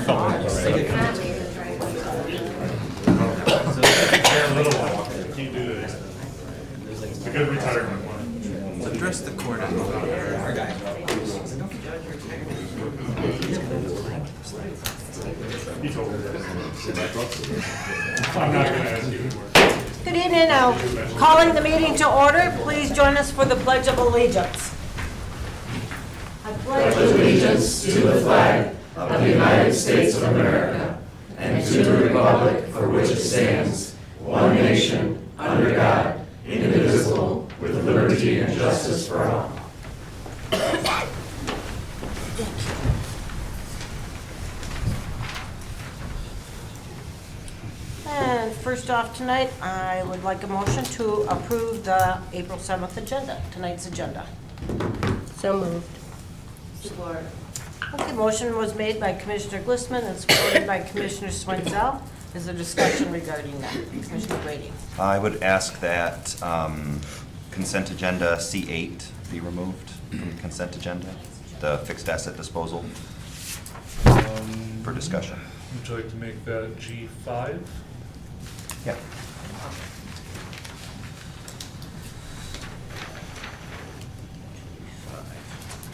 It's a good retirement one. Address the court on our guy. He told me that. I'm not going to ask you anymore. Good evening. Now, calling the meeting to order. Please join us for the Pledge of Allegiance. I pledge Allegiance to the flag of the United States of America and to the republic for which it stands, one nation, under God, indivisible, with liberty and justice for all. And first off tonight, I would like a motion to approve the April 7th agenda, tonight's agenda. So moved. Support. Okay, motion was made by Commissioner Glissman and supported by Commissioner Swinzell. Is there discussion regarding that? Commissioner Brady. I would ask that consent agenda C8 be removed from the consent agenda, the fixed asset disposal, for discussion. Would you like to make that G5? Yeah.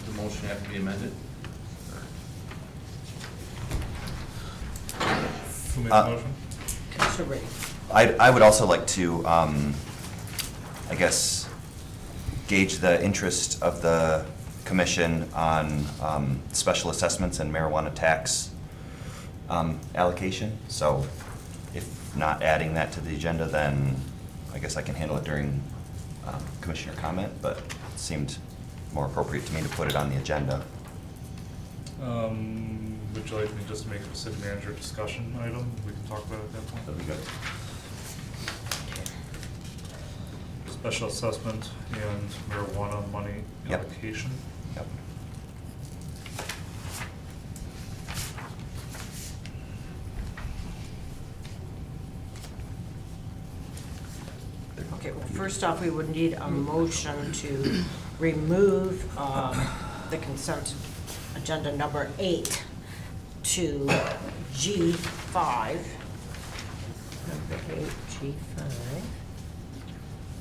The motion have to be amended? Who made the motion? Commissioner Brady. I would also like to, I guess, gauge the interest of the commission on special assessments and marijuana tax allocation. So if not adding that to the agenda, then I guess I can handle it during commissioner comment, but it seemed more appropriate to me to put it on the agenda. Would you like me just to make it a city manager discussion item? We can talk about it at that point. That'd be good. Special assessment and marijuana money Yep. allocation. Yep. Okay, well, first off, we would need a motion to remove the consent agenda number 8 to G5. Number 8, G5.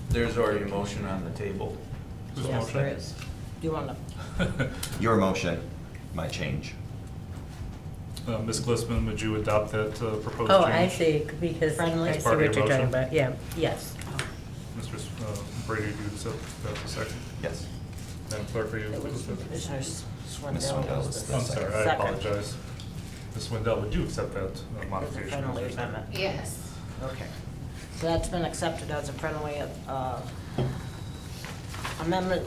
There's already a motion on the table. Whose Yes, motion? there is. Do you want to? Your motion might change. Ms. Glissman, would you adopt that proposed change? Oh, I see, because Friendly. I As see part of what your you're talking motion? about. Yeah, yes. Mr. Brady, do you accept that as a second? Yes. Madam Clerk, are you? It was Commissioner Ms. Swindell. Swindell was is the the I'm sorry, I second. apologize. Ms. Wendell, would you accept that As a modification? friendly amendment. Yes. Okay. So that's been accepted as a friendly amendment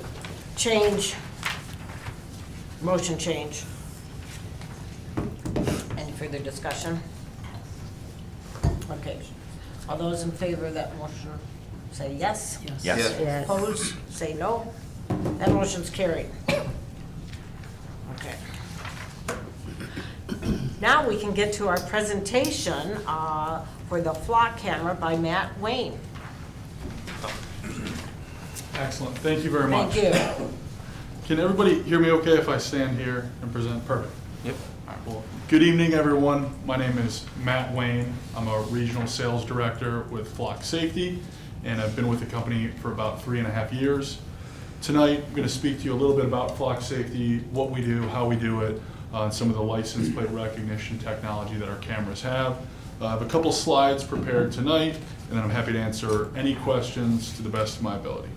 change, motion change. Any further discussion? Okay. All those in favor of that motion, say yes. Yes. Yes. Opposed, say no. That motion's carried. Okay. Now we can get to our presentation for the flock camera by Matt Wayne. Excellent, thank you very much. Thank you. Can everybody hear me okay if I stand here and present? Perfect. Yep. Well, good evening, everyone. My name is Matt Wayne. I'm a regional sales director with Flock Safety, and I've been with the company for about 3.5 years. Tonight, I'm going to speak to you a little bit about Flock Safety, what we do, how we do it, and some of the license plate recognition technology that our cameras have. I have a couple slides prepared tonight, and then I'm happy to answer any questions to the best of my ability.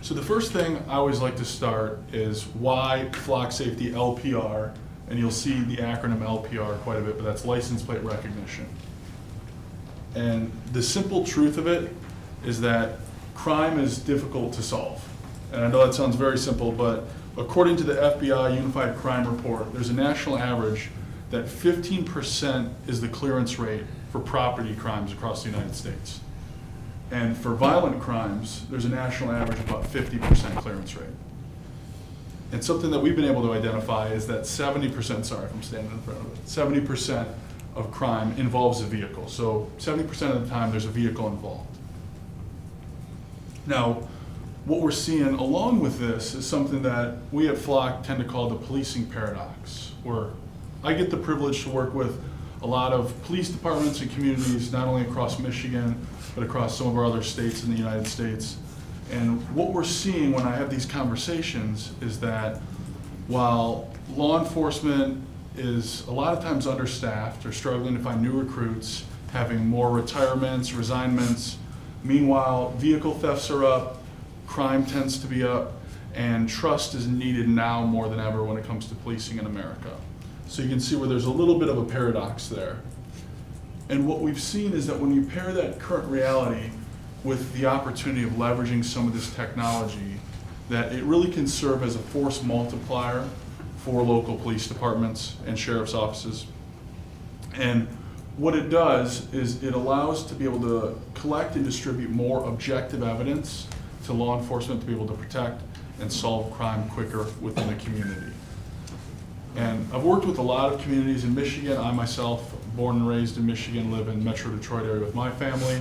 So the first thing I always like to start is why Flock Safety LPR, and you'll see the acronym LPR quite a bit, but that's license plate recognition. And the simple truth of it is that crime is difficult to solve. And I know that sounds very simple, but according to the FBI Unified Crime Report, there's a national average that 15% is the clearance rate for property crimes across the United States. And for violent crimes, there's a national average of about 50% clearance rate. And something that we've been able to identify is that 70%, sorry if I'm standing in front of it, 70% of crime involves a vehicle. So 70% of the time there's a vehicle involved. Now, what we're seeing along with this is something that we at Flock tend to call the policing paradox, where I get the privilege to work with a lot of police departments and communities, not only across Michigan, but across some of our other states in the United States. And what we're seeing when I have these conversations is that while law enforcement is a lot of times understaffed or struggling to find new recruits, having more retirements, resignments, meanwhile, vehicle thefts are up, crime tends to be up, and trust is needed now more than ever when it comes to policing in America. So you can see where there's a little bit of a paradox there. And what we've seen is that when you pair that current reality with the opportunity of leveraging some of this technology, that it really can serve as a force multiplier for local police departments and sheriff's offices. And what it does is it allows to be able to collect and distribute more objective evidence to law enforcement to be able to protect and solve crime quicker within a community. And I've worked with a lot of communities in Michigan. I myself, born and raised in Michigan, live in Metro Detroit area with my family,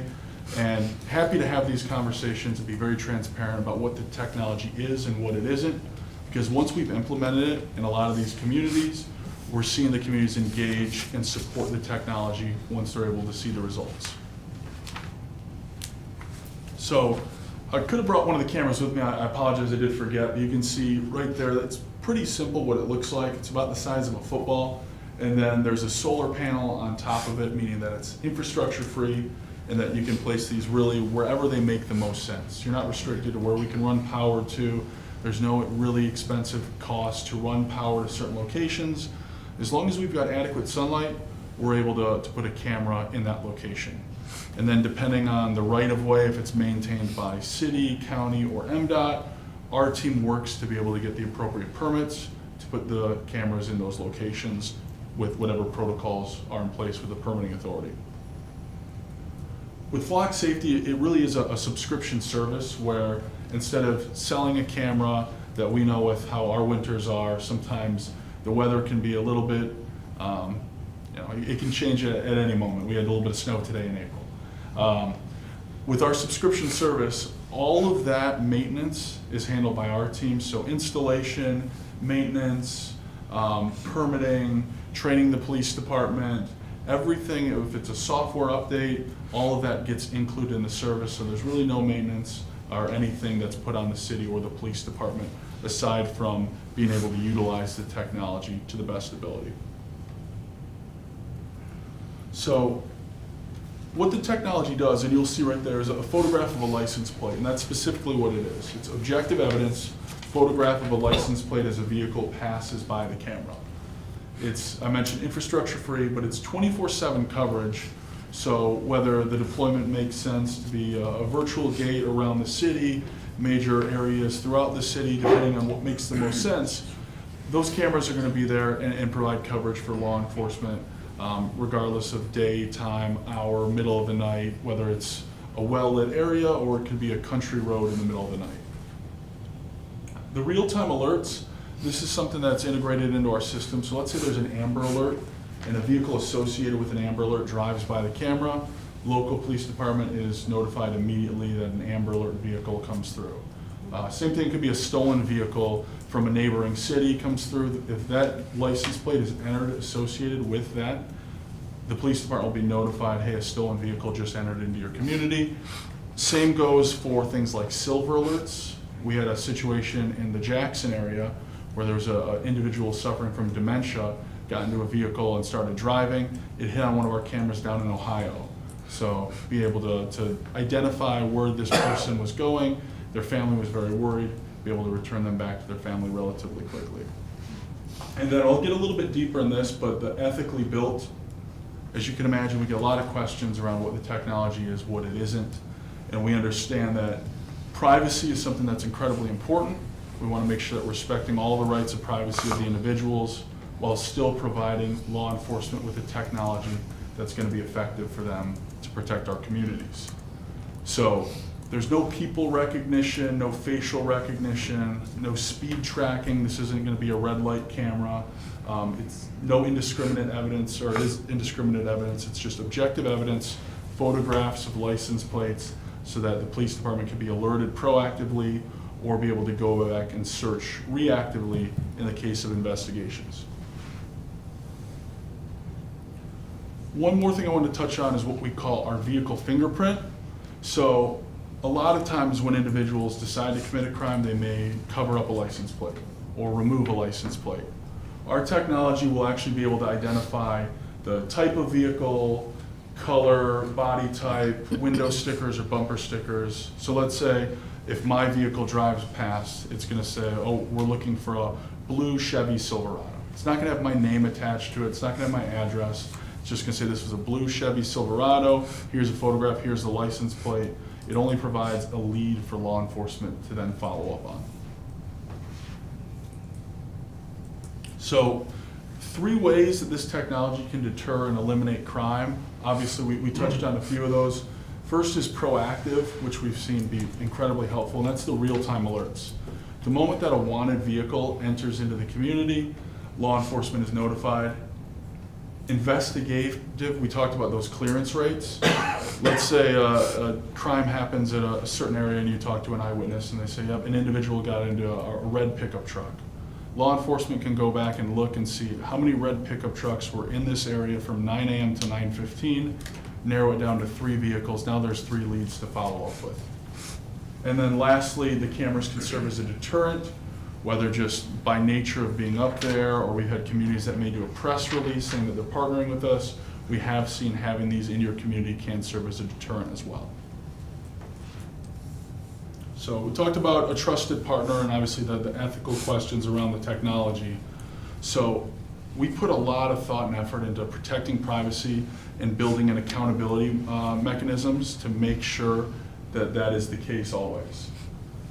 and happy to have these conversations and be very transparent about what the technology is and what it isn't. Because once we've implemented it in a lot of these communities, we're seeing the communities engage and support the technology once they're able to see the results. So I could have brought one of the cameras with me. I apologize, I did forget. But you can see right there, that's pretty simple what it looks like. It's about the size of a football. And then there's a solar panel on top of it, meaning that it's infrastructure free and that you can place these really wherever they make the most sense. You're not restricted to where we can run power to. There's no really expensive cost to run power to certain locations. As long as we've got adequate sunlight, we're able to put a camera in that location. And then depending on the right of way, if it's maintained by city, county, or MDOT, our team works to be able to get the appropriate permits to put the cameras in those locations with whatever protocols are in place with the permitting authority. With Flock Safety, it really is a subscription service where instead of selling a camera that we know with how our winters are, sometimes the weather can be a little bit, it can change at any moment. We had a little bit of snow today in April. With our subscription service, all of that maintenance is handled by our team. So installation, maintenance, permitting, training the police department, everything, if it's a software update, all of that gets included in the service. So there's really no maintenance or anything that's put on the city or the police department aside from being able to utilize the technology to the best ability. So what the technology does, and you'll see right there, is a photograph of a license plate, and that's specifically what it is. It's objective evidence, photograph of a license plate as a vehicle passes by the camera. It's, I mentioned infrastructure free, but it's 24/7 coverage. So whether the deployment makes sense to be a virtual gate around the city, major areas throughout the city, depending on what makes the most sense, those cameras are going to be there and provide coverage for law enforcement, regardless of day, time, hour, middle of the night, whether it's a well-lit area or it could be a country road in the middle of the night. The real-time alerts, this is something that's integrated into our system. So let's say there's an Amber Alert and a vehicle associated with an Amber Alert drives by the camera. Local police department is notified immediately that an Amber Alert vehicle comes through. Same thing could be a stolen vehicle from a neighboring city comes through. If that license plate is entered associated with that, the police department will be notified, hey, a stolen vehicle just entered into your community. Same goes for things like silver alerts. We had a situation in the Jackson area where there was an individual suffering from dementia, got into a vehicle and started driving. It hit on one of our cameras down in Ohio. So be able to identify where this person was going. Their family was very worried, be able to return them back to their family relatively quickly. And then I'll get a little bit deeper in this, but the ethically built, as you can imagine, we get a lot of questions around what the technology is, what it isn't. And we understand that privacy is something that's incredibly important. We want to make sure that we're respecting all the rights of privacy of the individuals while still providing law enforcement with the technology that's going to be effective for them to protect our communities. So there's no people recognition, no facial recognition, no speed tracking. This isn't going to be a red light camera. It's no indiscriminate evidence, or it is indiscriminate evidence. It's just objective evidence, photographs of license plates, so that the police department can be alerted proactively or be able to go back and search reactively in the case of investigations. One more thing I want to touch on is what we call our vehicle fingerprint. So a lot of times when individuals decide to commit a crime, they may cover up a license plate or remove a license plate. Our technology will actually be able to identify the type of vehicle, color, body type, window stickers or bumper stickers. So let's say if my vehicle drives past, it's going to say, oh, we're looking for a blue Chevy Silverado. It's not going to have my name attached to it. It's not going to have my address. It's just going to say this was a blue Chevy Silverado. Here's a photograph. Here's the license plate. It only provides a lead for law enforcement to then follow up on. So 3 ways that this technology can deter and eliminate crime. Obviously, we touched on a few of those. First is proactive, which we've seen be incredibly helpful, and that's the real-time alerts. The moment that a wanted vehicle enters into the community, law enforcement is notified. Investigative, we talked about those clearance rates. Let's say a crime happens at a certain area and you talk to an eyewitness and they say, yep, an individual got into a red pickup truck. Law enforcement can go back and look and see how many red pickup trucks were in this area from 9 a.m. to 9:15, narrow it down to 3 vehicles. Now there's 3 leads to follow up with. And then lastly, the cameras can serve as a deterrent, whether just by nature of being up there, or we've had communities that may do a press release saying that they're partnering with us. We have seen having these in your community can serve as a deterrent as well. So we talked about a trusted partner and obviously the ethical questions around the technology. So we put a lot of thought and effort into protecting privacy and building in accountability mechanisms to make sure that that is the case always.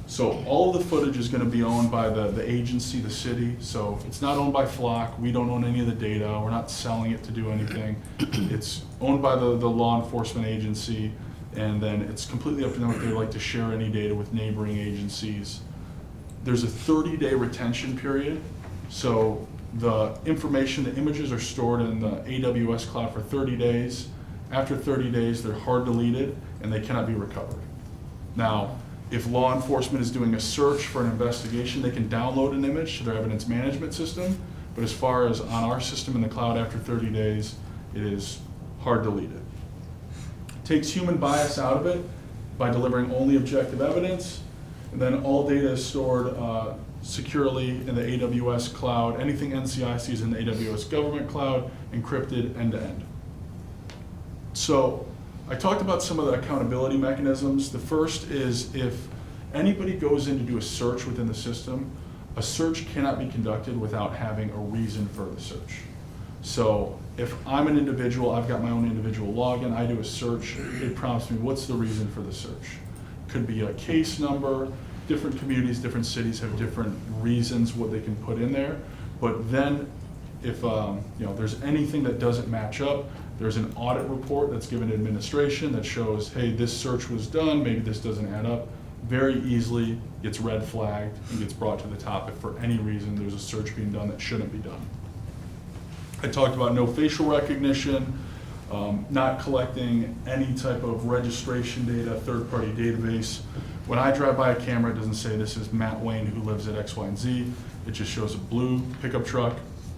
So all of the footage is going to be owned by the agency, the city. So it's not owned by Flock. We don't own any of the data. We're not selling it to do anything. It's owned by the law enforcement agency, and then it's completely up to them if they'd like to share any data with neighboring agencies. There's a 30-day retention period. So the information, the images are stored in the AWS cloud for 30 days. After 30 days, they're hard deleted and they cannot be recovered. Now, if law enforcement is doing a search for an investigation, they can download an image to their evidence management system. But as far as on our system in the cloud after 30 days, it is hard deleted. It takes human bias out of it by delivering only objective evidence. And then all data is stored securely in the AWS cloud. Anything NCI sees in the AWS government cloud, encrypted end to end. So I talked about some of the accountability mechanisms. The first is if anybody goes in to do a search within the system, a search cannot be conducted without having a reason for the search. So if I'm an individual, I've got my own individual login, I do a search, it prompts me, what's the reason for the search? Could be a case number. Different communities, different cities have different reasons what they can put in there. But then if there's anything that doesn't match up, there's an audit report that's given to administration that shows, hey, this search was done, maybe this doesn't add up. Very easily gets red flagged and gets brought to the top if for any reason there's a search being done that shouldn't be done. I talked about no facial recognition, not collecting any type of registration data, third-party database. When I drive by a camera, it doesn't say this is Matt Wayne who lives at X, Y, and Z. It just shows a blue pickup truck,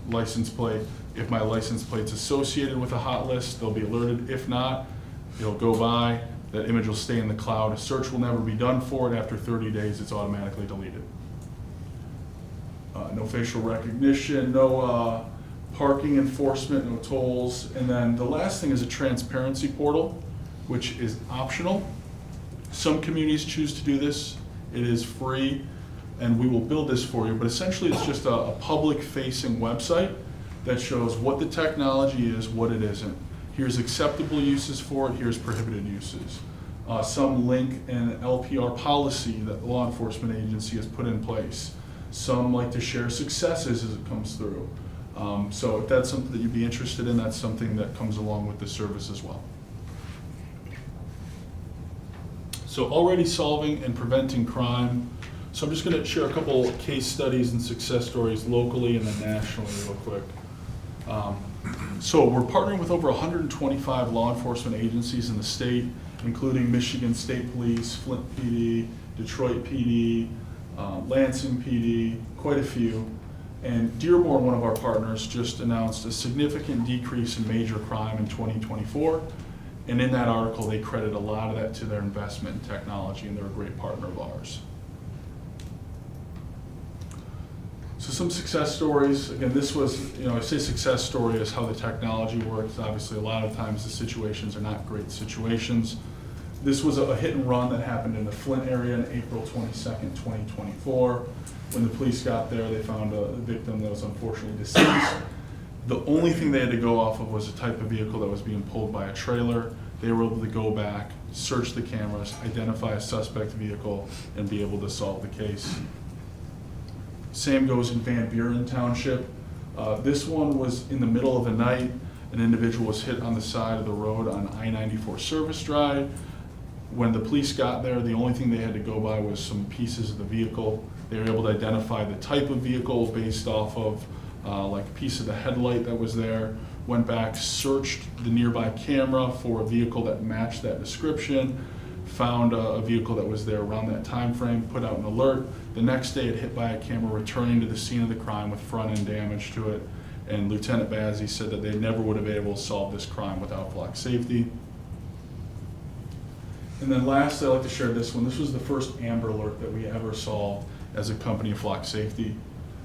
license plate. If my license plate's associated with a hot list, they'll be alerted. If not, it'll go by. That image will stay in the cloud. A search will never be done for it. After 30 days, it's automatically deleted. No facial recognition, no parking enforcement, no tolls. And then the last thing is a transparency portal, which is optional. Some communities choose to do this. It is free, and we will build this for you. But essentially, it's just a public-facing website that shows what the technology is, what it isn't. Here's acceptable uses for it. Here's prohibited uses. Some link an LPR policy that the law enforcement agency has put in place. Some like to share successes as it comes through. So if that's something that you'd be interested in, that's something that comes along with the service as well. So already solving and preventing crime. So I'm just going to share a couple case studies and success stories locally and then nationally real quick. So we're partnering with over 125 law enforcement agencies in the state, including Michigan State Police, Flint PD, Detroit PD, Lansing PD, quite a few. And Dearborn, one of our partners, just announced a significant decrease in major crime in 2024. And in that article, they credit a lot of that to their investment in technology, and they're a great partner of ours. So some success stories. Again, this was, I say success story is how the technology works. Obviously, a lot of times the situations are not great situations. This was a hit and run that happened in the Flint area on April 22nd, 2024. When the police got there, they found a victim that was unfortunately deceased. The only thing they had to go off of was the type of vehicle that was being pulled by a trailer. They were able to go back, search the cameras, identify a suspect vehicle, and be able to solve the case. Same goes in Van Buren Township. This one was in the middle of the night. An individual was hit on the side of the road on I-94 Service Drive. When the police got there, the only thing they had to go by was some pieces of the vehicle. They were able to identify the type of vehicle based off of like a piece of the headlight that was there. Went back, searched the nearby camera for a vehicle that matched that description, found a vehicle that was there around that time frame, put out an alert. The next day it hit by a camera returning to the scene of the crime with front end damage to it. And Lieutenant Bazzi said that they never would have been able to solve this crime without flock safety. And then lastly, I'd like to share this one. This was the first Amber Alert that we ever solved as a company of flock safety.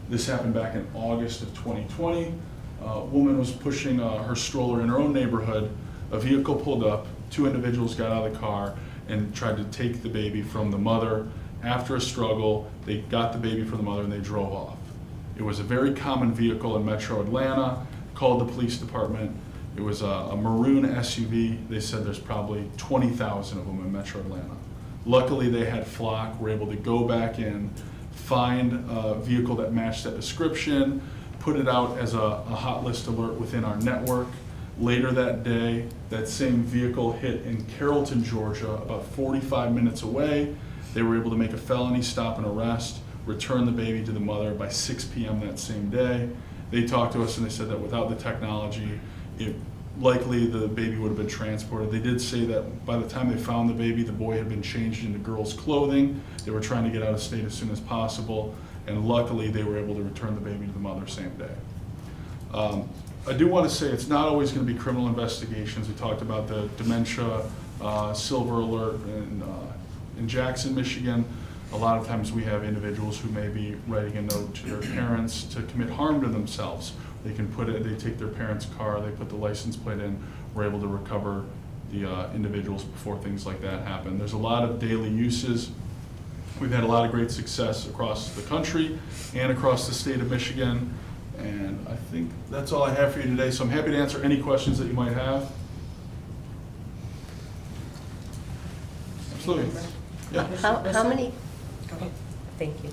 This happened back in August of 2020. A woman was pushing her stroller in her own neighborhood. A vehicle pulled up, 2 individuals got out of the car and tried to take the baby from the mother. After a struggle, they got the baby from the mother and they drove off. It was a very common vehicle in Metro Atlanta, called the police department. It was a maroon SUV. They said there's probably 20,000 of them in Metro Atlanta. Luckily, they had flock, were able to go back in, find a vehicle that matched that description, put it out as a hot list alert within our network. Later that day, that same vehicle hit in Carrollton, Georgia, about 45 minutes away. They were able to make a felony stop and arrest, return the baby to the mother by 6 p.m. that same day. They talked to us and they said that without the technology, likely the baby would have been transported. They did say that by the time they found the baby, the boy had been changed into girl's clothing. They were trying to get out of state as soon as possible, and luckily they were able to return the baby to the mother same day. I do want to say it's not always going to be criminal investigations. We talked about the dementia silver alert in Jackson, Michigan. A lot of times we have individuals who may be writing a note to their parents to commit harm to themselves. They take their parents' car, they put the license plate in, we're able to recover the individuals before things like that happen. There's a lot of daily uses. We've had a lot of great success across the country and across the state of Michigan. And I think that's all I have for you today. So I'm happy to answer any questions that you might have. Absolutely. Yeah. How many, thank you.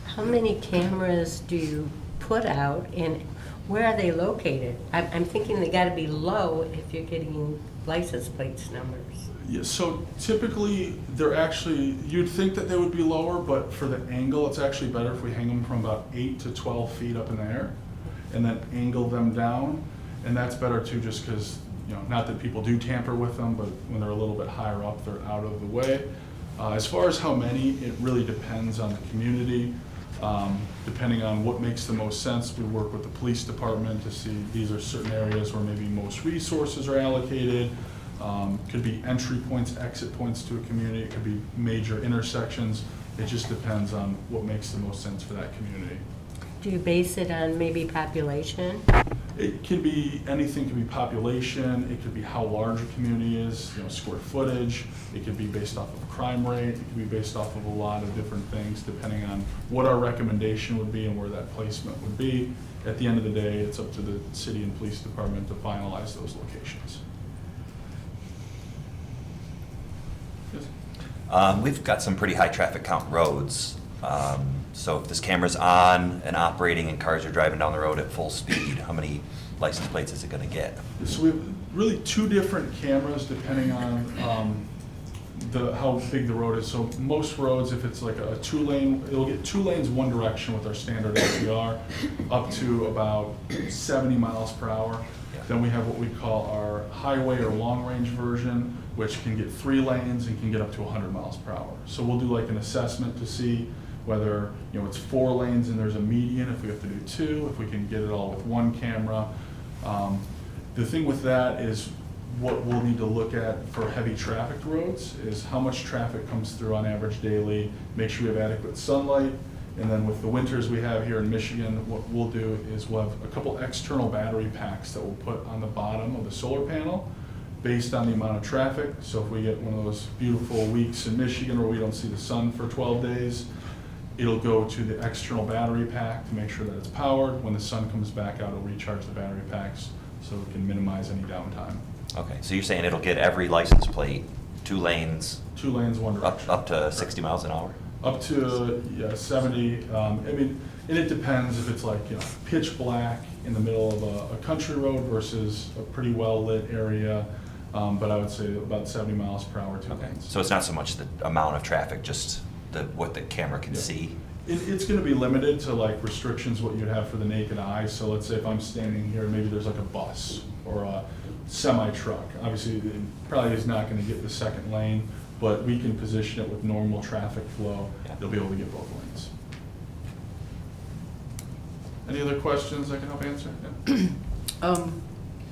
How many cameras do you put out and where are they located? I'm thinking they gotta be low if you're getting license plates numbers. Yeah, so typically they're actually, you'd think that they would be lower, but for the angle, it's actually better if we hang them from about 8 to 12 feet up in the air and then angle them down. And that's better too, just because, not that people do tamper with them, but when they're a little bit higher up, they're out of the way. As far as how many, it really depends on the community. Depending on what makes the most sense, we work with the police department to see these are certain areas where maybe most resources are allocated. Could be entry points, exit points to a community. It could be major intersections. It just depends on what makes the most sense for that community. Do you base it on maybe population? It can be, anything can be population, it could be how large a community is, square footage, it could be based off of crime rate, it could be based off of a lot of different things depending on what our recommendation would be and where that placement would be. At the end of the day, it's up to the city and police department to finalize those locations. Yes? We've got some pretty high traffic count roads. So if this camera's on and operating and cars are driving down the road at full speed, how many license plates is it gonna get? So we have really 2 different cameras depending on how big the road is. So most roads, if it's like a 2-lane, it'll get 2 lanes one direction with our standard LPR up to about 70 miles per hour. Yeah. Then we have what we call our highway or long range version, which can get 3 lanes and can get up to 100 miles per hour. So we'll do like an assessment to see whether, it's 4 lanes and there's a median, if we have to do 2, if we can get it all with 1 camera. The thing with that is what we'll need to look at for heavy trafficked roads is how much traffic comes through on average daily, make sure we have adequate sunlight. And then with the winters we have here in Michigan, what we'll do is we'll have a couple external battery packs that we'll put on the bottom of the solar panel based on the amount of traffic. So if we get one of those beautiful weeks in Michigan where we don't see the sun for 12 days, it'll go to the external battery pack to make sure that it's powered. When the sun comes back out, it'll recharge the battery packs so we can minimize any downtime. Okay, so you're saying it'll get every license plate, 2 lanes, 2 lanes, 1 direction. up to 60 miles an hour? Up to 70. And it depends if it's like pitch black in the middle of a country road versus a pretty well lit area. But I would say about 70 miles per hour, 2 Okay, lanes. so it's not so much the amount of traffic, just what the camera can Yeah. see? It's going to be limited to like restrictions what you'd have for the naked eye. So let's say if I'm standing here, maybe there's like a bus or a semi-truck. Obviously, it probably is not going to get the second lane, but we can position it with normal traffic flow. Yeah. They'll be able to get both lanes. Any other questions I can help answer? Yeah.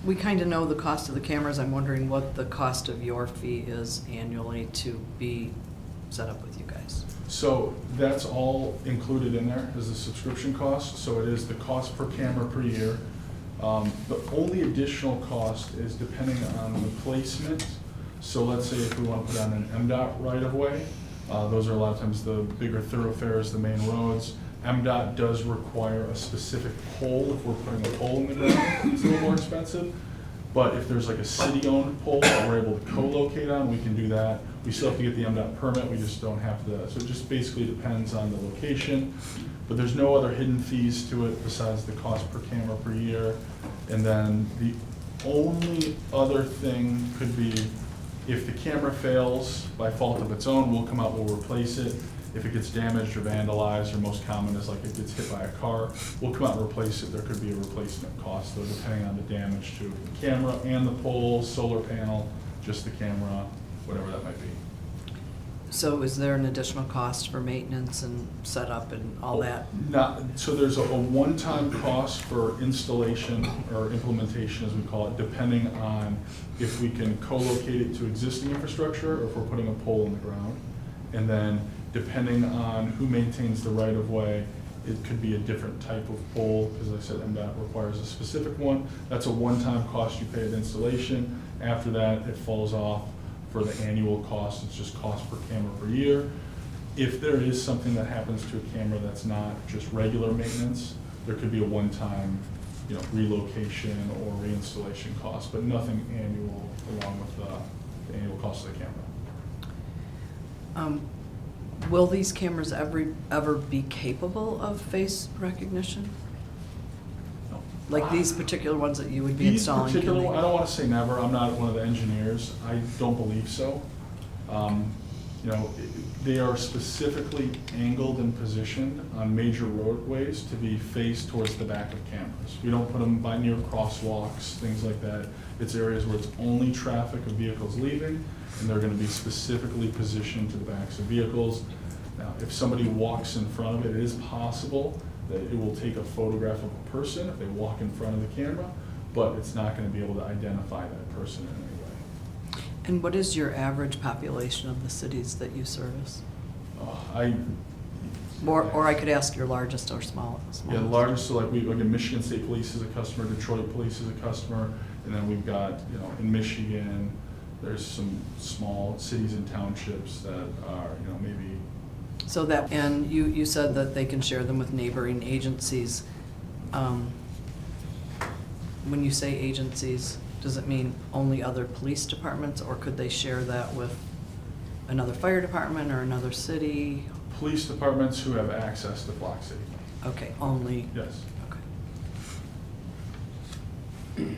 We kind of know the cost of the cameras. I'm wondering what the cost of your fee is annually to be set up with you guys. So that's all included in there as the subscription cost. So it is the cost per camera per year. The only additional cost is depending on the placement. So let's say if we want to put on an MDOT right-of-way, those are a lot of times the bigger thoroughfares, the main roads. MDOT does require a specific pole. If we're putting a pole in the ground, it's a little more expensive. But if there's like a city-owned pole that we're able to co-locate on, we can do that. We still have to get the MDOT permit, we just don't have to. So it just basically depends on the location. But there's no other hidden fees to it besides the cost per camera per year. And then the only other thing could be if the camera fails by fault of its own, we'll come out, we'll replace it. If it gets damaged or vandalized, or most common is like it gets hit by a car, we'll come out and replace it. There could be a replacement cost, though, depending on the damage to the camera and the pole, solar panel, just the camera, whatever that might be. So is there an additional cost for maintenance and setup and all that? So there's a one-time cost for installation or implementation, as we call it, depending on if we can co-locate it to existing infrastructure or if we're putting a pole in the ground. And then depending on who maintains the right-of-way, it could be a different type of pole. As I said, MDOT requires a specific one. That's a one-time cost you pay at installation. After that, it falls off for the annual cost. It's just cost per camera per year. If there is something that happens to a camera that's not just regular maintenance, there could be a one-time, relocation or reinstallation cost, but nothing annual along with the annual cost of the camera. Will these cameras ever be capable of face recognition? No. Like these particular ones that you would be installing? These particular, I don't want to say never, I'm not one of the engineers, I don't believe so. They are specifically angled and positioned on major roadways to be faced towards the back of cameras. We don't put them by near crosswalks, things like that. It's areas where it's only traffic of vehicles leaving, and they're going to be specifically positioned to the backs of vehicles. Now, if somebody walks in front of it, it is possible that it will take a photograph of a person if they walk in front of the camera, but it's not going to be able to identify that person in any way. And what is your average population of the cities that you service? Or I could ask your largest or smallest. Yeah, the largest, so like Michigan State Police is a customer, Detroit Police is a customer, and then we've got, in Michigan, there's some small cities and townships that are, maybe. So that, and you said that they can share them with neighboring agencies. When you say agencies, does it mean only other police departments, or could they share that with another fire department or another city? Police departments who have access to Flock City. Okay, only. Yes. Okay.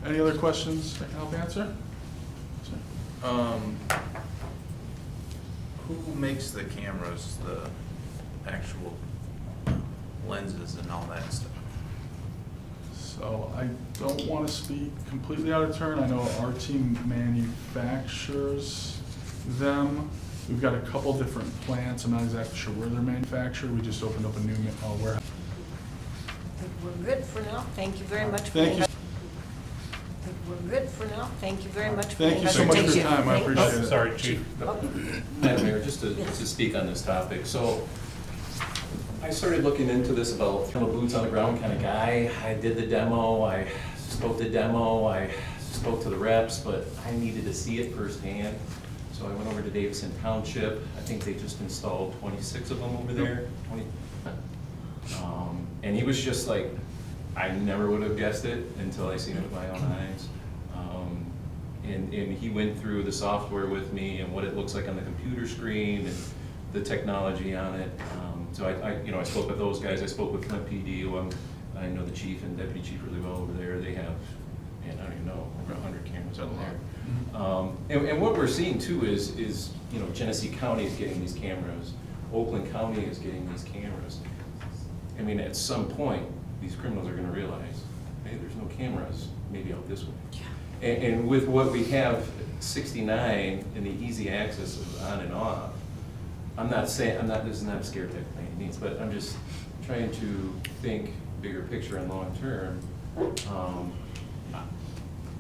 Any other questions I can help answer? Who makes the cameras, the actual lenses and all that stuff? So I don't want to speak completely out of turn. I know our team manufactures them. We've got a couple different plants. I'm not exactly sure where they're manufactured. We just opened up a new warehouse. I think we're good for now. Thank you very much for Thank you. I think we're good for now. Thank you very much for Thank you so much for your time. I appreciate it. Sorry, Chief. Madam Mayor, just to speak on this topic, so I started looking into this about, I'm a boots on the ground kind of guy. I did the demo, I scoped the demo, I spoke to the reps, but I needed to see it firsthand. So I went over to Davison Township. I think they just installed 26 of them over there. 20. And he was just like, I never would have guessed it until I seen it with my own eyes. And he went through the software with me and what it looks like on the computer screen and the technology on it. So I spoke with those guys. I spoke with Flint PD, who I know the chief and deputy chief really well over there. They have, I don't even know, over 100 cameras out there. And what we're seeing too is Genesee County is getting these cameras. Oakland County is getting these cameras. I mean, at some point, these criminals are gonna realize, hey, there's no cameras, maybe out this way. And with what we have, 69 and the easy access of on and off, this is not a scare tactic by any means, but I'm just trying to think bigger picture and long term.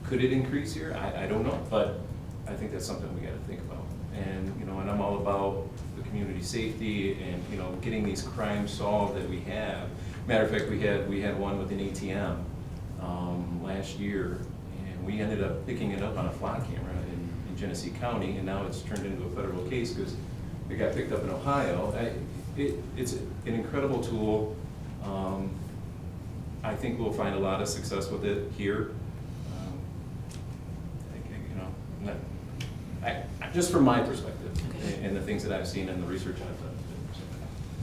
Could it increase here? I don't know, but I think that's something we gotta think about. And, and I'm all about the community safety and, getting these crimes solved that we have. Matter of fact, we had one with an ATM last year, and we ended up picking it up on a flock camera in Genesee County, and now it's turned into a federal case because it got picked up in Ohio. It's an incredible tool. I think we'll find a lot of success with it here. Just from my perspective, and the things that I've seen and the research I've done.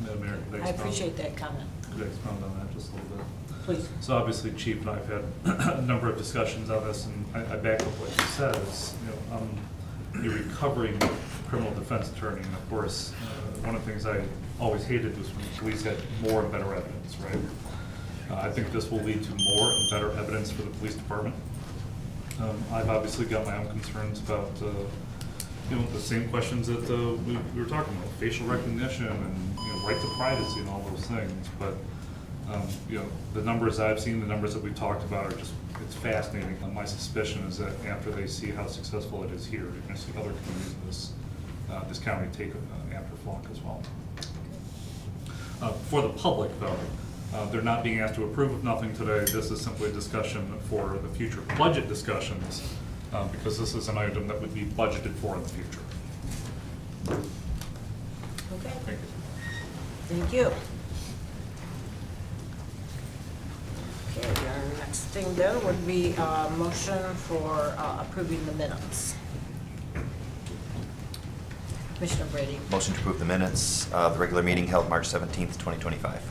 Madam Mayor, could I appreciate that comment. Could I expound on that just a little bit? Please. So obviously, Chief and I've had a number of discussions on this, and I back up what he says. I'm a recovering criminal defense attorney, and of course, one of the things I always hated was when the police had more and better evidence, right? I think this will lead to more and better evidence for the police department. I've obviously got my own concerns about, the same questions that we were talking about, facial recognition and, right to privacy and all those things. But, the numbers I've seen, the numbers that we've talked about are just, it's fascinating. And my suspicion is that after they see how successful it is here, you're going to see other communities in this county take after Flock as well. For the public, though, they're not being asked to approve of nothing today. This is simply a discussion for the future budget discussions, because this is an item that would be budgeted for in the future. Okay, Thank you. thank you. Okay, our next thing then would be a motion for approving the minutes. Commissioner Brady. Motion to approve the minutes of the regular meeting held March 17th, 2025.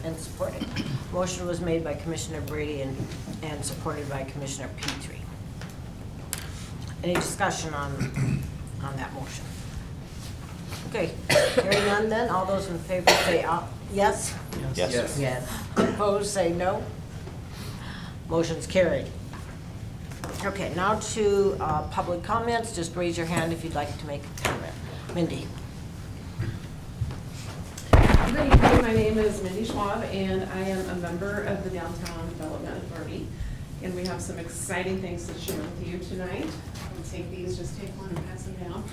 And supported. Motion was made by Commissioner Brady and supported by Commissioner Petrie. Any discussion on that motion? Okay, hearing none then, all those in favor say yes. Yes. Yes. Opposed, say no. Motion's carried. Okay, now to public comments. Just raise your hand if you'd like to make a comment. Mindy. Good evening, my name is Mindy Schwab, and I am a member of the Downtown Development Authority. And we have some exciting things to share with you tonight. I'll take these, just take one and pass them down.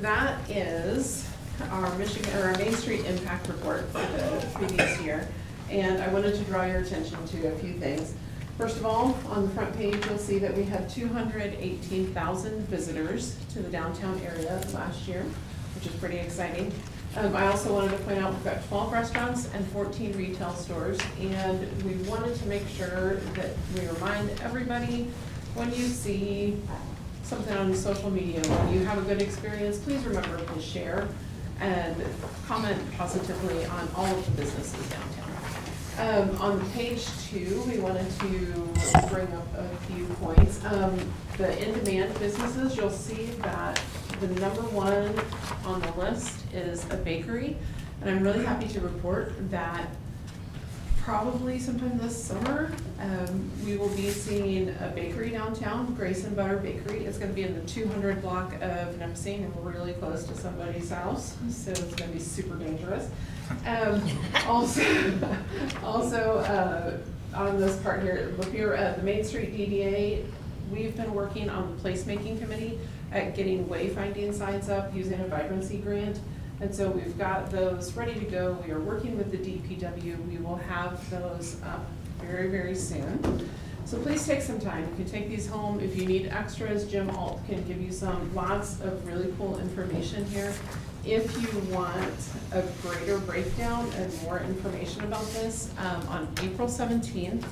That is our Main Street Impact Report for the previous year. And I wanted to draw your attention to a few things. First of all, on the front page, you'll see that we had 218,000 visitors to the downtown area last year, which is pretty exciting. I also wanted to point out we've got 12 restaurants and 14 retail stores, and we wanted to make sure that we remind everybody, when you see something on social media, when you have a good experience, please remember to share and comment positively on all of the businesses downtown. On page 2, we wanted to bring up a few points. The in-demand businesses, you'll see that the number 1 on the list is a bakery, and I'm really happy to report that Probably sometime this summer. We will be seeing a bakery downtown, Grace and Butter Bakery. It's gonna be in the 200 block of Nipissing, and we're really close to somebody's house, so it's gonna be super dangerous. Also, on this part here, Lapeer, the Main Street DDA, we've been working on the placemaking committee at getting wayfinding signs up using a vibrancy grant. And so we've got those ready to go. We are working with the DPW. We will have those up very, very soon. So please take some time. You can take these home. If you need extras, Jim Alt can give you some, lots of really cool information here. If you want a greater breakdown and more information about this, on April 17th,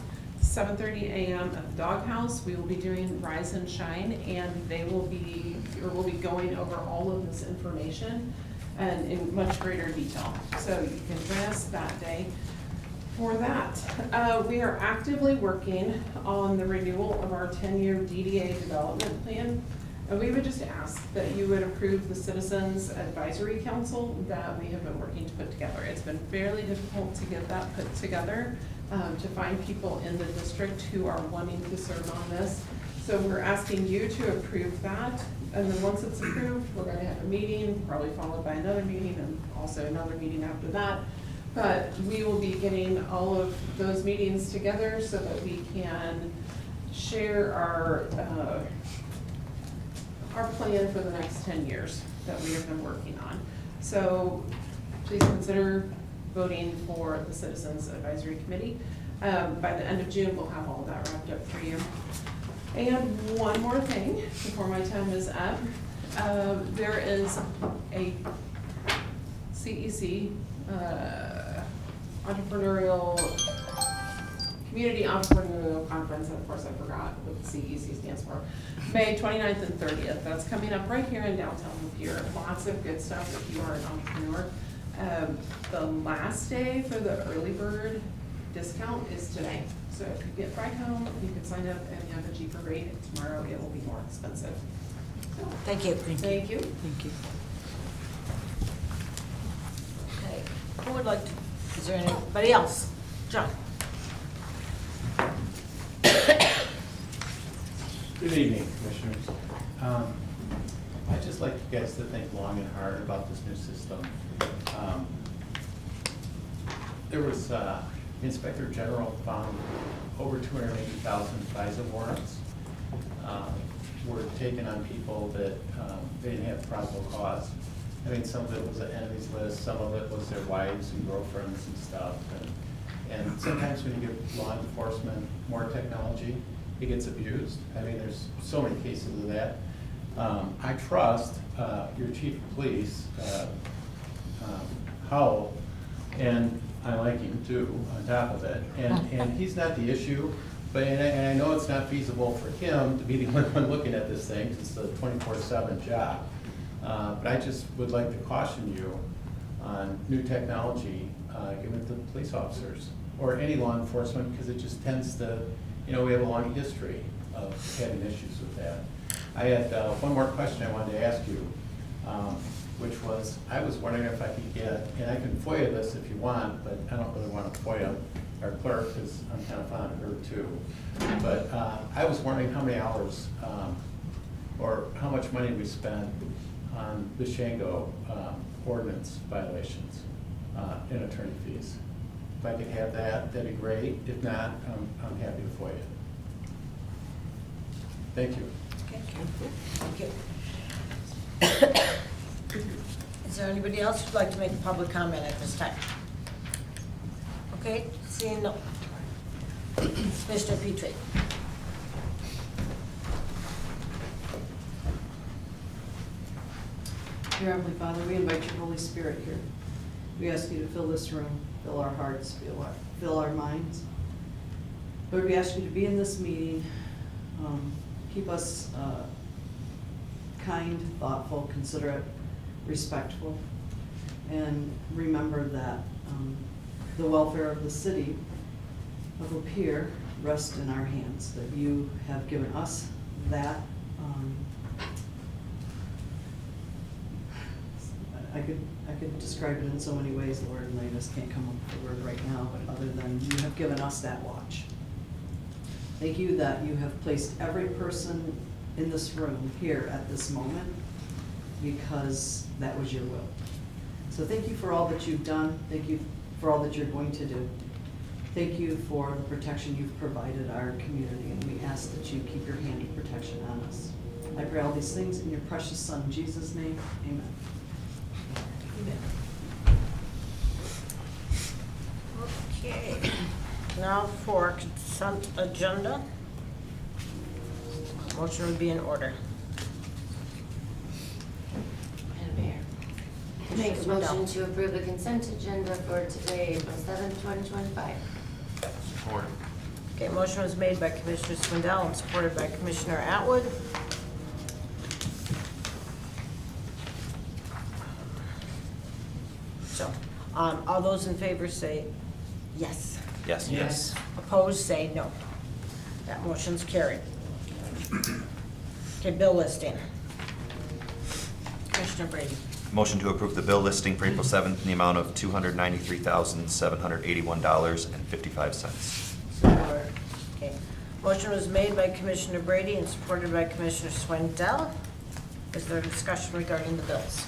7:30 a.m. at the Doghouse, we will be doing Rise and Shine, and we'll be going over all of this information and in much greater detail. So you can join us that day for that. We are actively working on the renewal of our 10-year DDA development plan. And we would just ask that you would approve the Citizens Advisory Council that we have been working to put together. It's been fairly difficult to get that put together, to find people in the district who are wanting to serve on this. So we're asking you to approve that, and then once it's approved, we're gonna have a meeting, probably followed by another meeting, and also another meeting after that. But we will be getting all of those meetings together so that we can share our plan for the next 10 years that we have been working on. So please consider voting for the Citizens Advisory Committee. By the end of June, we'll have all of that wrapped up for you. And one more thing before my time is up. There is a CEC, Community Entrepreneurial Conference, and of course I forgot what the CEC stands for, May 29th and 30th. That's coming up right here in downtown Lapeer. Lots of good stuff if you are an entrepreneur. The last day for the early bird discount is today. So if you get right home, you can sign up and have a cheaper rate. Tomorrow it will be more expensive. So, Thank you. thank you. Thank you. Okay, who would like to, is there anybody else? John? Good evening, Commissioners. I'd just like you guys to think long and hard about this new system. There was, the Inspector General found over 280,000 FISA warrants were taken on people that they didn't have probable cause. I mean, some of it was an enemies list, some of it was their wives and girlfriends and stuff. And sometimes when you give law enforcement more technology, it gets abused. I mean, there's so many cases of that. I trust your chief of police, Howell, and I like him too, on top of it. And he's not the issue, but, and I know it's not feasible for him to be the only one looking at this thing, 'cause it's a 24/7 job. But I just would like to caution you on new technology, given to the police officers, or any law enforcement, because it just tends to, you know, we have a long history of having issues with that. I had one more question I wanted to ask you, which was, I was wondering if I could get, and I can FOIA this if you want, but I don't really want to FOIA our clerk, because I'm kind of fond of her too. But I was wondering how many hours, or how much money we spent on the Shango ordinance violations in attorney fees. If I could have that, that'd be great. If not, I'm happy to FOIA it. Thank you. Thank you. Is there anybody else who'd like to make a public comment at this time? Okay, seeing no. Mr. Petrie. Dear Heavenly Father, we invite your Holy Spirit here. We ask you to fill this room, fill our hearts, fill our minds. Lord, we ask you to be in this meeting. Keep us kind, thoughtful, considerate, respectful, and remember that the welfare of the city of Lapeer rests in our hands, that you have given us that I could describe it in so many ways, Lord, and I just can't come up with the word right now, but other than you have given us that watch. Thank you that you have placed every person in this room here at this moment because that was your will. So thank you for all that you've done. Thank you for all that you're going to do. Thank you for the protection you've provided our community, and we ask that you keep your hand of protection on us. I pray all these things in your precious Son, Jesus' name, amen. Okay, now for consent agenda. Motion would be in order. Madam Mayor, make a motion to approve the consent agenda for today, April 7th, 2025. Support. Okay, motion was made by Commissioner Swindell and supported by Commissioner Atwood. So, all those in favor say yes. Yes. Yes. Opposed, say no. That motion's carried. Okay, bill listing. Commissioner Brady. Motion to approve the bill listing for April 7th in the amount of $293,781.55. Okay, motion was made by Commissioner Brady and supported by Commissioner Swindell. Is there discussion regarding the bills?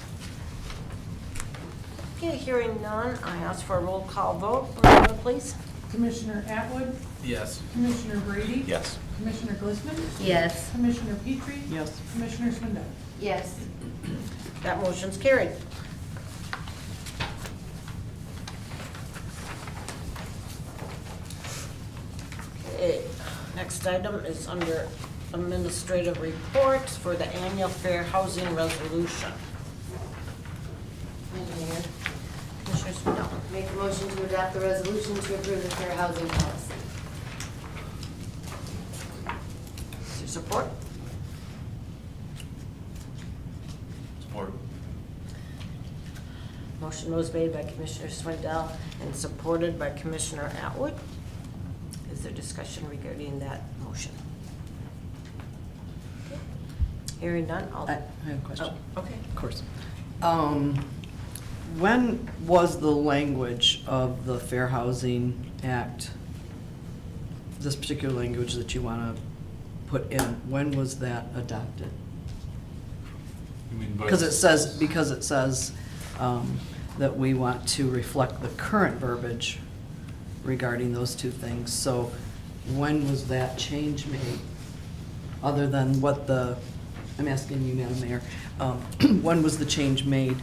Okay, hearing none, I ask for a roll call vote. Roll, please. Commissioner Atwood, Yes. Commissioner Brady. Yes. Commissioner Glistman. Yes. Commissioner Petrie. Yes. Commissioner Swindell. Yes. That motion's carried. Okay, next item is under administrative reports for the annual fair housing resolution. Madam Mayor, Commissioner Swindell. make a motion to adopt the resolution to approve the fair housing policy. Is there support? Support. Motion was made by Commissioner Swindell and supported by Commissioner Atwood. Is there discussion regarding that motion? Okay. Hearing none, all. I have a question. Oh, okay. Of course. When was the language of the Fair Housing Act, this particular language that you want to put in, when was that adopted? You mean by- Because it says that we want to reflect the current verbiage regarding those two things. So when was that change made? Other than what I'm asking you, Madam Mayor, when was the change made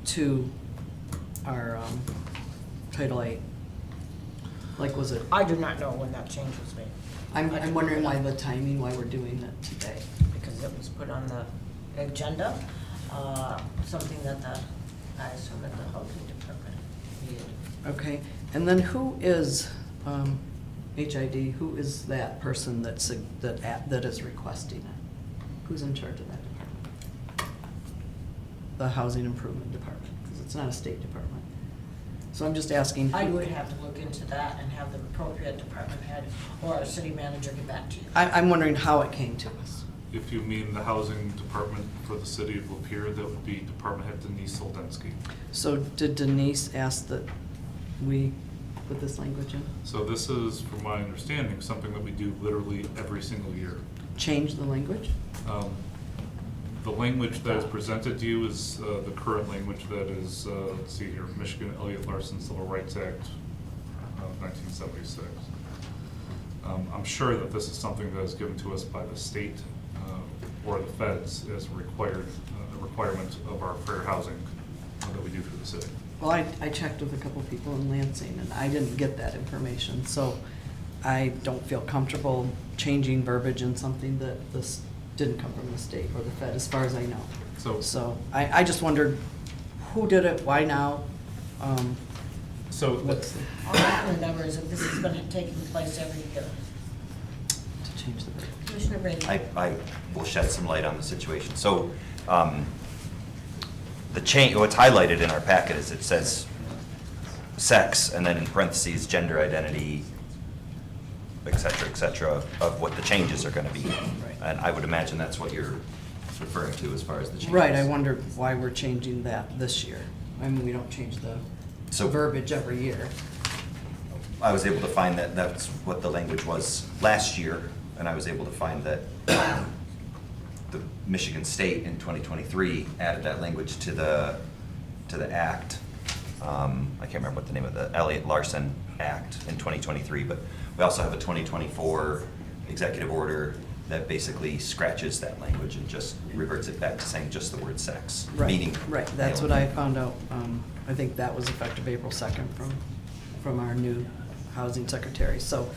to our Title VIII? Like, was it, I do not know when that change was made. I'm wondering why the timing, why we're doing it today. Because it was put on the agenda, something that I assume that the housing department needed. Okay, and then who is, HID, who is that person that is requesting it? Who's in charge of that department? The Housing Improvement Department, because it's not a state department. So I'm just asking. I would have to look into that and have the appropriate department head or our city manager get back to you. I'm wondering how it came to us. If you mean the housing department for the city of Lapeer, that would be Department Head Denise Soldensky. So did Denise ask that we put this language in? So this is, from my understanding, something that we do literally every single year. Change the language? The language that is presented to you is the current language that is, let's see here, Michigan Elliott Larson Civil Rights Act of 1976. I'm sure that this is something that is given to us by the state or the feds as a requirement of our fair housing that we do through the city. Well, I checked with a couple people in Lansing, and I didn't get that information, so I don't feel comfortable changing verbiage in something that this didn't come from the state or the Fed, as far as I know. So I just wondered, who did it, why now? So What's All I can remember is that this has been taking place every year. to change the verbiage? Commissioner Brady. I will shed some light on the situation. So, the change, what's highlighted in our packet is it says sex, and then in parentheses, gender identity, et cetera, of what the changes are gonna be. And I would imagine that's what you're referring to as far as the changes. Right, I wonder why we're changing that this year. I mean, we don't change the So- verbiage every year. I was able to find that that's what the language was last year, and I was able to find that the Michigan State in 2023 added that language to the act. I can't remember what the name of the Elliott Larson Act in 2023, but we also have a 2024 executive order that basically scratches that language and just reverts it back to saying just the word sex, meaning. Right, that's what I found out. I think that was effective April 2nd from our new housing secretary. So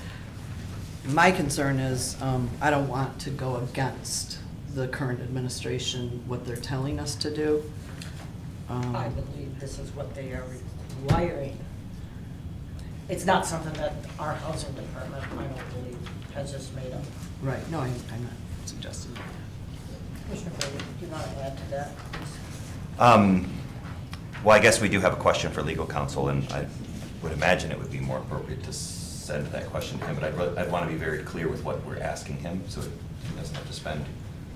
my concern is, I don't want to go against the current administration, what they're telling us to do. I believe this is what they are requiring. It's not something that our housing department, I don't believe, has just made up. Right, no, I'm not suggesting that. Commissioner Brady, do you want to add to that, please? Well, I guess we do have a question for legal counsel, and I would imagine it would be more appropriate to send that question to him, but I'd want to be very clear with what we're asking him, so he doesn't have to spend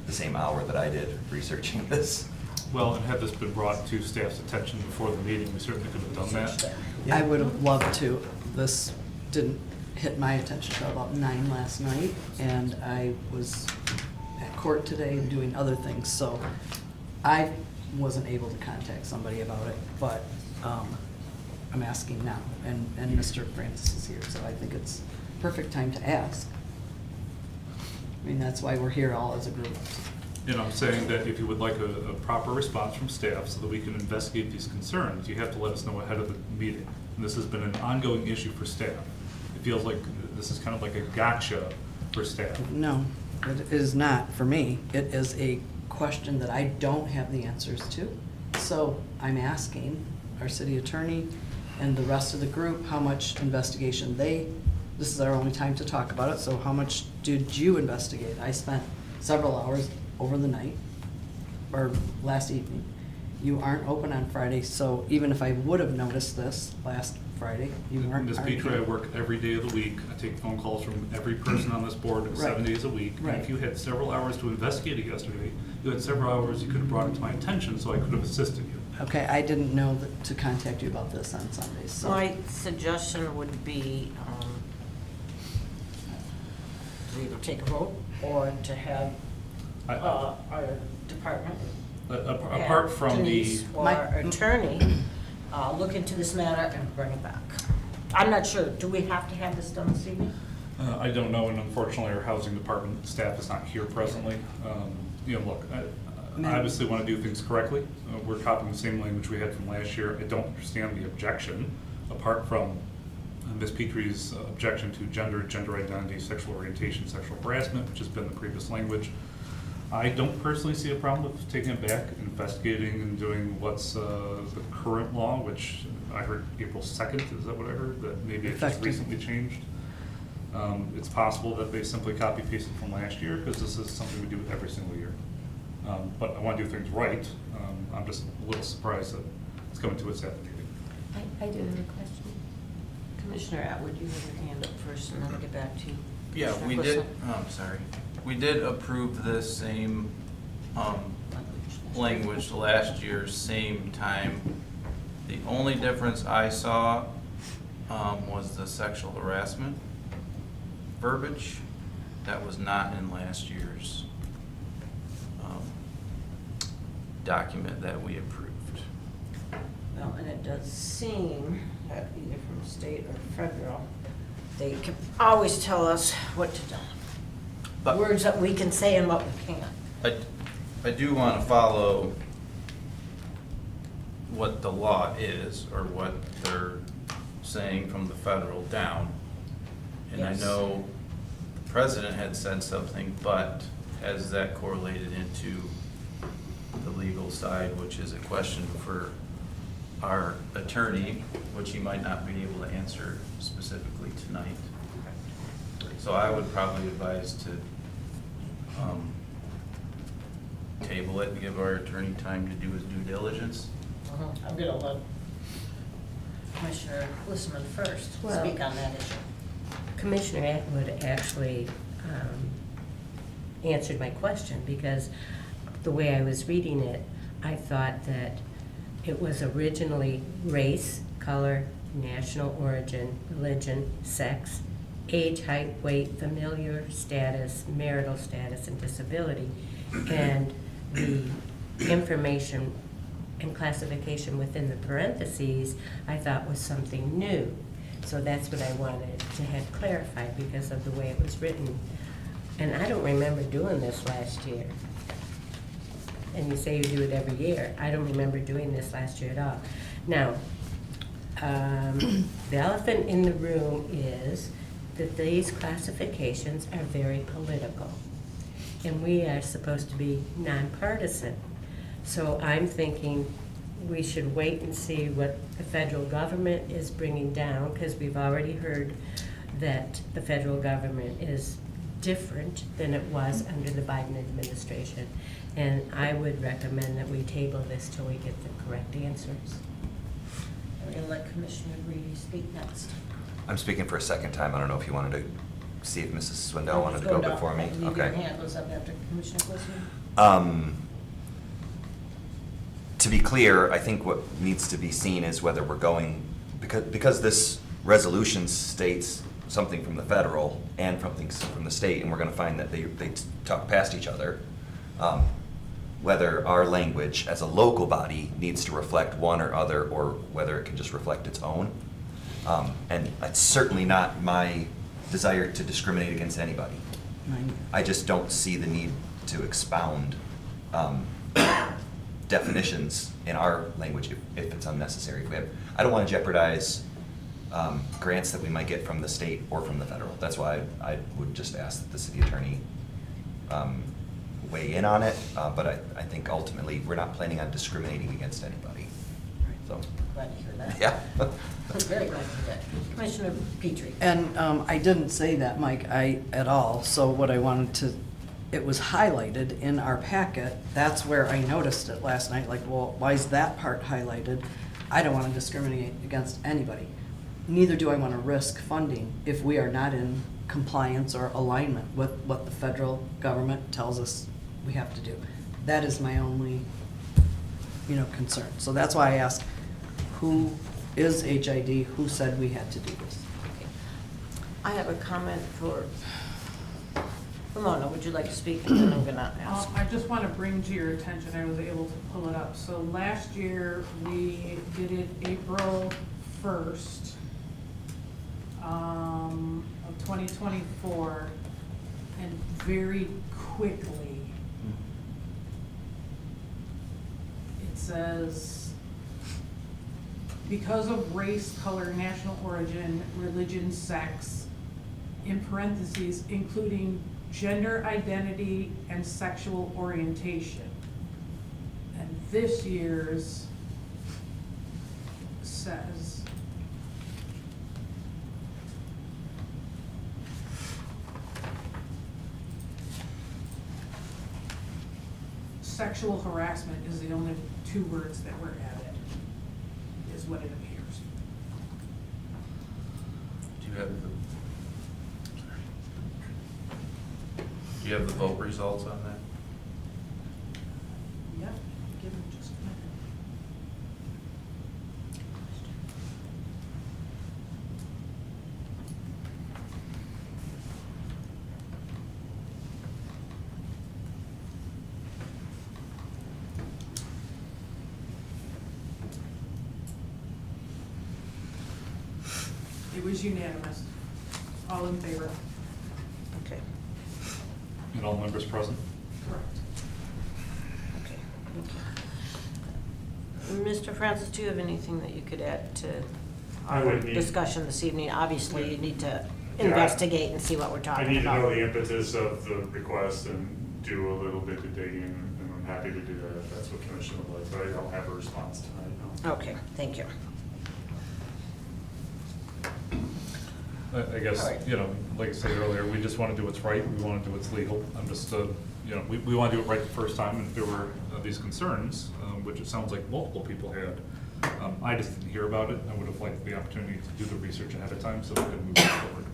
the same hour that I did researching this. Well, and had this been brought to staff's attention before the meeting, we certainly could have done that. I would have loved to. This didn't hit my attention until about 9 last night, and I was at court today and doing other things, so I wasn't able to contact somebody about it, but I'm asking now, and Mr. Francis is here, so I think it's perfect time to ask. I mean, that's why we're here all as a group. And I'm saying that if you would like a proper response from staff so that we can investigate these concerns, you have to let us know ahead of the meeting. And this has been an ongoing issue for staff. It feels like this is kind of like a gotcha for staff. No, it is not for me. It is a question that I don't have the answers to. So I'm asking our city attorney and the rest of the group how much investigation this is our only time to talk about it, so how much did you investigate? I spent several hours over the night, or last evening. You aren't open on Friday, so even if I would have noticed this last Friday, you weren't. Ms. Petrie, I work every day of the week. I take phone calls from every person on this board 7 Right. days a week. And Right. if you had several hours to investigate it yesterday, you had several hours you could have brought it to my attention so I could have assisted you. Okay, I didn't know to contact you about this on Sundays, so. My suggestion would be to either take a vote or to have I- our department, Apart from the, Denise or our attorney, look into this matter and bring it back. I'm not sure, do we have to have this done this evening? I don't know, and unfortunately, our housing department staff is not here presently. Look, I obviously want to do things correctly. We're copying the same language we had from last year. I don't understand the objection, apart from Ms. Petrie's objection to gender identity, sexual orientation, sexual harassment, which has been the previous language. I don't personally see a problem with taking it back, investigating and doing what's the current law, which I heard April 2nd, is that what I heard? That maybe it just Effective. recently changed. It's possible that they simply copy pasted from last year, because this is something we do every single year. But I want to do things right. I'm just a little surprised that it's coming to us at the meeting. I do have a question. Commissioner Atwood, you have your hand up first and then I'll get back to you. Yeah, Commissioner we did, Quisling. I'm sorry. We did approve this same language last year, same time. The only difference I saw was the sexual harassment verbiage. That was not in last year's document that we approved. Well, and it does seem that either from state or federal, they can always tell us what to do. But- Words that we can say and what we can't. I do want to follow what the law is, or what they're saying from the federal down. And I Yes. know the president had said something, but has that correlated into the legal side, which is a question for our attorney, which he might not be able to answer specifically tonight. So I would probably advise to table it and give our attorney time to do his due diligence. I'm gonna let Commissioner Quisling first Well- speak on that issue. Commissioner Atwood actually answered my question, because the way I was reading it, I thought that it was originally race, color, national origin, religion, sex, age, height, weight, familiar status, marital status, and disability. And the information and classification within the parentheses, I thought was something new. So that's what I wanted to have clarified because of the way it was written. And I don't remember doing this last year. And you say you do it every year. I don't remember doing this last year at all. Now, the elephant in the room is that these classifications are very political. And we are supposed to be nonpartisan. So I'm thinking we should wait and see what the federal government is bringing down, because we've already heard that the federal government is different than it was under the Biden administration. And I would recommend that we table this till we get the correct answers. I'm going to let Commissioner Brady speak next. I'm speaking for a second time. I don't know if you wanted to see if Mrs. Swindell wanted to go before me. I believe Okay. your hand was up after Commissioner Glissman. To be clear, I think what needs to be seen is whether we're going, because this resolution states something from the federal and something from the state, and we're gonna find that they talk past each other, whether our language as a local body needs to reflect one or other, or whether it can just reflect its own. And it's certainly not my desire to discriminate against anybody. I just don't see the need to expound definitions in our language if it's unnecessary. I don't want to jeopardize grants that we might get from the state or from the federal. That's why I would just ask that the city attorney weigh in on it. But I think ultimately, we're not planning on discriminating against anybody. So, Glad to hear that. yeah. I'm very glad to hear that. Commissioner Petrie. And I didn't say that, Mike, at all. So what I wanted to, it was highlighted in our packet. That's where I noticed it last night, like, well, why is that part highlighted? I don't want to discriminate against anybody. Neither do I want to risk funding if we are not in compliance or alignment with what the federal government tells us we have to do. That is my only, concern. So that's why I asked, who is HID? Who said we had to do this? I have a comment for Ramona. Would you like to speak? And then I'm going to ask. I just want to bring to your attention, I was able to pull it up. So last year, we did it April 1st of 2024, and very quickly, it says, because of race, color, national origin, religion, sex, in parentheses, including gender identity and sexual orientation. And this year's says, sexual harassment is the only two words that were added, is what it appears. Do you have the vote results on that? Yep, give them just a minute. It was unanimous. All in favor? Okay. And all members present? Correct. Okay. Mr. Francis, do you have anything that you could add to I our would need- discussion this evening? Obviously, you need to Yeah, investigate and see what we're I talking need to know about. the impetus of the request and do a little bit of digging, and I'm happy to do that if that's what Commissioner would like, but I don't have a response tonight, no. Okay, thank you. I guess, All right. like I said earlier, we just want to do what's right, we want to do what's legal. I'm just, we want to do it right the first time, and if there were these concerns, which it sounds like multiple people had, I just didn't hear about it. I would have liked the opportunity to do the research ahead of time so we could move it forward.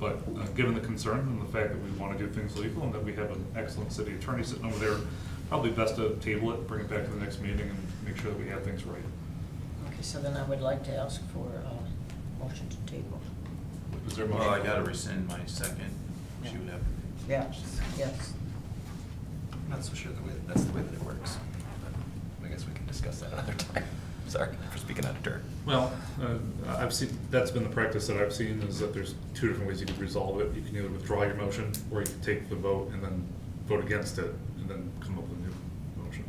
But given the concern and the fact that we want to do things legal and that we have an excellent city attorney sitting over there probably best to table it, bring it back to the next meeting and make sure that we have things right. Okay, so then I would like to ask for a motion to table. Is there a Well, motion? I gotta rescind my second. She would have. Yes, yes. I'm not so sure that's the way that it works. But I guess we can discuss that another time. Sorry for speaking out of turn. Well, I've seen, that's been the practice that I've seen, is that there's two different ways you could resolve it. You can either withdraw your motion, or you can take the vote and then vote against it, and then come up with a new motion.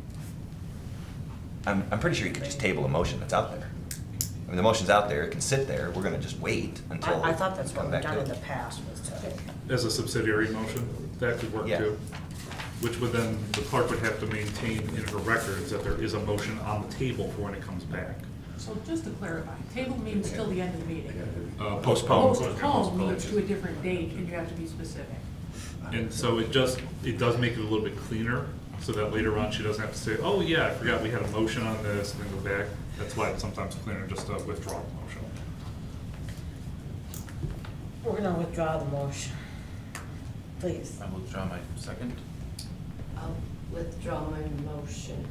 I'm pretty sure you could just table a motion that's out there. I mean, the motion's out there, it can sit there, we're gonna just wait until. I thought that's we what come we've back done to in it. the past, was to, As a subsidiary motion, that could work Yeah. too. Which would then, the clerk would have to maintain in her records that there is a motion on the table for when it comes back. So just to clarify, table means till the end of the meeting. Postpone. Postpone means to a different date, and you have to be specific. And so it does make it a little bit cleaner, so that later on she doesn't have to say, oh yeah, I forgot we had a motion on this, and then go back. That's why it's sometimes cleaner just to withdraw the motion. we're gonna withdraw the motion. Please. I will withdraw my second. I'll withdraw my motion.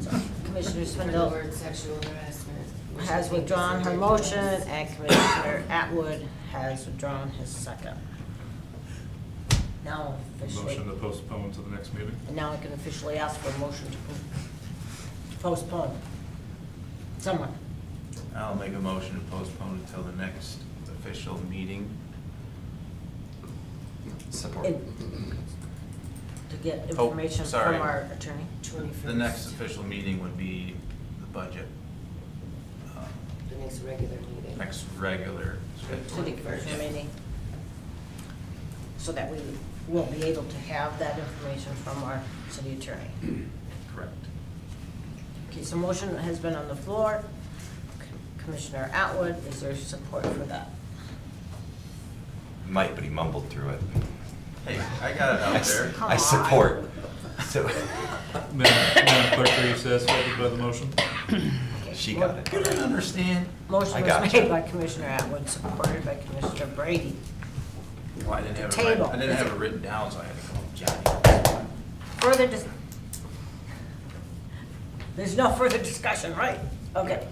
So, Commissioner For the Swindle word sexual harassment. which I has think is withdrawn her motion, ridiculous. and Commissioner Atwood has withdrawn his second. Now officially, Motion to postpone to the next meeting. and now I can officially ask for a motion to postpone. Someone. I'll make a motion to postpone until the next official meeting. Support. To get Oh, information from sorry. our attorney. The next official meeting would be the budget. The next regular meeting. Next regular City scheduled. Commission meeting. So that we will be able to have that information from our city attorney. Correct. Okay, so motion has been on the floor. Commissioner Atwood, is there support for that? Might, but he mumbled through it. Hey, I got it out there. I support. So, Madam Clerk, are you satisfied by the motion? she got it. You didn't understand? Motion I was gotcha. made by Commissioner Atwood, supported by Commissioner Brady. Well, I didn't have it Table. I didn't have it written down, so I had to come up Johnny. Further there's no further discussion, right? Okay.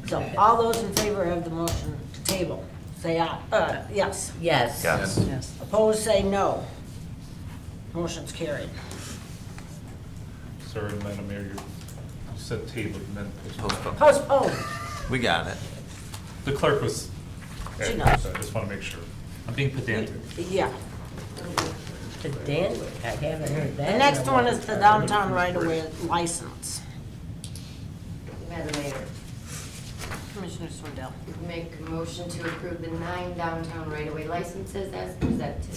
So all those in favor of the motion to table, say aye, yes. Yes. Yes. Yes. Opposed, say no. Motion's carried. Sorry, Madam Mayor, you said table and then postpone. Postpone. We got it. The clerk was, She I knows. just want to make sure. I'm being pedantic. Yeah. Pedantic, I haven't heard that. The next in a one long is the time. downtown right-of-way license. Madam Mayor, Commissioner Swindell. make a motion to approve the 9 downtown right-of-way licenses as presented.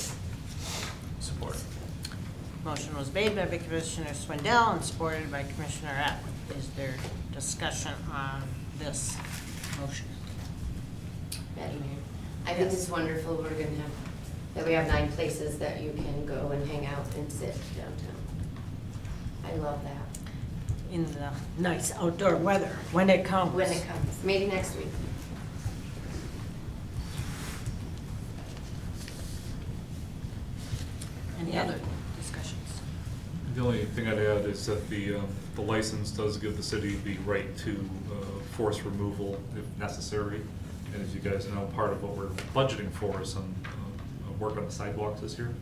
Support. Motion was made by Commissioner Swindell and supported by Commissioner Atwood. Is there discussion on this motion? Madam Mayor, I think it's wonderful we're gonna have, that we have 9 places that you can go and hang out and sit downtown. I love that. In the nice outdoor weather, when it comes. When it comes, maybe next week. Any other discussions? The only thing I'd add is that the license does give the city the right to force removal if necessary. And as you guys know, part of what we're budgeting for is some work on the sidewalks this year.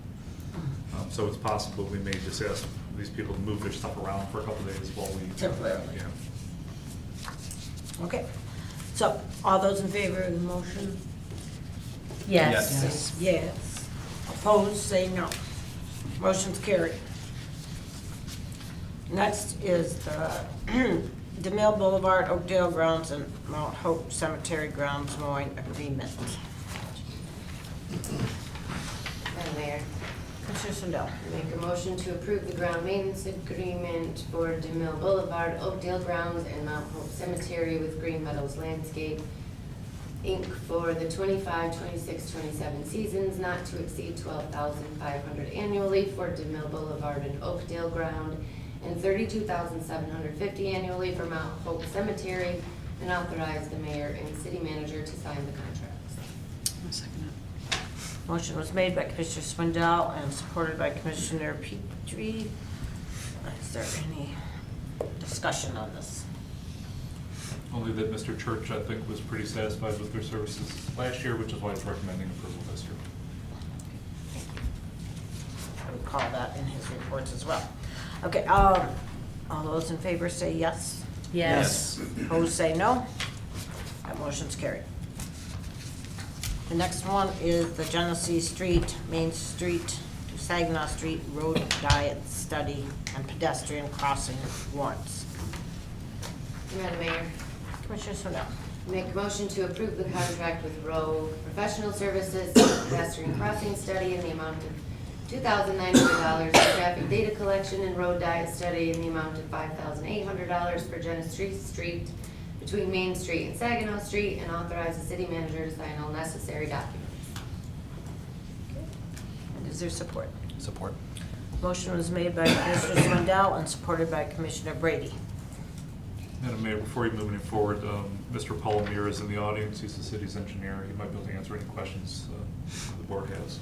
So it's possible we may just ask these people to move their stuff around for a couple of days while we. Temporarily. Yeah. Okay, so all those in favor of the motion? Yes. Yes. Opposed, say no. Motion's carried. Next is the DeMille Boulevard, Oakdale grounds, and Mount Hope Cemetery grounds mowing agreement. Madam Mayor, Commissioner Swindell. make a motion to approve the ground maintenance agreement for DeMille Boulevard, Oakdale Grounds, and Mount Hope Cemetery with Green Meadows Landscape, Inc. for the 25, 26, 27 seasons, not to exceed $12,500 annually for DeMille Boulevard and Oakdale Ground, and $32,750 annually for Mount Hope Cemetery, and authorize the mayor and city manager to sign the contracts. Motion was made by Commissioner Swindell and supported by Commissioner Petrie Is there any discussion on this? Only that Mr. Church, I think, was pretty satisfied with their services last year, which is why he's recommending approval this year. I would call that in his reports as well. Okay, all those in favor say yes. Yes. Opposed say no. That motion's carried. The next one is the Genesee Street, Main Street to Saginaw Street Road Diet Study and Pedestrian Crossing warrants. Madam Mayor, Commissioner Swindell. make a motion to approve the contract with Rowe Professional Services pedestrian crossing study in the amount of $2,900 for traffic data collection and road diet study in the amount of $5,800 for Genesee Street between Main Street and Saginaw Street, and authorize the city manager to sign all necessary documents. And is there support? Support. Motion was made by Commissioner Swindell and supported by Commissioner Brady. Madam Mayor, before you move any forward, Mr. Paul Muir is in the audience. He's the city's engineer. He might be able to answer any questions the board has.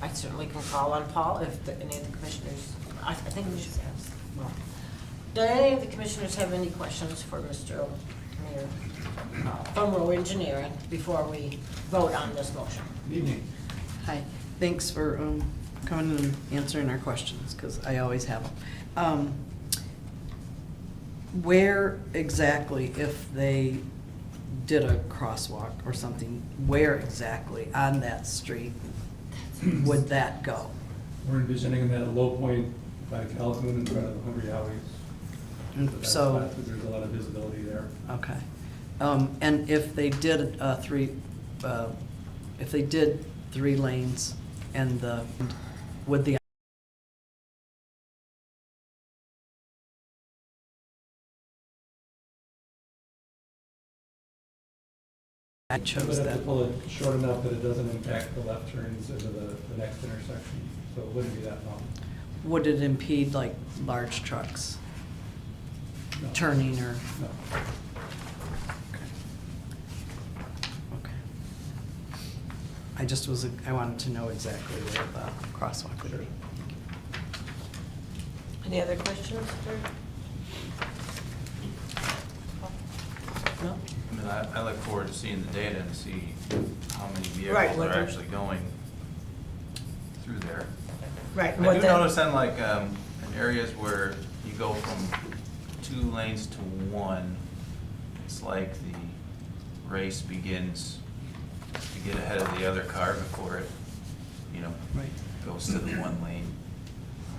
I certainly can call on Paul if any of the commissioners, I think we should ask. Well, do any of the commissioners have any questions for Mr. O'Meara from Rowe Engineering before we vote on this motion? Good evening. Hi, thanks for coming and answering our questions, because I always have them. Where exactly, if they did a crosswalk or something, where exactly on that street would that go? We're envisioning them at a low point by Calhoun in front of the Hungry Howie's. That's So, flat, but there's a lot of visibility there. okay. And if they did if they did 3 lanes and would the I You chose would have to that. pull it short enough that it doesn't impact the left turns into the next intersection, so it wouldn't be that long. Would it impede like large trucks No. turning or? No. Okay. I wanted to know exactly where the crosswalk would be. Any other questions? No? I mean, I look forward to seeing the data and see how many Right, vehicles what are the- actually going through there. Right. I what do the- notice in like, in areas where you go from 2 lanes to 1, it's like the race begins to get ahead of the other car before it, Right. goes to the 1 lane.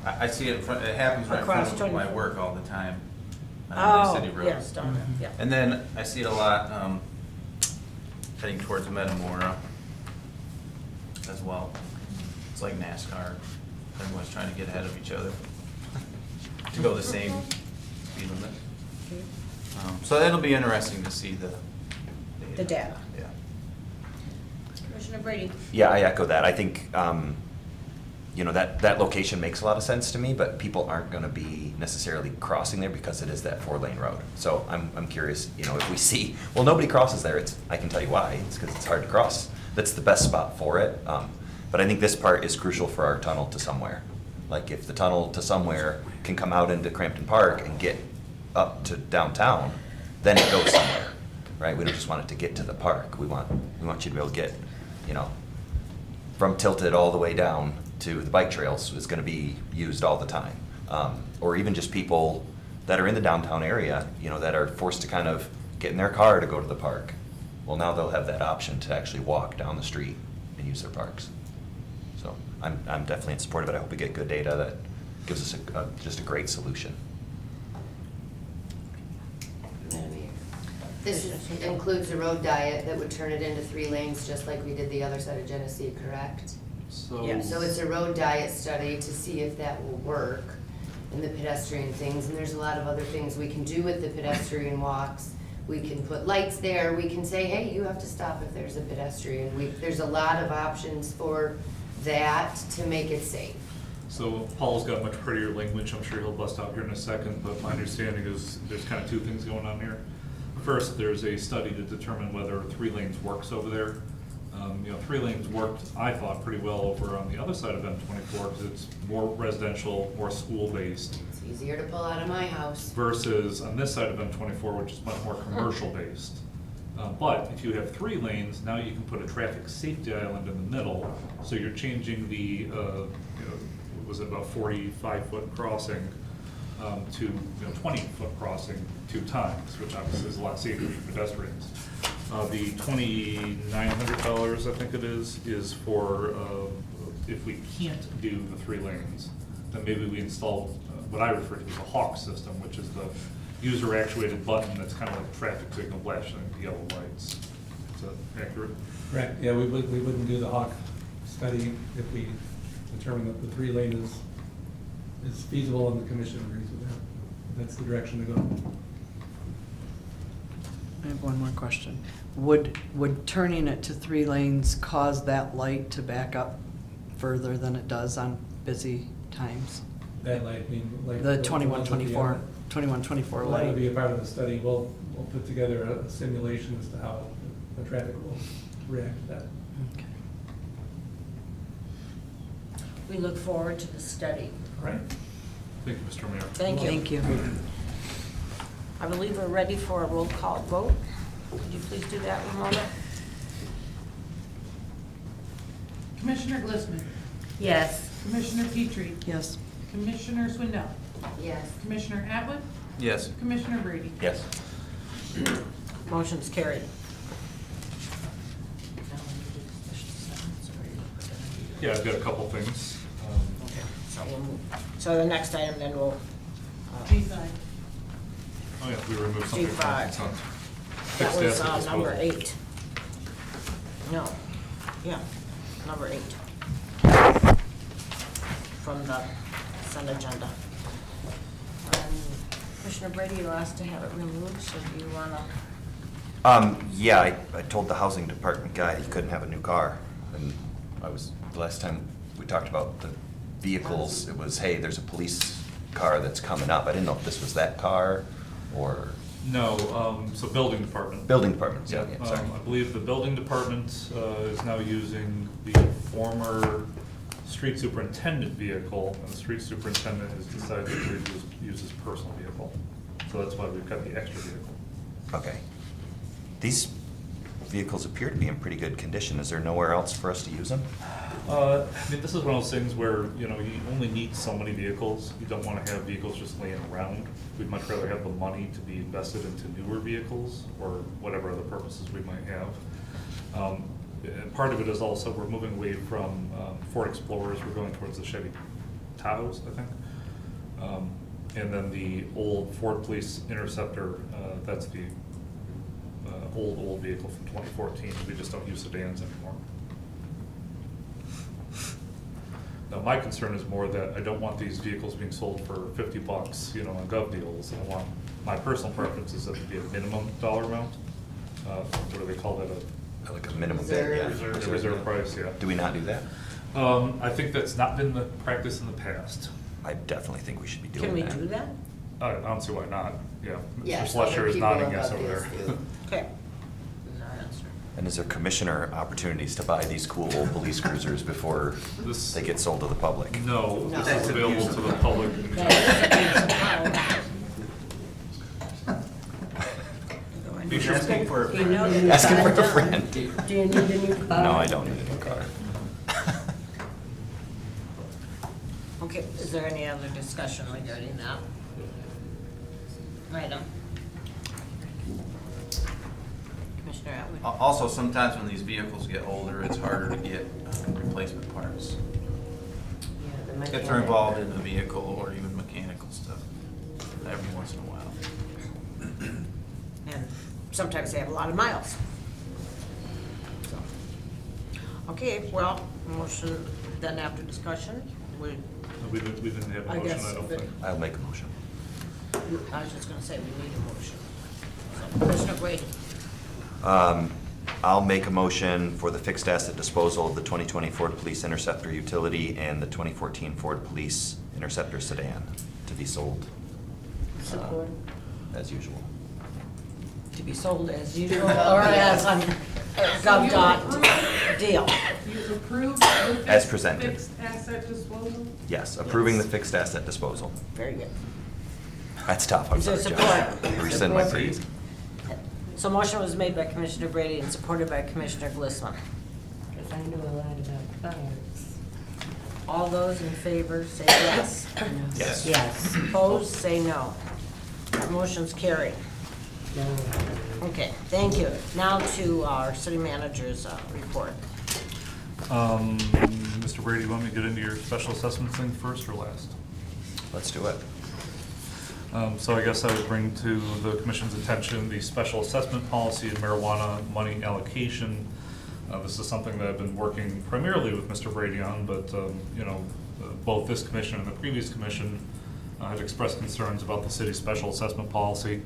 I see it, it happens right in front Across of my 24. work all the time on Oh, the city roads. yes, down there, yeah. And then I see it a lot heading towards Metamora as well. It's like NASCAR. Everyone's trying to get ahead of each other to go the same speed limit. So it'll be interesting to see the The data. Yeah. Commissioner Brady. Yeah, I echo that. I think, that location makes a lot of sense to me, but people aren't going to be necessarily crossing there because it is that 4-lane road. So I'm curious, if we see, well, nobody crosses there. I can tell you why. It's because it's hard to cross. That's the best spot for it. But I think this part is crucial for our tunnel to somewhere. Like if the tunnel to somewhere can come out into Crampton Park and get up to downtown, then it goes somewhere, right? We don't just want it to get to the park. We want you to be able to get, from Tilted all the way down to the bike trails is going to be used all the time. Or even just people that are in the downtown area, that are forced to kind of get in their car to go to the park. Well, now they'll have that option to actually walk down the street and use their parks. So I'm definitely in support of it. I hope we get good data that gives us just a great solution. Madam Mayor. This includes a road diet that would turn it into 3 lanes, just like we did the other side of Genesee, correct? So, Yes. So it's a road diet study to see if that will work in the pedestrian things, and there's a lot of other things we can do with the pedestrian walks. We can put lights there, we can say, hey, you have to stop if there's a pedestrian. There's a lot of options for that to make it safe. So Paul's got much prettier language. I'm sure he'll bust out here in a second, but my understanding is there's kind of 2 things going on here. First, there's a study to determine whether 3 lanes works over there. You know, 3 lanes worked, I thought, pretty well over on the other side of M24 because it's more residential, more school-based It's easier to pull out of my house. versus on this side of M24, which is much more commercial-based. But if you have 3 lanes, now you can put a traffic safety island in the middle, so you're changing the, you know, was it about 45-foot crossing to, you know, 20-foot crossing 2 times, which obviously is a lot safer for pedestrians. The $2,900, I think it is for, if we can't do the 3 lanes, then maybe we install what I refer to as a hawk system, which is the user-actuated button that's kind of like a traffic signal flashing yellow lights. Is that accurate? Correct, yeah, we wouldn't do the Hawk study if we determine that the 3 lane is feasible and the commission agrees with that. That's the direction to go. I have one more question. Would turning it to 3 lanes cause that light to back up further than it does on busy times? That light being like. The ones at the 2124 end. 2124 Well, that would light. be a part of the study. We'll put together a simulation as to how the traffic will react to that. Okay. We look forward to the study. Right. Thank you, Mr. Mayor. Thank you. Thank you. I believe we're ready for a roll call vote. Could you please do that, Ramona? Commissioner Glistman, Yes. Commissioner Petrie, Yes. Commissioner Swindell, Yes. Commissioner Atwood, Yes. Commissioner Brady. Yes. Motion's carried. Yeah, I've got a couple things. Okay, so we'll move. So the next item then will, G5. Oh, yeah, we removed something from G5. consent. that Fixed was asset number disposal. 8. No, yeah, number 8. From the consent agenda. Commissioner Brady, you asked to have it removed, so do you want to? Yeah, I told the housing department guy he couldn't have a new car. And the last time we talked about the vehicles, it was, hey, there's a police car that's coming up. I didn't know if this was that car or No, so building department. building department. Yeah, Yeah, sorry. I believe the building department is now using the former street superintendent vehicle, and the street superintendent has decided to use his personal vehicle. So that's why we've got the extra vehicle. Okay. These vehicles appear to be in pretty good condition. Is there nowhere else for us to use them? I mean, this is one of those things where, you know, you only need so many vehicles. You don't want to have vehicles just laying around. We'd much rather have the money to be invested into newer vehicles or whatever other purposes we might have. And part of it is also we're moving away from Ford Explorers. We're going towards the Chevy Tahoes, I think. And then the old Ford Police Interceptor, that's the old vehicle from 2014. We just don't use sedans anymore. Now, my concern is more that I don't want these vehicles being sold for $50, you know, on gov deals. I want, my personal preference is that it be a minimum dollar amount. What do they call that? Like a minimum bid, yeah. A reserve price, yeah. Do we not do that? I think that's not been the practice in the past. I definitely think we should be doing Can we that. do that? I don't see why not, yeah. Yes, Mr. Fletcher other is people nodding have yes over there. ideas too. Okay. No answer. And is there commissioner opportunities to buy these cool old police cruisers before This- they get sold to the public? No, No. this is available to the public. You're asking for a You know friend. that Asking for a it's not friend. done. Do you need a new car? No, I don't need a new car. Okay, is there any other discussion regarding that? Item. Commissioner Atwood? Also, sometimes when these vehicles get older, it's harder to get replacement parts. Yeah, the If mechanic. they're involved in the vehicle or even mechanical stuff, every once in a while. And sometimes they have a lot of miles. So, okay, well, motion, then after discussion, We didn't have a I motion, guess I don't that- think. I'll make a motion. I was just gonna say, we need a motion. So, Commissioner Brady, I'll make a motion for the fixed asset disposal of the 2020 Ford Police Interceptor Utility and the 2014 Ford Police Interceptor Sedan to be sold Support. as usual. to be sold as usual, or as on GovDot. deal. You approve the As presented. fixed asset disposal? Yes, approving the fixed asset disposal. Very good. That's tough, I'm Is there sorry, support? Josh. Rescind my Support. previous. So motion was made by Commissioner Brady and supported by Commissioner Glissman. Because I know a lot about cars. All those in favor say yes. Yes. Yes. Opposed, say no. Motion's carried. No. Okay, thank you. Now to our city manager's report. Mr. Brady, you want me to get into your special assessments thing first or last? Let's do it. So I guess I would bring to the commission's attention the special assessment policy and marijuana money allocation. This is something that I've been working primarily with Mr. Brady on, but, both this commission and the previous commission had expressed concerns about the city's special assessment policy.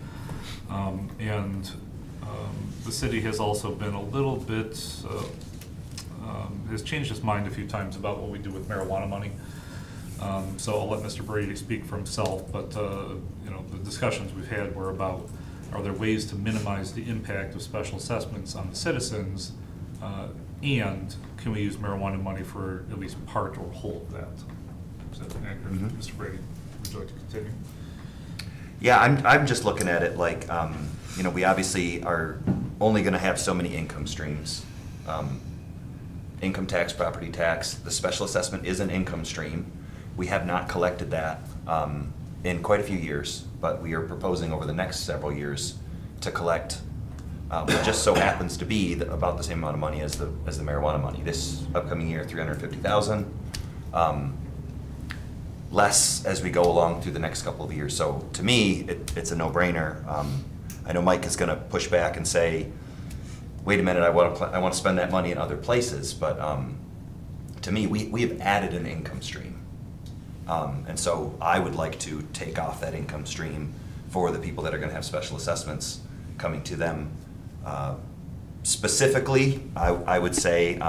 The city has also been a little bit, has changed its mind a few times about what we do with marijuana money. So I'll let Mr. Brady speak for himself, but, the discussions we've had were about, are there ways to minimize the impact of special assessments on the citizens? And can we use marijuana money for at least part or whole of that? Is that accurate? Mhm. Mr. Brady, would you like to continue? Yeah, I'm just looking at it like, we obviously are only gonna have so many income streams. Income tax, property tax, the special assessment is an income stream. We have not collected that in quite a few years, but we are proposing over the next several years to collect what just so happens to be about the same amount of money as the marijuana money. This upcoming year, $350,000. Less as we go along through the next couple of years. So to me, it's a no-brainer. I know Mike is going to push back and say, "Wait a minute, I want to spend that money in other places." But to me, we have added an income stream, and so I would like to take off that income stream for the people that are going to have special assessments coming to them. Specifically, I would say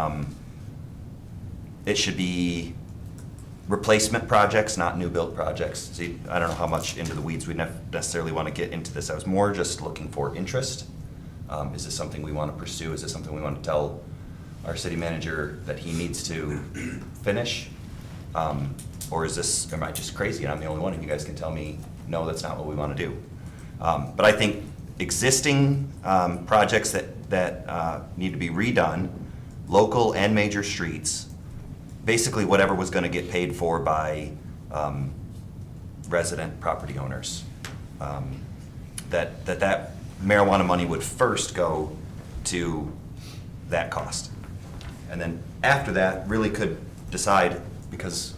it should be replacement projects, not new build projects. See, I don't know how much into the weeds we necessarily want to get into this. I was more just looking for interest. Is this something we want to pursue? Is this something we want to tell our city manager that he needs to finish? Or am I just crazy and I'm the only one and you guys can tell me, no, that's not what we want to do? But I think existing projects that need to be redone, local and major streets, basically whatever was going to get paid for by resident property owners, that marijuana money would first go to that cost. And then after that, really could decide, because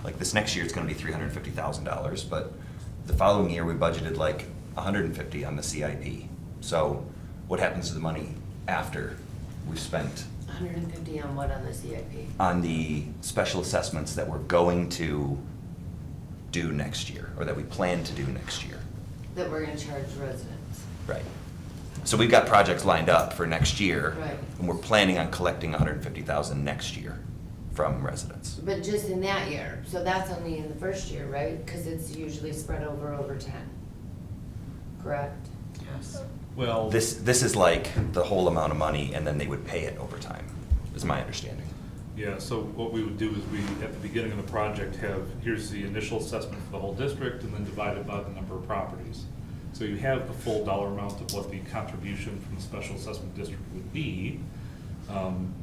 like this next year it's going to be $350,000, but the following year we budgeted like $150 on the CIP. So what happens to the money after we've spent 150 on what on the CIP? on the special assessments that we're going to do next year, or that we plan to do next year? That we're gonna charge residents. Right. So we've got projects lined up for next year. Right. And we're planning on collecting $150,000 next year from residents. But just in that year, so that's only in the first year, right? Because it's usually spread over 10, correct? Yes. Well, This is like the whole amount of money, and then they would pay it over time, is my understanding. yeah, so what we would do is we, at the beginning of the project, here's the initial assessment for the whole district, and then divide it by the number of properties. So you have the full dollar amount of what the contribution from the special assessment district would be,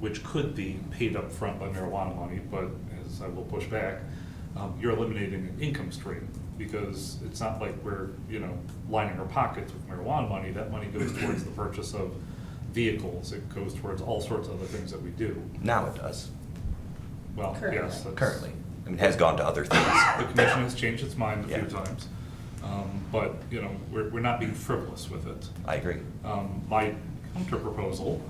which could be paid up front by marijuana money, but as I will push back, you're eliminating an income stream, because it's not like we're, lining our pockets with marijuana money. That money goes towards the purchase of vehicles. It goes towards all sorts of other things that we do. Now it does, Well, Currently. yes. that's- currently. I mean, it has gone to other things. The commission has changed its mind a few Yeah. times. But, we're not being frivolous with it. I agree. My counter proposal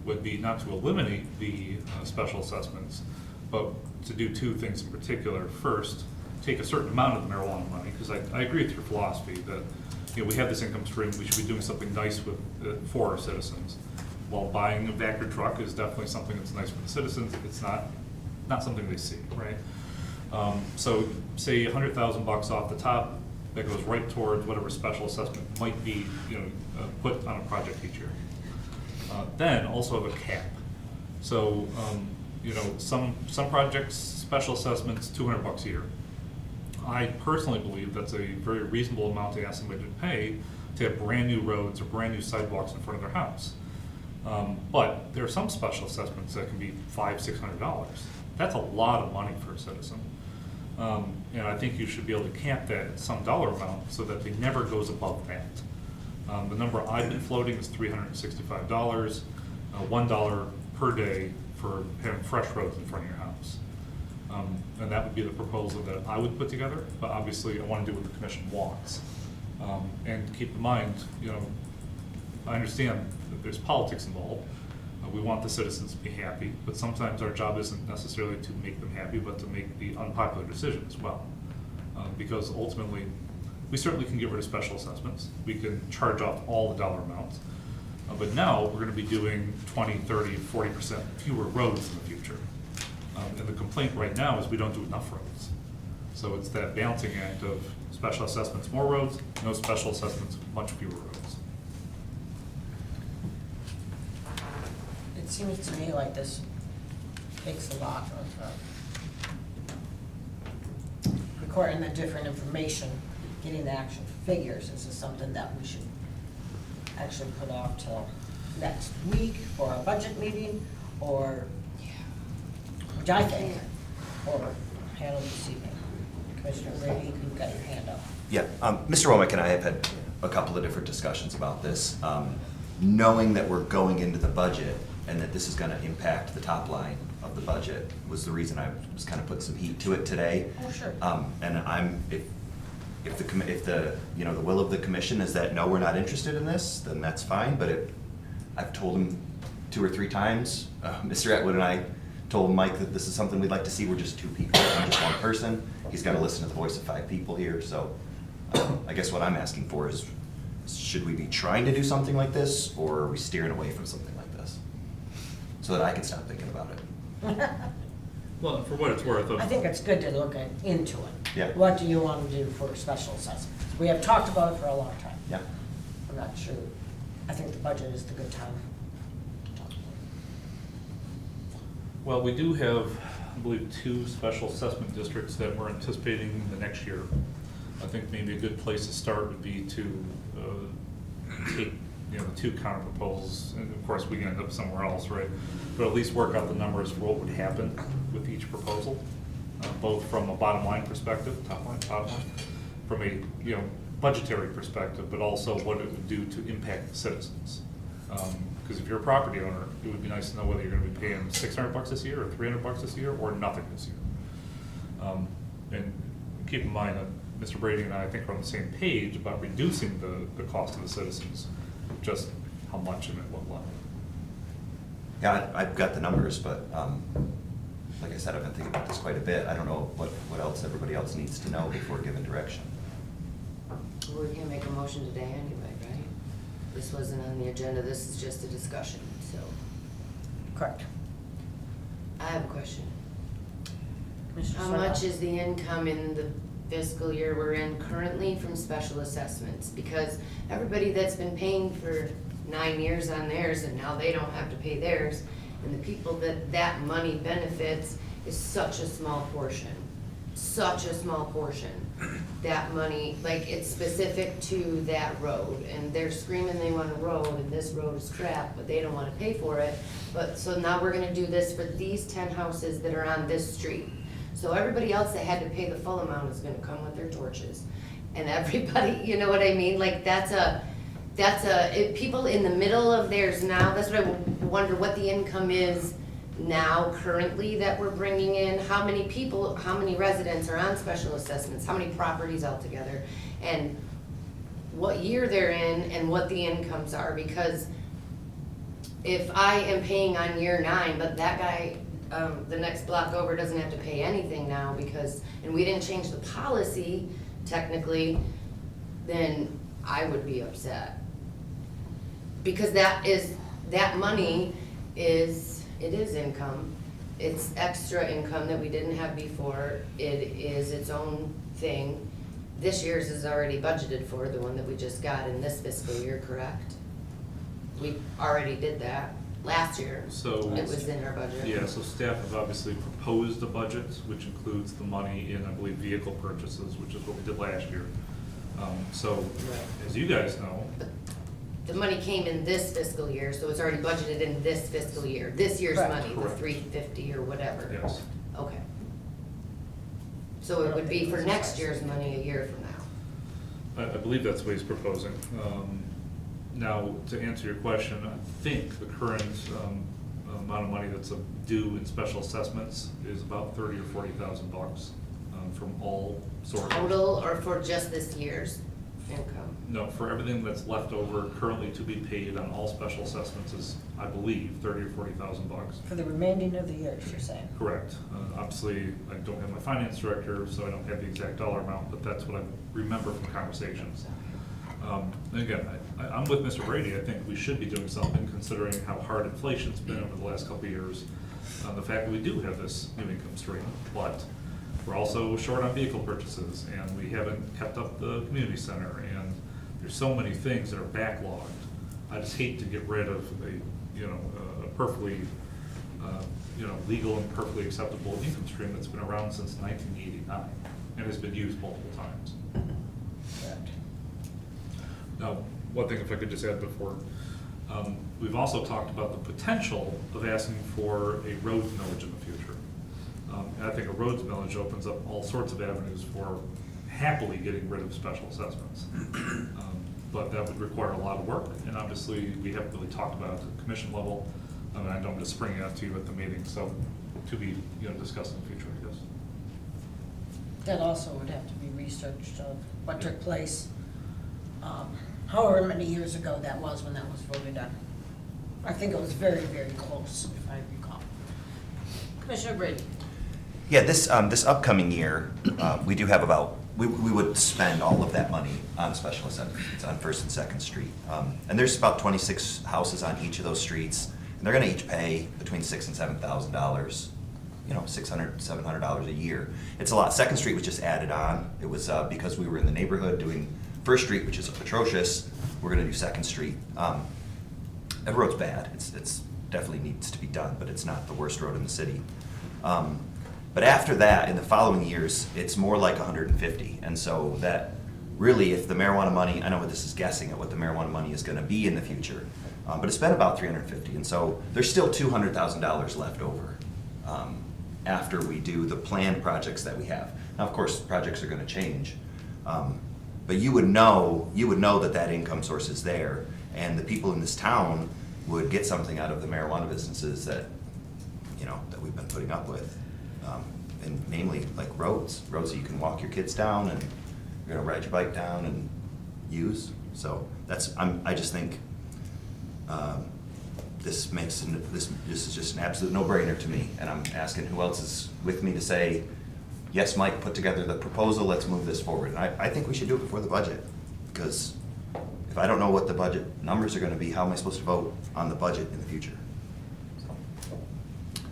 would be not to eliminate the special assessments, but to do two things in particular. First, take a certain amount of the marijuana money, because I agree with your philosophy that, we have this income stream, we should be doing something nice with, for our citizens. While buying a Vector truck is definitely something that's nice for the citizens, it's not something they see, right? So say $100,000 off the top, that goes right towards whatever special assessment might be, put on a project each year. Then also have a cap. So, you know, some projects, special assessments, $200 a year. I personally believe that's a very reasonable amount to ask somebody to pay to have brand-new roads or brand-new sidewalks in front of their house. But there are some special assessments that can be $500–600. That's a lot of money for a citizen. And I think you should be able to cap that at some dollar amount so that it never goes above that. The number I've been floating is $365, $1 per day for having fresh roads in front of your house. And that would be the proposal that I would put together, but obviously I want to do what the commission wants. And keep in mind, you know, I understand that there's politics involved. We want the citizens to be happy, but sometimes our job isn't necessarily to make them happy, but to make the unpopular decision as well. Because ultimately, we certainly can get rid of special assessments. We can charge off all the dollar amounts. But now we're going to be doing 20, 30, 40% fewer roads in the future. And the complaint right now is we don't do enough roads. So it's that balancing act of special assessments, more roads, no special assessments, much fewer roads. It seems to me like this takes a lot of recording the different information, getting the actual figures. Is this something that we should actually put off till next week for a budget meeting, or, which I think, or handle this evening? Commissioner Brady, you've got your hand up. Yeah, Mr. Womack and I have had a couple of different discussions about this. Knowing that we're going into the budget and that this is gonna impact the top line of the budget was the reason I was kind of putting some heat to it today. Oh, sure. And if the you know, the will of the commission is that, no, we're not interested in this, then that's fine, but I've told him 2 or 3 times, Mr. Atwood and I told Mike that this is something we'd like to see. We're just 2 people, I'm just one person. He's got to listen to the voice of 5 people here, so I guess what I'm asking for is, should we be trying to do something like this, or are we steering away from something like this? So that I can stop thinking about it. Well, for what it's worth. I think it's good to look into it. Yeah. What do you want to do for special assessments? We have talked about it for a long time. Yeah. I'm not sure. I think the budget is the good time to talk about it. Well, we do have, I believe, 2 special assessment districts that we're anticipating the next year. I think maybe a good place to start would be to take, you know, the 2 counter proposals, and of course we can end up somewhere else, right? But at least work out the numbers for what would happen with each proposal, both from a bottom line perspective, top line, bottom line, from a, you know, budgetary perspective, but also what it would do to impact the citizens. Because if you're a property owner, it would be nice to know whether you're going to be paying $600 this year or $300 this year or nothing this year. And keep in mind that Mr. Brady and I think are on the same page about reducing the cost to the citizens, just how much and at what level. Yeah, I've got the numbers, but like I said, I've been thinking about this quite a bit. I don't know what else everybody else needs to know before giving direction. We're gonna make a motion today anyway, right? This wasn't on the agenda, this is just a discussion, so. Correct. I have a question. Commissioner How Sarno? much is the income in the fiscal year we're in currently from special assessments? Because everybody that's been paying for 9 years on theirs and now they don't have to pay theirs, and the people that money benefits is such a small portion. Such a small portion. That money, like, it's specific to that road, and they're screaming they want a road, and this road is crap, but they don't wanna pay for it. But, so now we're gonna do this for these 10 houses that are on this street. So everybody else that had to pay the full amount is gonna come with their torches. And everybody, you know what I mean? Like, if people in the middle of theirs now, that's what I wonder what the income is now currently that we're bringing in. How many people, how many residents are on special assessments, how many properties altogether, and what year they're in and what the incomes are. Because if I am paying on year 9, but that guy, the next block over doesn't have to pay anything now because, and we didn't change the policy technically, then I would be upset. Because that money is income. It's extra income that we didn't have before. It is its own thing. This year's is already budgeted for, the one that we just got in this fiscal year, correct? We already did that. last year. So- It was in our budget. Yeah, so staff have obviously proposed a budget, which includes the money in, I believe, vehicle purchases, which is what we did last year. So, as you guys know, The money came in this fiscal year, so it's already budgeted in this fiscal year, this year's Correct. money, the Correct. 350 or whatever. yes. Okay. So it would be for next year's money a year from now. I believe that's what he's proposing. Now, to answer your question, I think the current amount of money that's due in special assessments is about $30,000 or $40,000 from all sources. Total or for just this year's income? No, for everything that's left over currently to be paid on all special assessments is, I believe, $30,000 or $40,000. For the remaining of the years, you're saying? Correct. Obviously, I don't have my finance director, so I don't have the exact dollar amount, but that's what I remember from conversations. And again, I'm with Mr. Brady. I think we should be doing something considering how hard inflation's been over the last couple of years. The fact that we do have this new income stream, but we're also short on vehicle purchases, and we haven't kept up the community center, and there's so many things that are backlogged. I just hate to get rid of a perfectly, legal and perfectly acceptable income stream that's been around since 1989 and has been used multiple times. Now, one thing, if I could just add before, we've also talked about the potential of asking for a roads millage in the future. And I think a roads millage opens up all sorts of avenues for happily getting rid of special assessments. But that would require a lot of work, and obviously, we haven't really talked about it at the commission level. I know I'm just springing out to you at the meeting, so to be, discussed in the future, I guess. That also would have to be researched of what took place, however many years ago that was when that was voted on. I think it was very, very close, if I recall. Commissioner Brady? Yeah, this upcoming year, we do have we would spend all of that money on special assessments on First and Second Street. And there's about 26 houses on each of those streets, and they're gonna each pay between $6,000 and $7,000, $600, $700 a year. It's a lot. Second Street was just added on. It was because we were in the neighborhood doing First Street, which is atrocious. We're gonna do Second Street. That road's bad. It's definitely needs to be done, but it's not the worst road in the city. But after that, in the following years, it's more like 150. And so that really, if the marijuana money, I know this is guessing at what the marijuana money is gonna be in the future, but it's been about 350. And so there's still $200,000 left over after we do the planned projects that we have. Now, of course, projects are gonna change. But you would know that income source is there, and the people in this town would get something out of the marijuana businesses that we've been putting up with. And namely, like roads that you can walk your kids down and you're gonna ride your bike down and use. So I just think this is just an absolute no-brainer to me. And I'm asking who else is with me to say, yes, Mike, put together the proposal, let's move this forward. And I think we should do it before the budget, because if I don't know what the budget numbers are gonna be, how am I supposed to vote on the budget in the future? So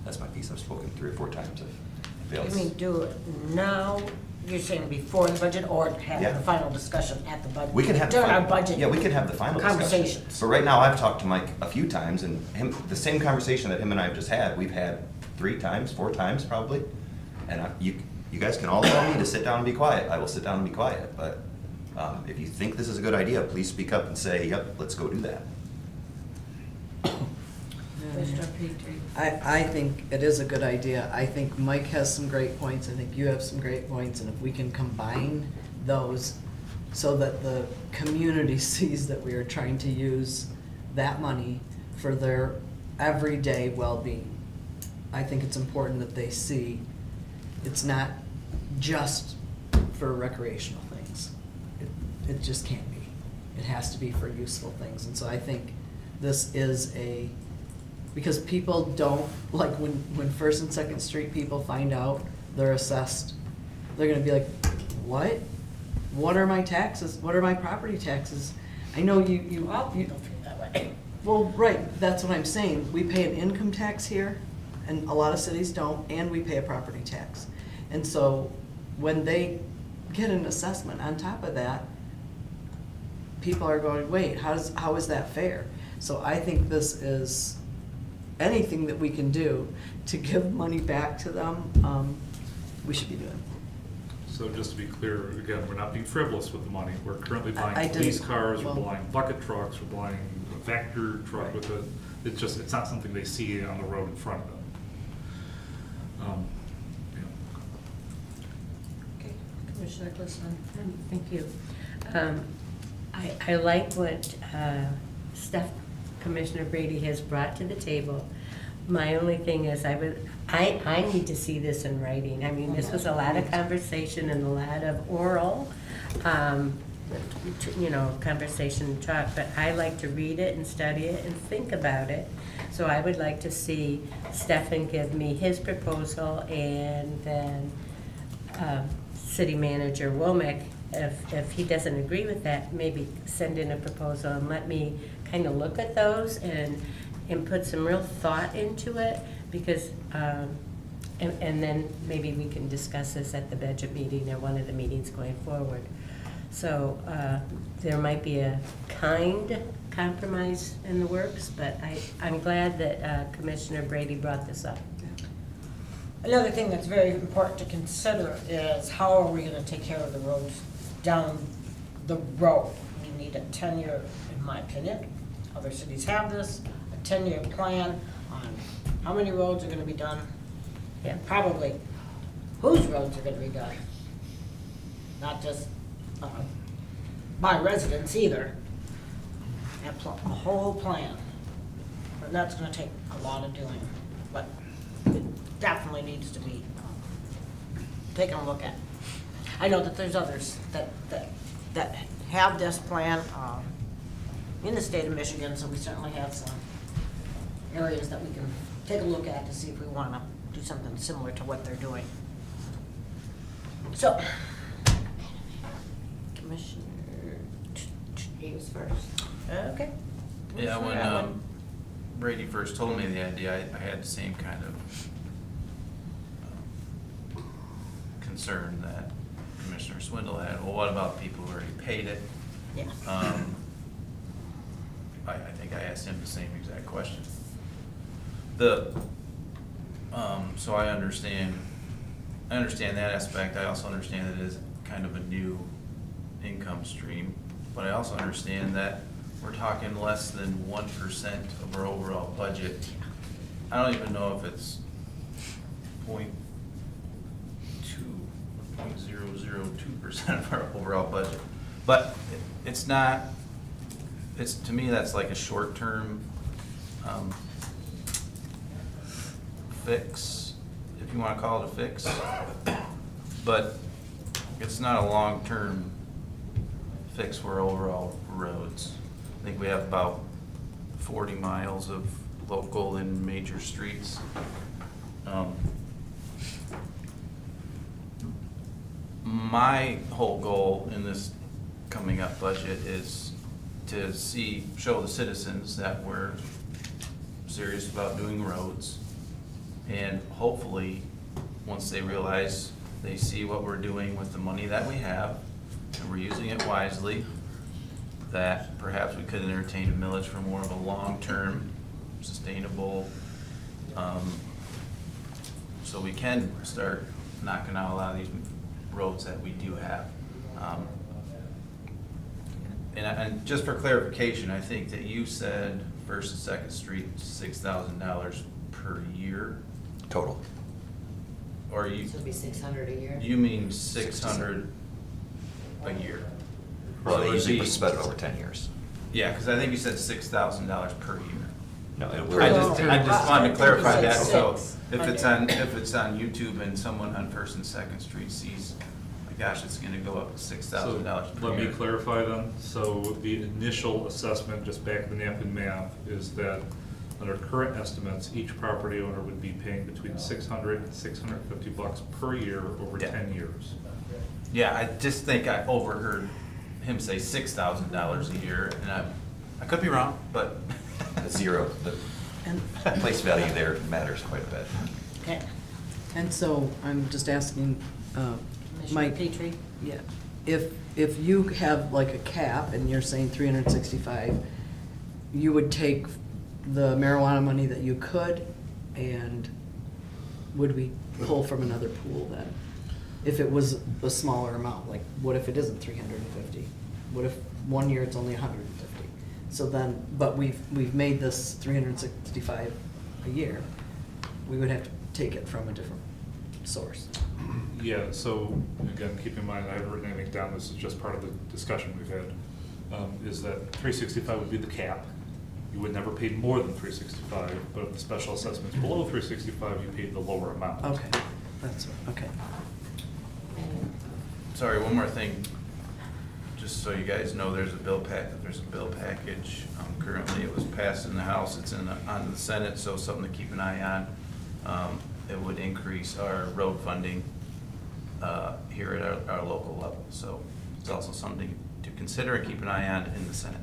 that's my piece. I've spoken 3 or 4 times. You mean do it now, you're saying before the budget, or have Yeah. the final discussion at the budget? We can have. During our budget. Yeah, we can have the final discussion. Conversations. But right now, I've talked to Mike a few times, and the same conversation that him and I have just had, we've had 3 times, 4 times probably. And you guys can all tell me to sit down and be quiet. I will sit down and be quiet. But if you think this is a good idea, please speak up and say, yep, let's go do that. Commissioner Petrie? I think it is a good idea. I think Mike has some great points. I think you have some great points. And if we can combine those so that the community sees that we are trying to use that money for their everyday well-being, I think it's important that they see it's not just for recreational things. It just can't be. It has to be for useful things. And so I think this is because people don't, like when First and Second Street people find out they're assessed, they're gonna be like, what? What are my taxes? What are my property taxes? I know you Well, you don't feel that way. well, right, that's what I'm saying. We pay an income tax here, and a lot of cities don't, and we pay a property tax. And so when they get an assessment on top of that, people are going, wait, how is that fair? So I think this is anything that we can do to give money back to them, we should be doing. So just to be clear, again, we're not being frivolous with the money. We're currently I buying police didn't- cars, we're well- buying bucket trucks, we're buying a Vector truck with it. It's just, it's not something they see on the road in front of them. You know. Okay, Commissioner Glissman. Thank you. I like what Commissioner Brady has brought to the table. My only thing is I need to see this in writing. I mean, this was a lot of conversation and a lot of oral, conversation and talk, but I like to read it and study it and think about it. So I would like to see Stefan give me his proposal, and then City Manager Womack, if he doesn't agree with that, maybe send in a proposal and let me kind of look at those and put some real thought into it, because, and then maybe we can discuss this at the budget meeting or one of the meetings going forward. So there might be a kind compromise in the works, but I'm glad that Commissioner Brady brought this up. Another thing that's very important to consider is how are we gonna take care of the roads down the road? We need a 10-year, in my opinion, other cities have this, a 10-year plan on how many roads are gonna be done, and probably whose roads are gonna be done. Not just by residents either, and a whole plan. And that's gonna take a lot of doing, but it definitely needs to be taken a look at. I know that there's others that have this plan in the state of Michigan, so we certainly have some areas that we can take a look at to see if we want to do something similar to what they're doing. So, Commissioner, He was first. okay. Yeah, Commissioner when Allen. Brady first told me the idea, I had the same kind of concern that Commissioner Swindle had. Well, what about people who already paid it? Yeah. I think I asked him the same exact question. So I understand that aspect. I also understand that it is kind of a new income stream, but I also understand that we're talking less than 1% of our overall budget. I don't even know if it's 0.002% of our overall budget. But it's not, to me, that's like a short-term fix, if you want to call it a fix. But it's not a long-term fix for overall roads. I think we have about 40 miles of local and major streets. My whole goal in this coming up budget is to show the citizens that we're serious about doing roads. And hopefully, once they realize, they see what we're doing with the money that we have, and we're using it wisely, that perhaps we could entertain a millage for more of a long-term, sustainable, so we can start knocking out a lot of these roads that we do have. And just for clarification, I think that you said First and Second Street, $6,000 per year, Total. or you, So it'd be 600 a year. you mean 600 a year? Well, So they it'd usually be- spread it over 10 years. Yeah, because I think you said $6,000 per year. No, it I just wanted to clarify I that, think you so said if it's on YouTube and someone on First and Second Street sees, my gosh, it's gonna go up to $6,000 per Let year. me clarify then. So the initial assessment, just back of the napkin math, is that under current estimates, each property owner would be paying between $600 and $650 per year over Yeah. 10 years. Yeah, I just think I overheard him say $6,000 a year, and I could be wrong, but. The zero, the And, place value there matters quite a bit. Okay. and so I'm just asking, Commissioner Mike. Petrie? Yeah, if you have like a cap and you're saying 365, you would take the marijuana money that you could, and would we pull from another pool then? If it was a smaller amount, like what if it isn't 350? What if one year it's only 150? So then, but we've made this 365 a year. We would have to take it from a different source. Yeah, so again, keep in mind, I haven't written anything down, this is just part of the discussion we've had, is that 365 would be the cap. You would never pay more than 365, but if the special assessment's below 365, you paid the lower amount. Okay, okay. Sorry, one more thing. Just so you guys know, there's a bill package. Currently, it was passed in the House, it's on the Senate, so something to keep an eye on. It would increase our road funding here at our local level. So it's also something to consider and keep an eye on in the Senate.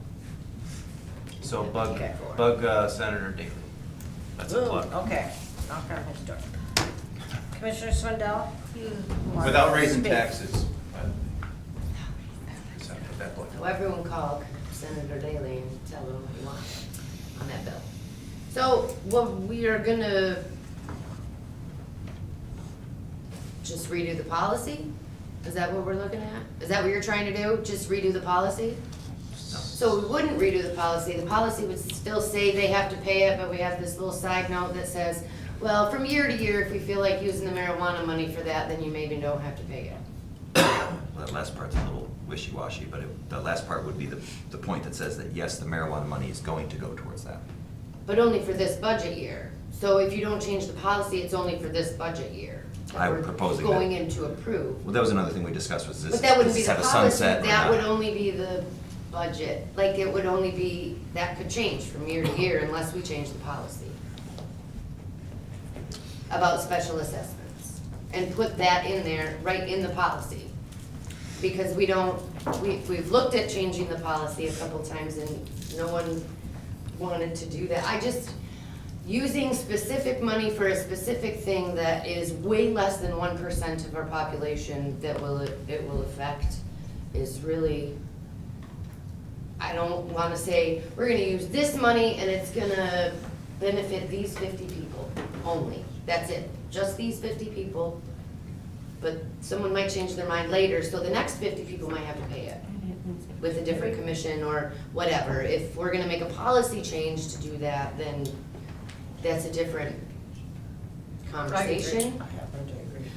So bug Senator Daley. That's a plug. Okay, knock on his door. Commissioner Swindell, you want Without to raising speak? taxes. So everyone call Senator Daley and tell him what he wants on that bill. So, what we are gonna just redo the policy? Is that what we're looking at? Is that what you're trying to do? Just redo the policy? So we wouldn't redo the policy. The policy would still say they have to pay it, but we have this little side note that says, well, from year to year, if we feel like using the marijuana money for that, then you maybe don't have to pay it. Well, that last part's a little wishy-washy, but the last part would be the point that says that, yes, the marijuana money is going to go towards that. But only for this budget year. So if you don't change the policy, it's only for this budget year. that I'm we're proposing Going that. in to approve. Well, that was another thing we discussed, was this, But that does wouldn't be this the have a policy, sunset or that would not? only be the budget. Like, it would only be, that could change from year to year unless we change the policy about special assessments. And put that in there, right in the policy. Because we've looked at changing the policy a couple times and no one wanted to do that. Using specific money for a specific thing that is way less than 1% of our population that it will affect is really, I don't wanna say, we're gonna use this money and it's gonna benefit these 50 people only. That's it, just these 50 people. But someone might change their mind later, so the next 50 people might have to pay it with a different commission or whatever. If we're gonna make a policy change to do that, then that's a different conversation. I happen to agree.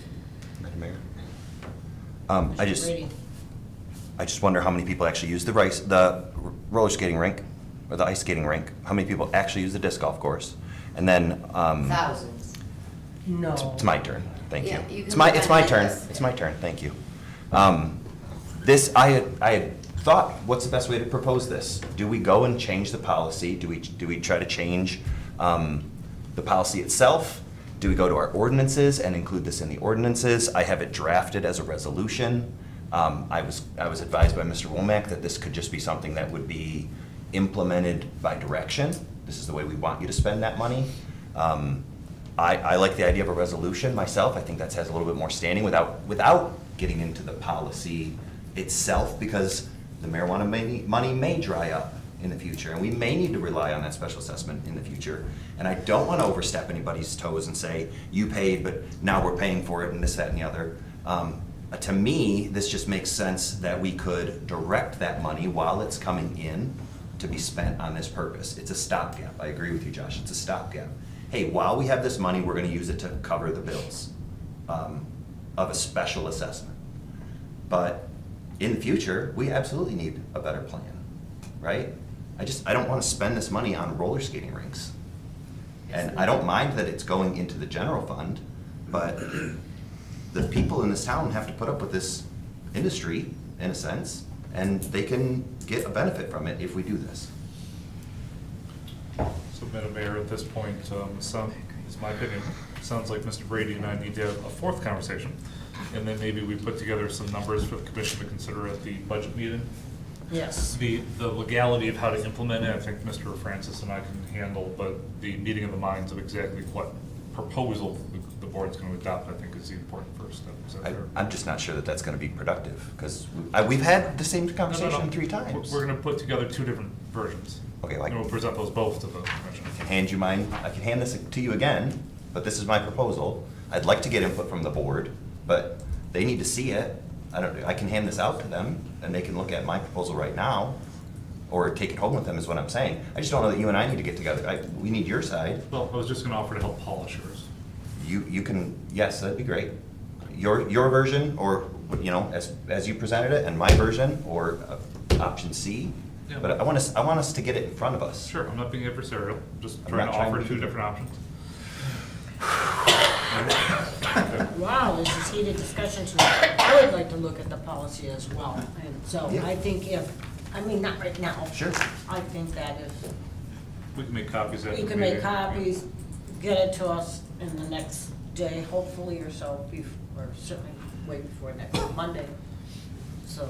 Madam Mayor? Brady. I just wonder how many people actually use the roller skating rink, or the ice skating rink. How many people actually use the disc golf course? And then, Thousands. No. it's my turn, thank you. Yeah, you can It's my look at turn, this. it's my turn, thank you. I had thought, what's the best way to propose this? Do we go and change the policy? Do we try to change the policy itself? Do we go to our ordinances and include this in the ordinances? I have it drafted as a resolution. I was advised by Mr. Womack that this could just be something that would be implemented by direction. This is the way we want you to spend that money. I like the idea of a resolution myself. I think that has a little bit more standing without getting into the policy itself, because the marijuana money may dry up in the future, and we may need to rely on that special assessment in the future. And I don't want to overstep anybody's toes and say, you paid, but now we're paying for it, and this, that, and the other. To me, this just makes sense that we could direct that money while it's coming in to be spent on this purpose. It's a stopgap. I agree with you, Josh. It's a stopgap. Hey, while we have this money, we're going to use it to cover the bills of a special assessment. But in the future, we absolutely need a better plan, right? I don't want to spend this money on roller skating rinks. And I don't mind that it's going into the general fund, but the people in this town have to put up with this industry, in a sense, and they can get a benefit from it if we do this. So, Madam Mayor, at this point, it's my opinion, sounds like Mr. Brady and I need to have a fourth conversation, and then maybe we put together some numbers for the commission to consider at the budget meeting. Yes. The legality of how to implement it, I think Mr. Francis and I can handle, but the meeting of the minds of exactly what proposal the board's going to adopt, I think, is the important first step. Is that fair? I'm just not sure that that's going to be productive, because we've had the same conversation 3 times. We're going to put together 2 different versions. Okay, like. And we'll present those both to the commission. hand you mine, I can hand this to you again, but this is my proposal. I'd like to get input from the board, but they need to see it. I can hand this out to them, and they can look at my proposal right now, or take it home with them, is what I'm saying. I just don't know that you and I need to get together. We need your side. Well, I was just gonna offer to help polish yours. You can, yes, that'd be great. Your version, or, you know, as you presented it, and my version, or option C. Yeah. But I want us to get it in front of us. Sure, I'm not being adversarial, I'm just I'm trying not to trying offer to two do that. different options. Wow, this is heated discussion tonight. I would like to look at the policy as well. And so Yeah. I think not right now. Sure. I think that if We can make copies after you the can make meeting. copies, get it to us in the next day, hopefully, or so, or certainly way before next Monday. So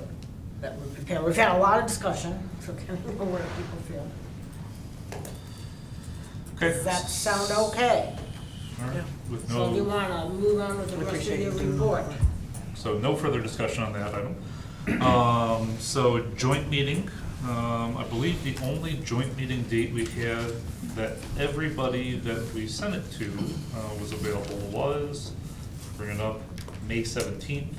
that we're prepared. We've had a lot of discussion, so kind of know where people feel. Okay. Does that sound okay? All right, with So you no, wanna move on with the rest of appreciate your you doing report? so no further discussion on that item. So joint meeting, I believe the only joint meeting date we had that everybody that we sent it to was available was, bring it up, May 17th.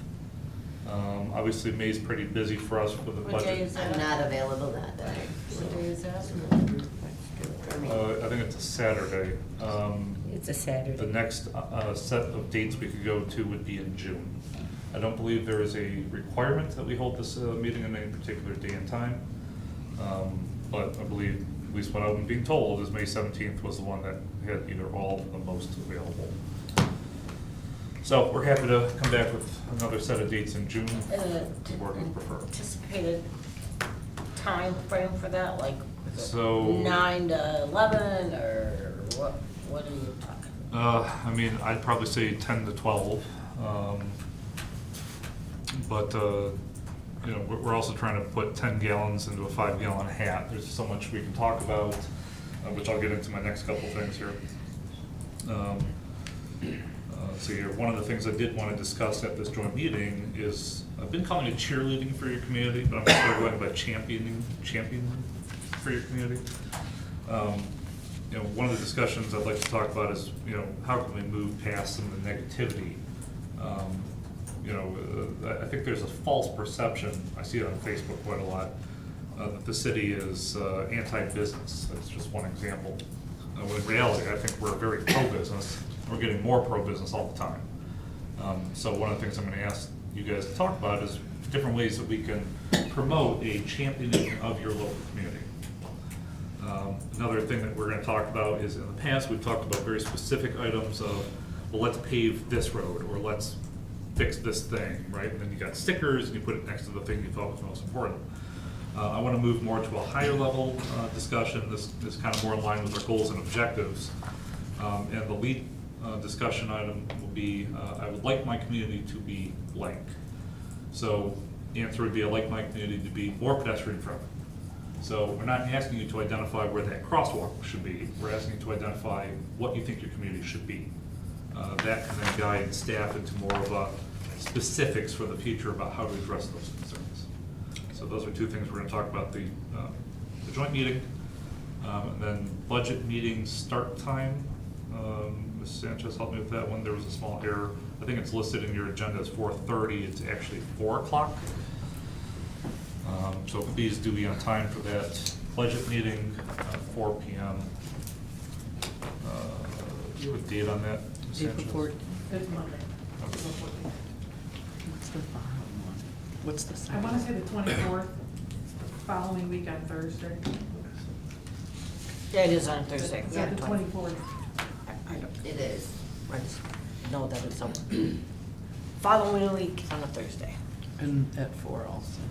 Obviously, May's pretty busy for us for the budget. What day is I'm that? not available that day. What day is that? For me. I think it's a Saturday. It's a Saturday. The next set of dates we could go to would be in June. I don't believe there is a requirement that we hold this meeting on any particular day and time. But I believe, at least what I'm being told, is May 17th was the one that had either all or the most available. So we're happy to come back with another set of dates in June, the board would prefer. Anticipated time frame for that, like So- 9 to 11, or what are you talking? I mean, I'd probably say 10 to 12. But, you know, we're also trying to put 10 gallons into a 5-gallon hat. There's so much we can talk about, which I'll get into my next couple things here. So here, one of the things I did want to discuss at this joint meeting is, I've been calling it cheerleading for your community, but I'm going to start going by championing for your community. You know, one of the discussions I'd like to talk about is, you know, how can we move past some of the negativity? You know, I think there's a false perception, I see it on Facebook quite a lot, that the city is anti-business. That's just one example. When in reality, I think we're very pro-business. We're getting more pro-business all the time. So one of the things I'm gonna ask you guys to talk about is different ways that we can promote a championing of your local community. Another thing that we're gonna talk about is, in the past, we've talked about very specific items of, well, let's pave this road, or let's fix this thing, right? And then you got stickers, and you put it next to the thing you thought was most important. I wanna move more to a higher level discussion. This is kind of more in line with our goals and objectives. And the lead discussion item will be, I would like my community to be blank. So the answer would be, I'd like my community to be more pedestrian friendly. So we're not asking you to identify where that crosswalk should be. We're asking you to identify what you think your community should be. That can then guide staff into more of a specifics for the future about how to address those concerns. So those are two things we're gonna talk about, the joint meeting. And then budget meeting start time. Ms. Sanchez helped me with that one. There was a small error. I think it's listed in your agenda as 4:30. It's actually 4 o'clock. So please do be on time for that budget meeting, 4 p.m. Do you have a date on that, Ms. Sanchez? It's Monday. Okay. What's the following one? What's the I second? wanna say the 24th, following week on Thursday. Yeah, it is on Thursday. Yeah, the 24th. I don't, It is. I just know that it's on. Following week on a Thursday. And at 4 also.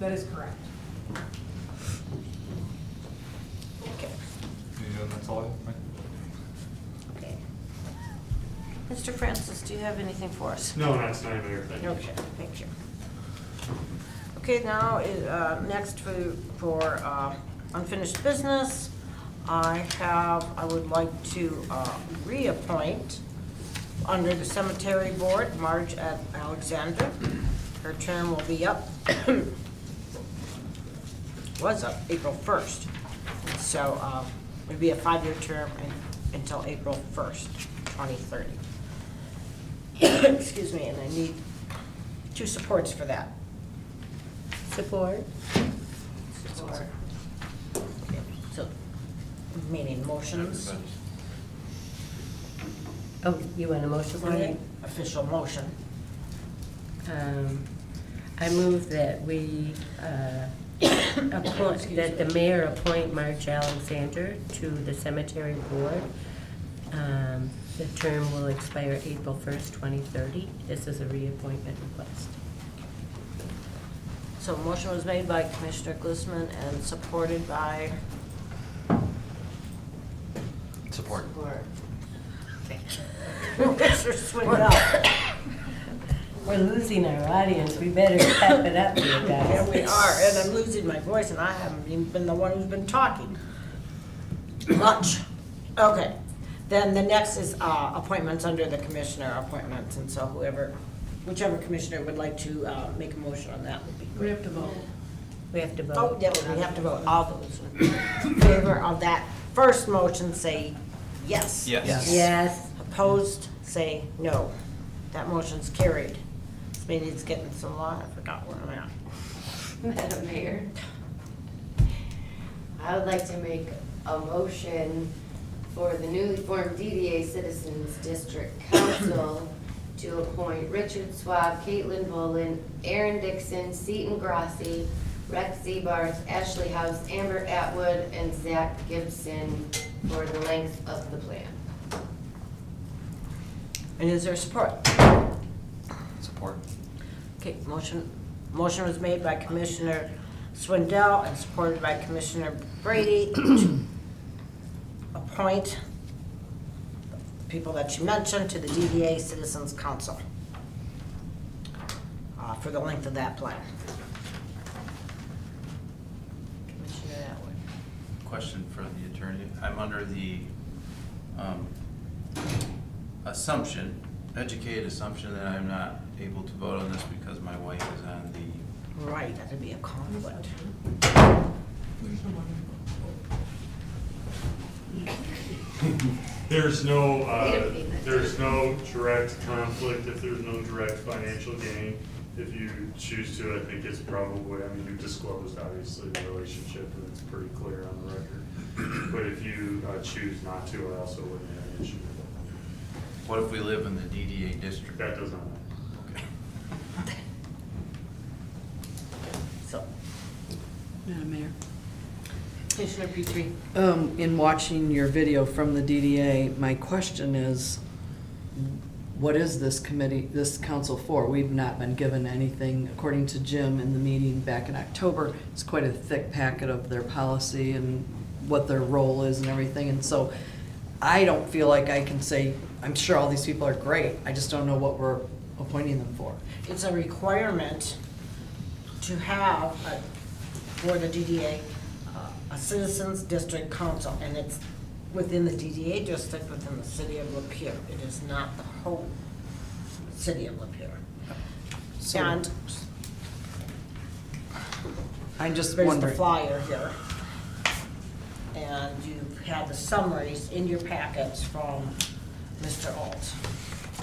That is correct. Okay. Yeah, that's all I have. Mike? Okay. Mr. Francis, do you have anything for us? No, not tonight, Mayor, thank you. Okay, thank you. Okay, now, next for unfinished business, I would like to reappoint under the cemetery board, Marge Alexander. Her term will be up, was up April 1st. So It'd be a 5-year term until April 1st, 2030. Excuse me, and I need 2 supports for that. Support? Support. Okay, so, meaning motions, Everybody's- Oh, you want a motion for that? official motion. I move that we appoint, that the mayor appoint Marge Alexander to the cemetery board. The term will expire April 1st, 2030. This is a reappointment request. So motion was made by Commissioner Glissman and supported by, Support. Commissioner Swindell. We're losing our audience. We better pep it up here, guys. Yeah, we are, and I'm losing my voice, and I haven't even been the one who's been talking much. Okay, then the next is appointments under the commissioner appointments, and so whichever commissioner would like to make a motion on that would be We great. have to vote. We have to vote. Oh, yeah, we have to vote. All those in favor of that first motion, say yes. Yes. Yes. Opposed, say no. That motion's carried. This meeting's getting so long, I forgot where I'm at. Madam Mayor, I would like to make a motion for the newly formed DDA Citizens District Council to appoint Richard Swab, Caitlin Bolin, Aaron Dixon, Seton Grassi, Rex Zebarth, Ashley House, Amber Atwood, and Zach Gibson for the length of the plan. And is there support? Support. Okay, motion was made by Commissioner Swindell and supported by Commissioner Brady to appoint the people that you mentioned to the DDA Citizens Council for the length of that plan. Commissioner Atwood. Question for the attorney. I'm under the educated assumption that I'm not able to vote on this because my wife is on the, Right, that'd be a conflict. There's no direct conflict if there's no direct financial gain. If you choose to, I think it's probably, I mean, you disclosed obviously the relationship and it's pretty clear on the record. But if you choose not to, I also wouldn't have an issue with that. what if we live in the DDA district? That does not matter. Okay. So, Madam Mayor. Commissioner Petrie. In watching your video from the DDA, my question is, what is this committee, this council for? We've not been given anything, according to Jim in the meeting back in October. It's quite a thick packet of their policy and what their role is and everything. And so I don't feel like I can say, I'm sure all these people are great. I just don't know what we're appointing them for. It's a requirement to have, for the DDA, a Citizens District Council, and it's within the DDA district, within the city of Lapeer. It is not the whole city of Lapeer. So- And I'm just there's the wondering. flyer here. And you have the summaries in your packets from Mr. Alt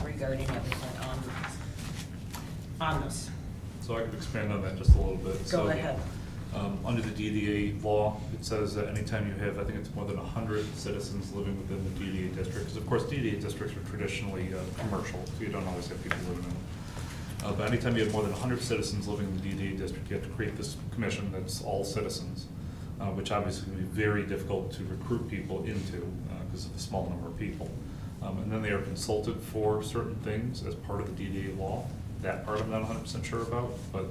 regarding everything on this. So I could expand on that just a little bit. Go So, ahead. Under the DDA law, it says that anytime you have, I think it's more than 100 citizens living within the DDA district, because of course DDA districts are traditionally commercial, so you don't always have people living in them. But anytime you have more than 100 citizens living in the DDA district, you have to create this commission that's all citizens, which obviously can be very difficult to recruit people into because of the small number of people. And then they are consulted for certain things as part of the DDA law. That part I'm not 100% sure about, but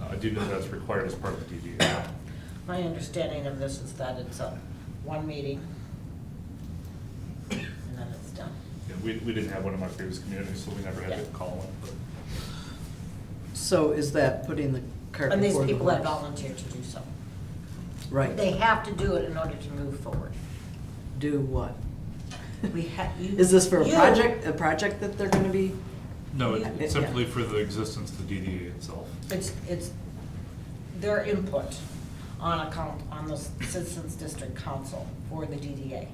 I do know that's required as part of the DDA law. My understanding of this is that it's one meeting, and then it's done. Yeah, we didn't have one in my previous community, so we never had to call one. But So is that putting the cart And these before the people that horse? volunteer to do so. Right. They have to do it in order to move forward. Do what? Is this for a You- project that they're gonna be? no, Yeah. it's simply for the existence of the DDA itself. It's their input on the Citizens District Council for the DDA.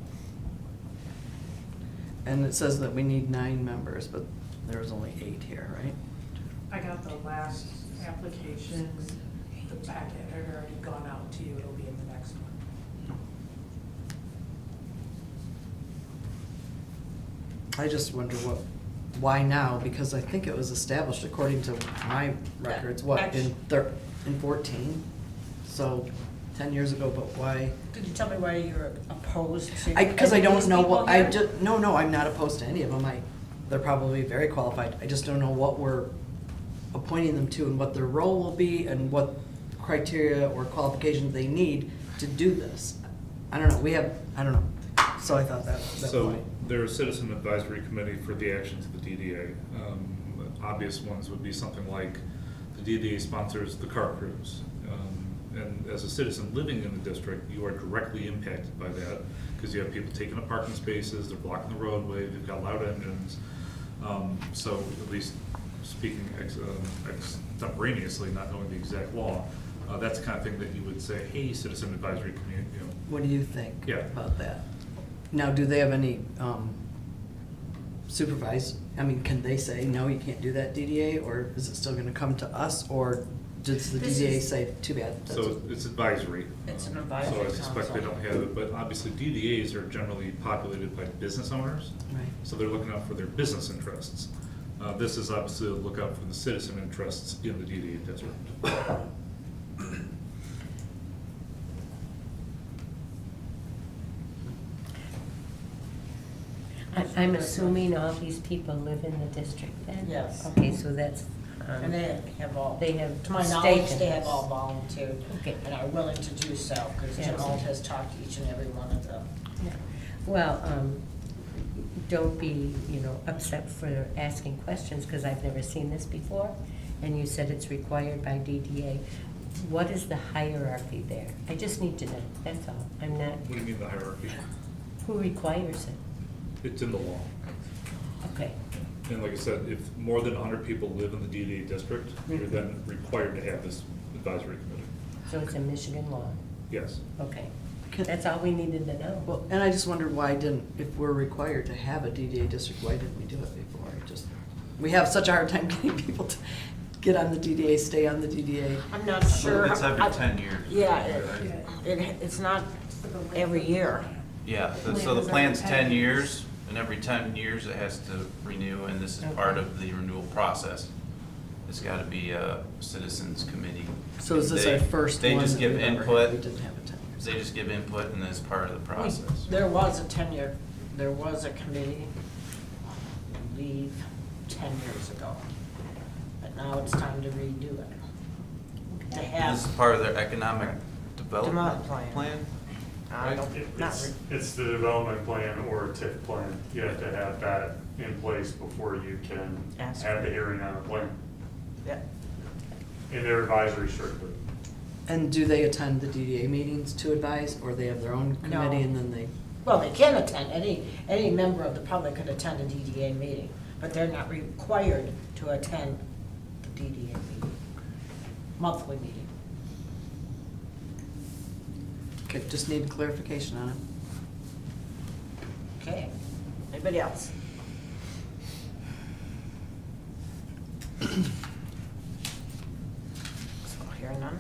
And it says that we need 9 members, but there was only 8 here, right? I got the last application, the packet had already gone out to you, it'll be in the next one. I just wonder why now, because I think it was established according to my records, in 14? So 10 years ago, but why? Could you tell me why you're opposed to? Because I any of don't these know people what, I here? just, no, I'm not opposed to any of them. They're probably very qualified. I just don't know what we're appointing them to and what their role will be and what criteria or qualifications they need to do this. I don't know, I don't know. So I thought that So point. there's a citizen advisory committee for the actions of the DDA. Obvious ones would be something like the DDA sponsors the car cruise. And as a citizen living in the district, you are directly impacted by that because you have people taking up parking spaces, they're blocking the roadway, they've got loud engines. So at least speaking extemporaneously, not knowing the exact law, that's the kind of thing that you would say, hey, citizen advisory committee, you know. What do you think Yeah. about that? Now, do they have any can they say, no, you can't do that, DDA, or is it still gonna come to us, or does the This DDA is- say, too bad? So it's advisory. It's an So advisory I suspect they council. don't have it, but obviously DDAs are generally populated by business owners. Right. So they're looking out for their business interests. This is obviously a lookout for the citizen interests in the DDA district. I'm assuming all these people live in the district then? Yes. Okay, so that's, And they have all, They have to my knowledge, stake in they have this. all volunteered Okay. and are willing to do so, because Jim Yes. Alt has talked to each and every one of them. yeah. Well, don't be, upset for asking questions, because I've never seen this before. And you said it's required by DDA. What is the hierarchy there? I just need to know, that's all. I'm not, What do you mean the hierarchy? who requires it? It's in the law. Okay, And like I said, if more than 100 people live in the DDA district, you're then required to have this advisory committee. so it's a Michigan law? Yes. Okay, Can- that's all we needed to know. Well, and I just wondered if we're required to have a DDA district, why didn't we do it before? We have such a hard time getting people to get on the DDA, stay on the DDA. I'm not sure. It's every I- 10 years. Yeah, it's not every year. Yeah, so the plan's 10 years, and every 10 years it has to renew, and this is part of the renewal process. It's gotta be a citizens committee. So is this our first one? They just that give we've ever had? input, We didn't have a 10 years. they just give input, and it's part of the process. There was a committee, I believe, 10 years ago. But now it's time to redo it. To This is have, part of their economic development Development plan. plan? I don't, not, It's the development plan or TIF plan. You have to have that in place before you can Ask have for the it. hearing on a plan. yeah. And they're advisory strictly. And do they attend the DDA meetings to advise, or they have their own No. committee and then they? Well, they can attend, any member of the public could attend a DDA meeting, but they're not required to attend the DDA meeting, monthly meeting. Okay, just need clarification on it. Okay, anybody else? So, hearing none.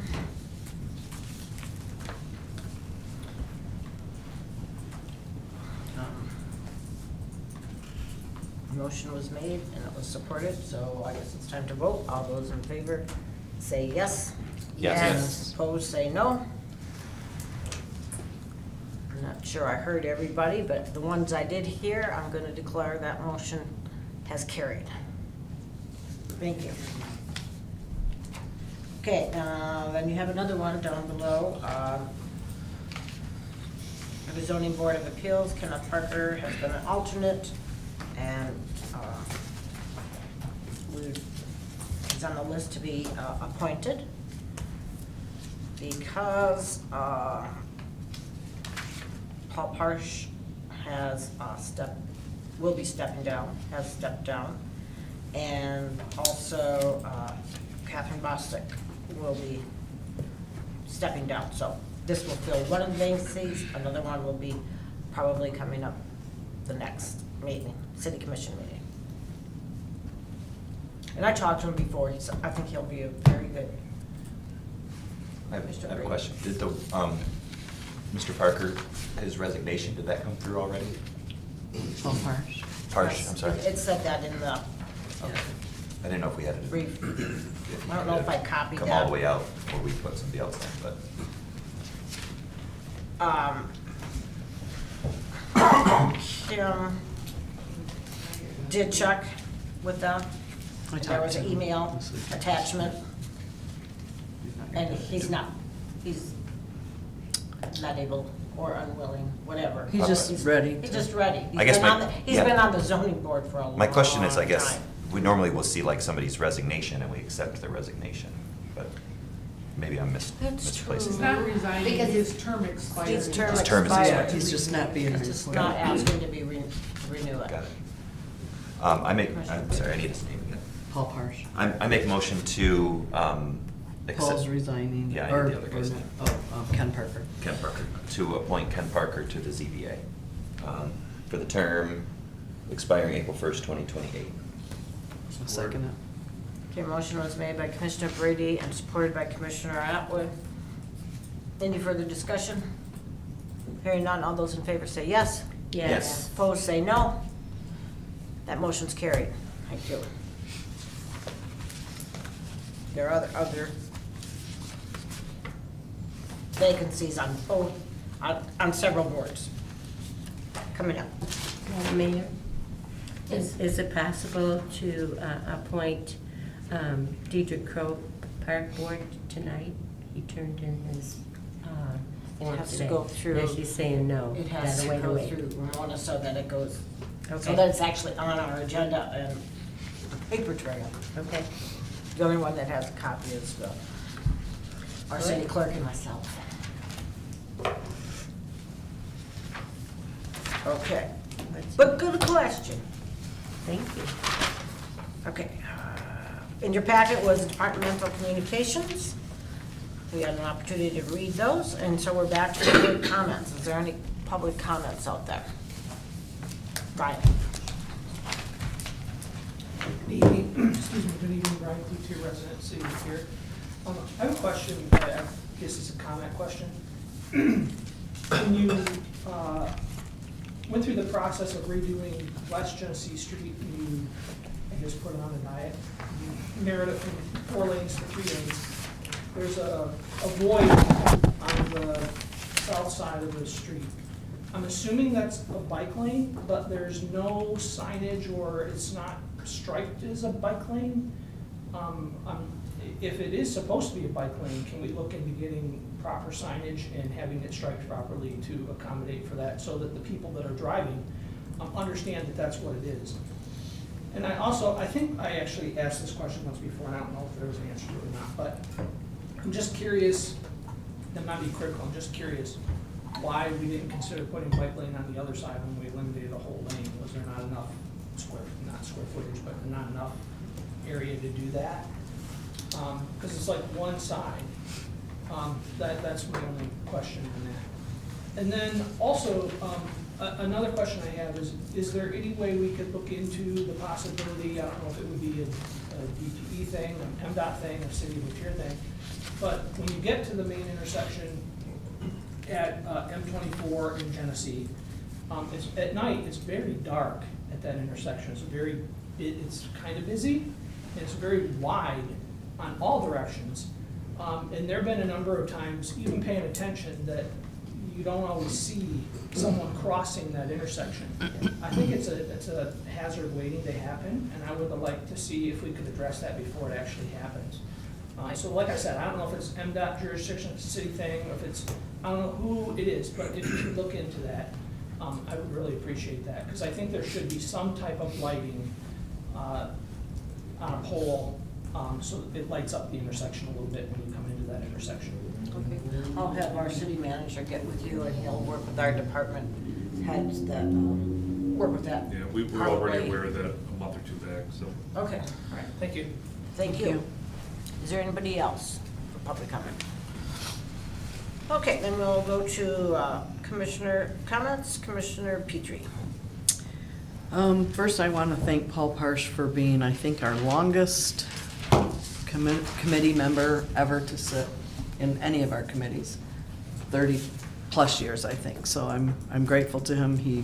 Motion was made and it was supported, so I guess it's time to vote. All those in favor say yes. Yes. Yes. Opposed, say no. I'm not sure I heard everybody, but the ones I did hear, I'm gonna declare that motion has carried. Thank you. Okay, then you have another one down below. The Zoning Board of Appeals, Kenneth Parker has been an alternate, and he's on the list to be appointed because Paul Parsh has will be stepping down, has stepped down, and also Catherine Bostic will be stepping down, so this will fill one of the vacancies, another one will be probably coming up the next meeting, city commission meeting. And I talked to him before, I think he'll be a very good. I have a question. Did the, Mr. Parker, his resignation, did that come through already? Oh, harsh. Parsh, I'm sorry. It said that in the Okay. I didn't know if we had to. brief. if we I don't know if I had to copied Come all that. the way out, or we put somebody else in, but. Kim did check with them. There was an email attachment. And he's not able or unwilling, whatever. He's just ready. He's just ready. I guess He's yeah. been on the zoning board for a long time. My question is, I guess, we normally will see like somebody's resignation and we accept their resignation, but maybe I'm That's misplacing. He's true. not resigning, Because his term expired. His term His term is expired. expired. He's just not being He's just reappointed. not asking to be renew it. Got it. I'm sorry, I need his name again. Paul Parsh. I make a motion to, accept. Paul's resigning. Yeah, I or- need the other guy's or- name. Ken Parker. Ken Parker, to appoint Ken Parker to the ZBA for the term expiring April 1st, 2028. I'll second it. Okay, motion was made by Commissioner Brady and supported by Commissioner Atwood. Any further discussion? Hearing none, all those in favor say yes. Yes. Opposed, say no. That motion's carried. Thank you. There are other vacancies on both, on several boards coming up. Madam Mayor, is it possible to appoint Deidre Crow Park Board tonight? He turned in his form It has to today. go through. Yeah, she's saying no. It has to Gotta go wait. through Ramona so that it goes, so Okay. that it's actually on our agenda and the paper trail. Okay. The only one that has a copy is our city Good. clerk and myself. Okay, but good question. Thank you. Okay. In your packet was departmental communications. We had an opportunity to read those, and so we're back to public comments. Is there any public comments out there? Brian? Good evening, excuse me, good evening, Brian Cloutier, resident, city of Lapeer. I have a question, I guess it's a comment question. When you went through the process of redoing West Genesee Street, you, I guess, put it on a diet, you narrowed it from 4 lanes to 3 lanes. There's a void on the south side of the street. I'm assuming that's a bike lane, but there's no signage or it's not striped as a bike lane. If it is supposed to be a bike lane, can we look into getting proper signage and having it striped properly to accommodate for that, so that the people that are driving understand that that's what it is? And I think I actually asked this question once before, and I don't know if there was an answer to it or not, but I'm just curious, that might be critical, I'm just curious why we didn't consider putting bike lane on the other side when we eliminated a whole lane. Was there not enough not square footage, but not enough area to do that? Because it's like one side. That's my only question on that. And then also, another question I have is there any way we could look into the possibility, I don't know if it would be a DPE thing, an MDOT thing, a City of Lapeer thing, but when you get to the main intersection at M24 in Genesee, at night, it's very dark at that intersection. It's kind of busy, and it's very wide on all directions. And there've been a number of times, even paying attention, that you don't always see someone crossing that intersection. I think it's a hazard waiting to happen, and I would like to see if we could address that before it actually happens. So like I said, I don't know if it's MDOT jurisdiction, it's a city thing, or if it's, I don't know who it is, but if you could look into that, I would really appreciate that, because I think there should be some type of lighting on a pole, so that it lights up the intersection a little bit when you come into that intersection. Okay. I'll have our city manager get with you, and he'll work with our department heads that work with that. Yeah, we were already aware of that a month or 2 back, so. Okay, all right. Thank you. Thank you. Is there anybody else for public comment? Okay, then we'll go to commissioner comments. Commissioner Petrie. First, I want to thank Paul Parsh for being, I think, our longest committee member ever to sit in any of our committees, 30-plus years, I think. So I'm grateful to him. He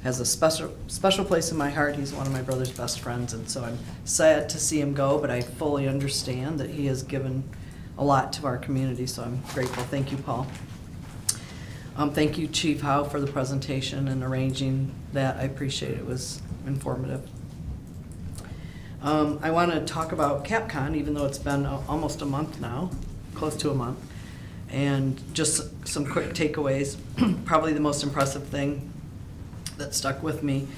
has a special place in my heart. He's one of my brother's best friends, and so I'm sad to see him go, but I fully understand that he has given a lot to our community, so I'm grateful. Thank you, Paul. Thank you, Chief Howe, for the presentation and arranging that. I appreciate it. It was informative. I want to talk about CapCon, even though it's been almost a month now, close to a month, and just some quick takeaways. Probably the most impressive thing that stuck with me,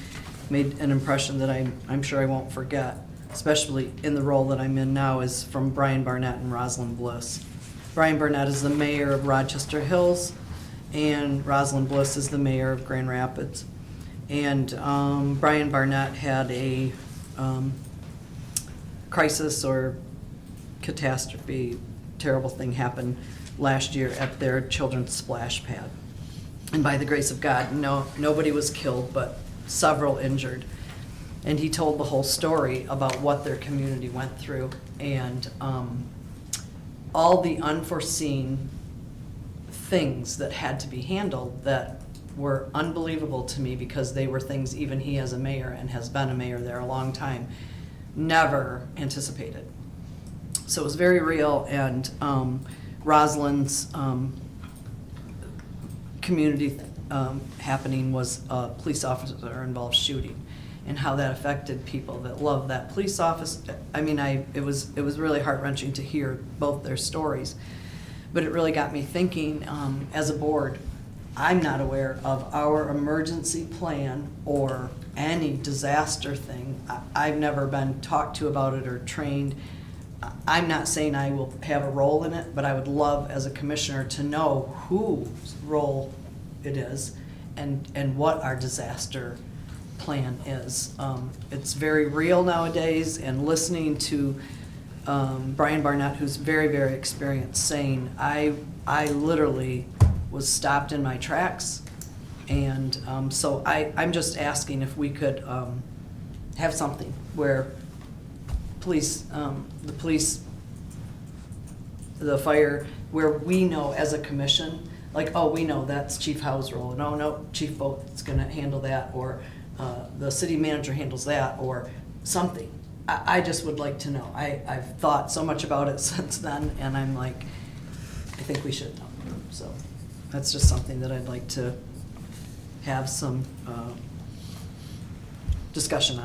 made an impression that I'm sure I won't forget, especially in the role that I'm in now, is from Brian Barnett and Rosalind Bliss. Brian Barnett is the mayor of Rochester Hills, and Rosalind Bliss is the mayor of Grand Rapids. And Brian Barnett had a crisis or catastrophe, terrible thing happen last year at their children's splash pad. And by the grace of God, nobody was killed, but several injured. And he told the whole story about what their community went through and all the unforeseen things that had to be handled that were unbelievable to me, because they were things even he as a mayor, and has been a mayor there a long time, never anticipated. So it was very real, and Rosalind's community happening was a police officer involved shooting, and how that affected people that love that police officer. I mean, it was really heart-wrenching to hear both their stories, but it really got me thinking. As a board, I'm not aware of our emergency plan or any disaster thing. I've never been talked to about it or trained. I'm not saying I will have a role in it, but I would love as a commissioner to know whose role it is and what our disaster plan is. It's very real nowadays, and listening to Brian Barnett, who's very, very experienced, saying, I literally was stopped in my tracks. And so I'm just asking if we could have something where the police, the fire, where we know as a commission, like, oh, we know that's Chief Howe's role. No, Chief Boat's gonna handle that, or the city manager handles that, or something. I just would like to know. I've thought so much about it since then, and I'm like, I think we should know. So that's just something that I'd like to have some discussion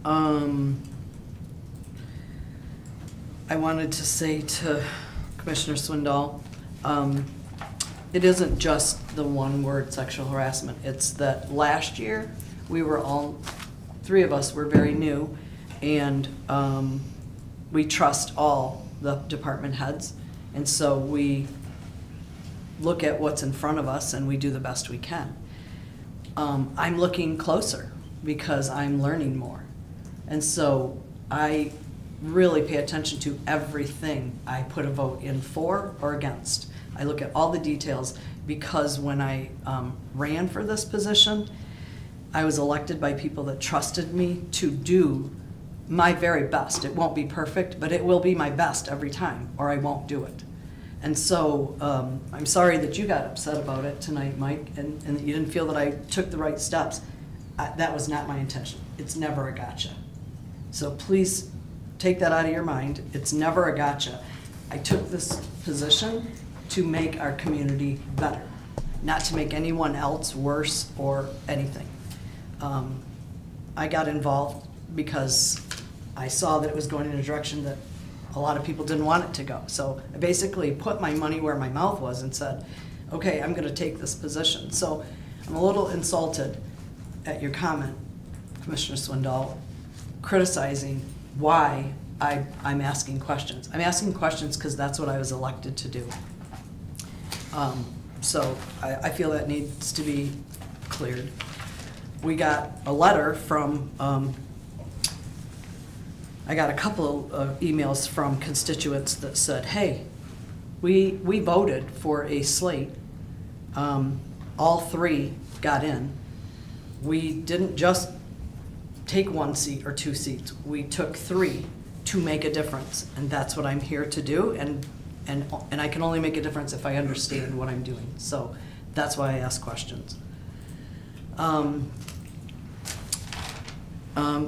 on. I wanted to say to Commissioner Swindoll, it isn't just the one word sexual harassment. It's that last year we were all, three of us were very new, and we trust all the department heads, and so we look at what's in front of us and we do the best we can. I'm looking closer because I'm learning more, and so I really pay attention to everything I put a vote in for or against. I look at all the details, because when I ran for this position, I was elected by people that trusted me to do my very best. It won't be perfect, but it will be my best every time, or I won't do it. And so I'm sorry that you got upset about it tonight, Mike, and that you didn't feel that I took the right steps. That was not my intention. It's never a gotcha. So please take that out of your mind. It's never a gotcha. I took this position to make our community better, not to make anyone else worse or anything. I got involved because I saw that it was going in a direction that a lot of people didn't want it to go. So I basically put my money where my mouth was and said, okay, I'm gonna take this position. So I'm a little insulted at your comment, Commissioner Swindoll, criticizing why I'm asking questions. I'm asking questions because that's what I was elected to do. So I feel that needs to be cleared. We got a letter from, I got a couple of emails from constituents that said, hey, We voted for a slate. All three got in. We didn't just take 1 seat or 2 seats. We took 3 to make a difference, and that's what I'm here to do. And I can only make a difference if I understand what I'm doing. So that's why I ask questions.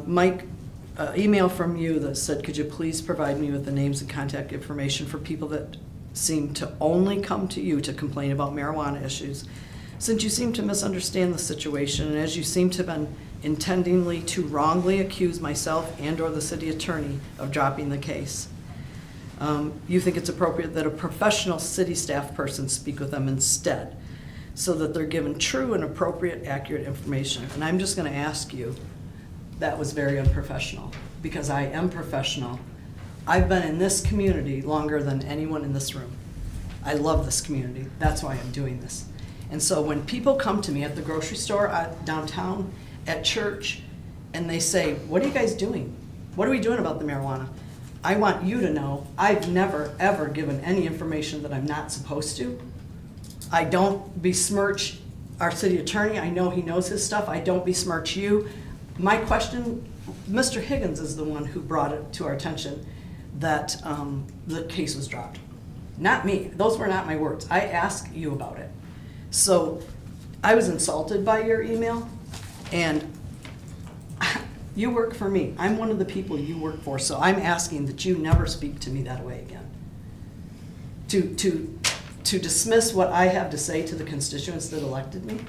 Mike, email from you that said, could you please provide me with the names and contact information for people that seem to only come to you to complain about marijuana issues, since you seem to misunderstand the situation and as you seem to have been intendingly to wrongly accuse myself and/or the city attorney of dropping the case. You think it's appropriate that a professional city staff person speak with them instead, so that they're given true and appropriate, accurate information. And I'm just going to ask you, that was very unprofessional, because I am professional. I've been in this community longer than anyone in this room. I love this community. That's why I'm doing this. And so when people come to me at the grocery store downtown, at church, and they say, what are you guys doing? What are we doing about the marijuana? I want you to know I've never, ever given any information that I'm not supposed to. I don't besmirch our city attorney. I know he knows his stuff. I don't besmirch you. My question, Mr. Higgins is the one who brought it to our attention that the case was dropped. Not me. Those were not my words. I asked you about it. So I was insulted by your email, and you work for me. I'm one of the people you work for, so I'm asking that you never speak to me that way again. To dismiss what I have to say to the constituents that elected me,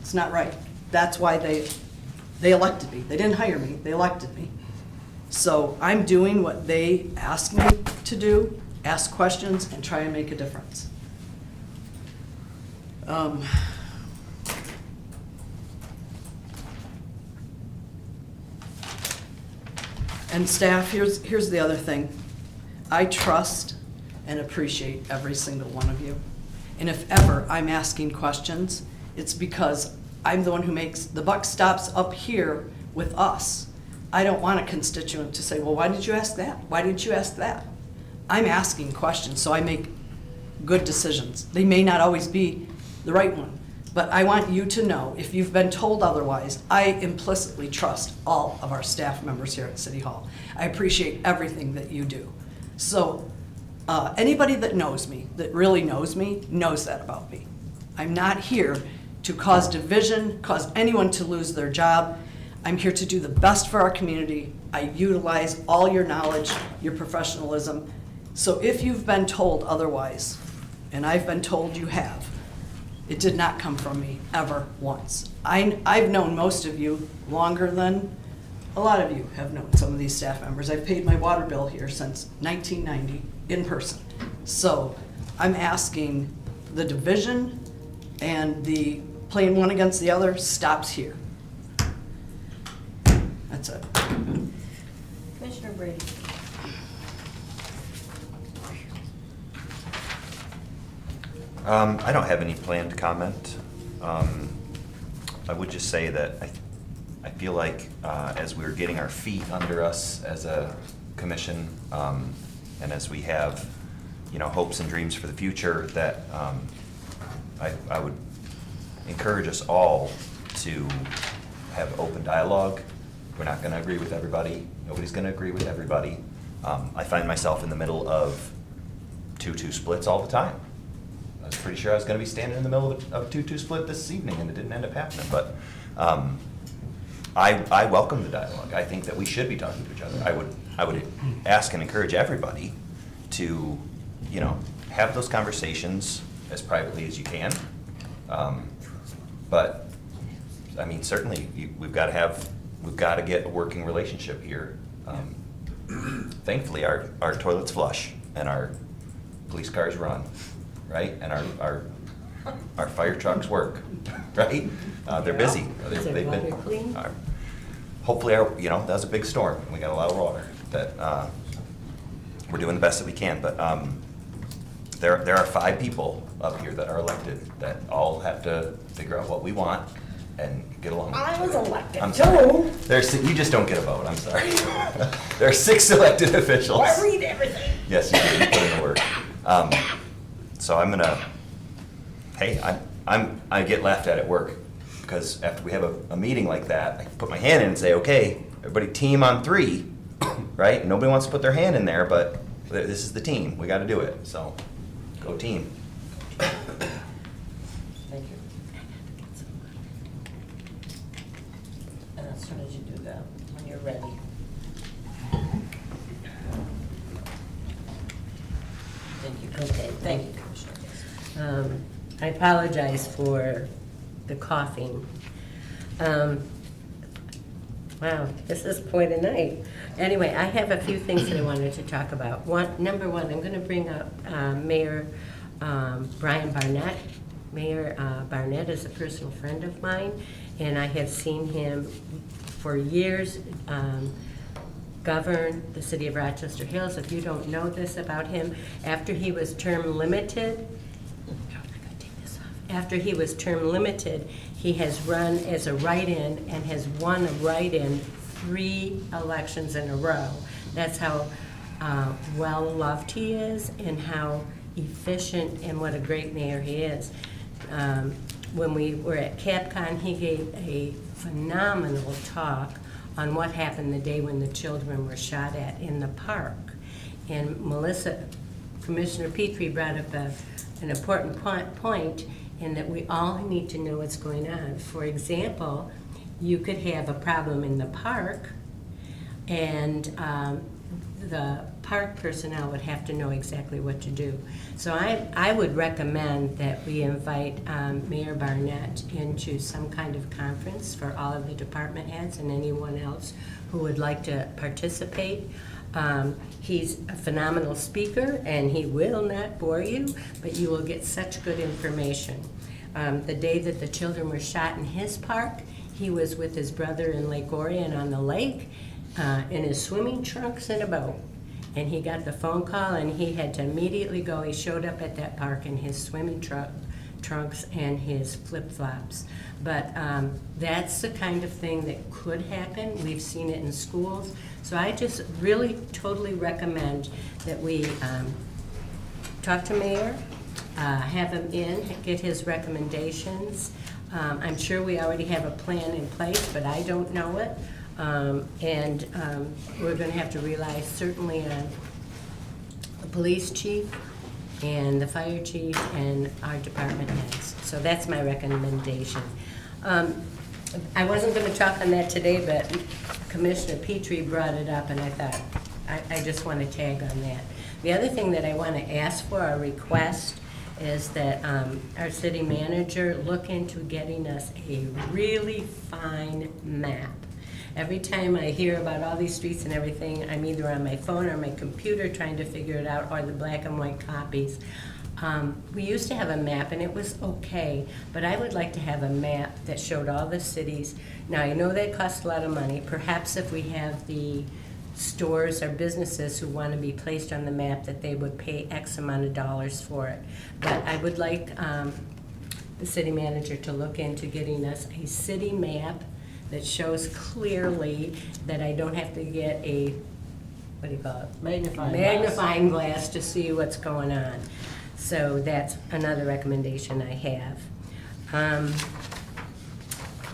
it's not right. That's why they elected me. They didn't hire me, they elected me. So I'm doing what they asked me to do, ask questions, and try and make a difference. And staff, here's the other thing. I trust and appreciate every single one of you. And if ever I'm asking questions, it's because I'm the one who makes, the buck stops up here with us. I don't want a constituent to say, well, why did you ask that? Why didn't you ask that? I'm asking questions, so I make good decisions. They may not always be the right one, but I want you to know, if you've been told otherwise, I implicitly trust all of our staff members here at City Hall. I appreciate everything that you do. So anybody that knows me, that really knows me, knows that about me. I'm not here to cause division, cause anyone to lose their job. I'm here to do the best for our community. I utilize all your knowledge, your professionalism. So if you've been told otherwise, and I've been told you have, it did not come from me ever once. I've known most of you longer than a lot of you have known some of these staff members. I've paid my water bill here since 1990 in person. So I'm asking the division and the playing one against the other stops here. That's it. Commissioner Brady. I don't have any planned comment. I would just say that I feel like as we're getting our feet under us as a commission, and as we have, hopes and dreams for the future, that I would encourage us all to have open dialogue. We're not going to agree with everybody. Nobody's going to agree with everybody. I find myself in the middle of 2-2 splits all the time. I was pretty sure I was going to be standing in the middle of a 2-2 split this evening, and it didn't end up happening. But I welcome the dialogue. I think that we should be talking to each other. I would ask and encourage everybody to, have those conversations as privately as you can. But I mean, certainly we've got to get a working relationship here. Thankfully, our toilets flush and our police cars run, right? And our fire trucks work, right? They're busy. Is their water clean? Hopefully, that was a big storm. We got a lot of water. That we're doing the best that we can. But there are 5 people up here that are elected that all have to figure out what we want and get along with each other. elected I'm sorry. You just don't get a vote. I'm sorry. There are 6 elected officials. I read everything. Yes, you did. You put in the work. So I'm gonna, hey, I get laughed at work, because after we have a meeting like that, I put my hand in and say, okay, everybody team on 3, right? Nobody wants to put their hand in there, but this is the team, we gotta do it, so, go team. Thank you. And as soon as you do that, when you're ready. Thank you. Okay. Thank you, Commissioner. I apologize for the coughing. Wow, this is quite a night. Anyway, I have a few things that I wanted to talk about. Number one, I'm going to bring up Mayor Brian Barnett. Mayor Barnett is a personal friend of mine, and I have seen him for years govern the city of Rochester Hills. If you don't know this about him, after he was term limited, he has run as a write-in and has won a write-in 3 elections in a row. That's how well-loved he is and how efficient and what a great mayor he is. When we were at CapCon, he gave a phenomenal talk on what happened the day when the children were shot at in the park. And Commissioner Petrie brought up an important point in that we all need to know what's going on. For example, you could have a problem in the park, and the park personnel would have to know exactly what to do. So I would recommend that we invite Mayor Barnett into some kind of conference for all of the department heads and anyone else who would like to participate. He's a phenomenal speaker, and he will not bore you, but you will get such good information. The day that the children were shot in his park, he was with his brother in Lake Orion on the lake in his swimming trunks and a boat. And he got the phone call, and he had to immediately go. He showed up at that park in his swimming trunks and his flip-flops. But that's the kind of thing that could happen. We've seen it in schools. So I just really totally recommend that we talk to Mayor, have him in, get his recommendations. I'm sure we already have a plan in place, but I don't know it. And we're going to have to rely certainly on the police chief and the fire chief and our department heads. So that's my recommendation. I wasn't going to talk on that today, but Commissioner Petrie brought it up, and I thought I just want to tag on that. The other thing that I want to ask for, a request, is that our city manager look into getting us a really fine map. Every time I hear about all these streets and everything, I'm either on my phone or my computer trying to figure it out, or the black and white copies. We used to have a map, and it was okay, but I would like to have a map that showed all the cities. Now, I know that costs a lot of money. Perhaps if we have the stores or businesses who want to be placed on the map, that they would pay X amount of dollars for it. But I would like the city manager to look into getting us a city map that shows clearly, that I don't have to get a, what do you call it? Magnifying glass to see what's going on. So that's another recommendation I have.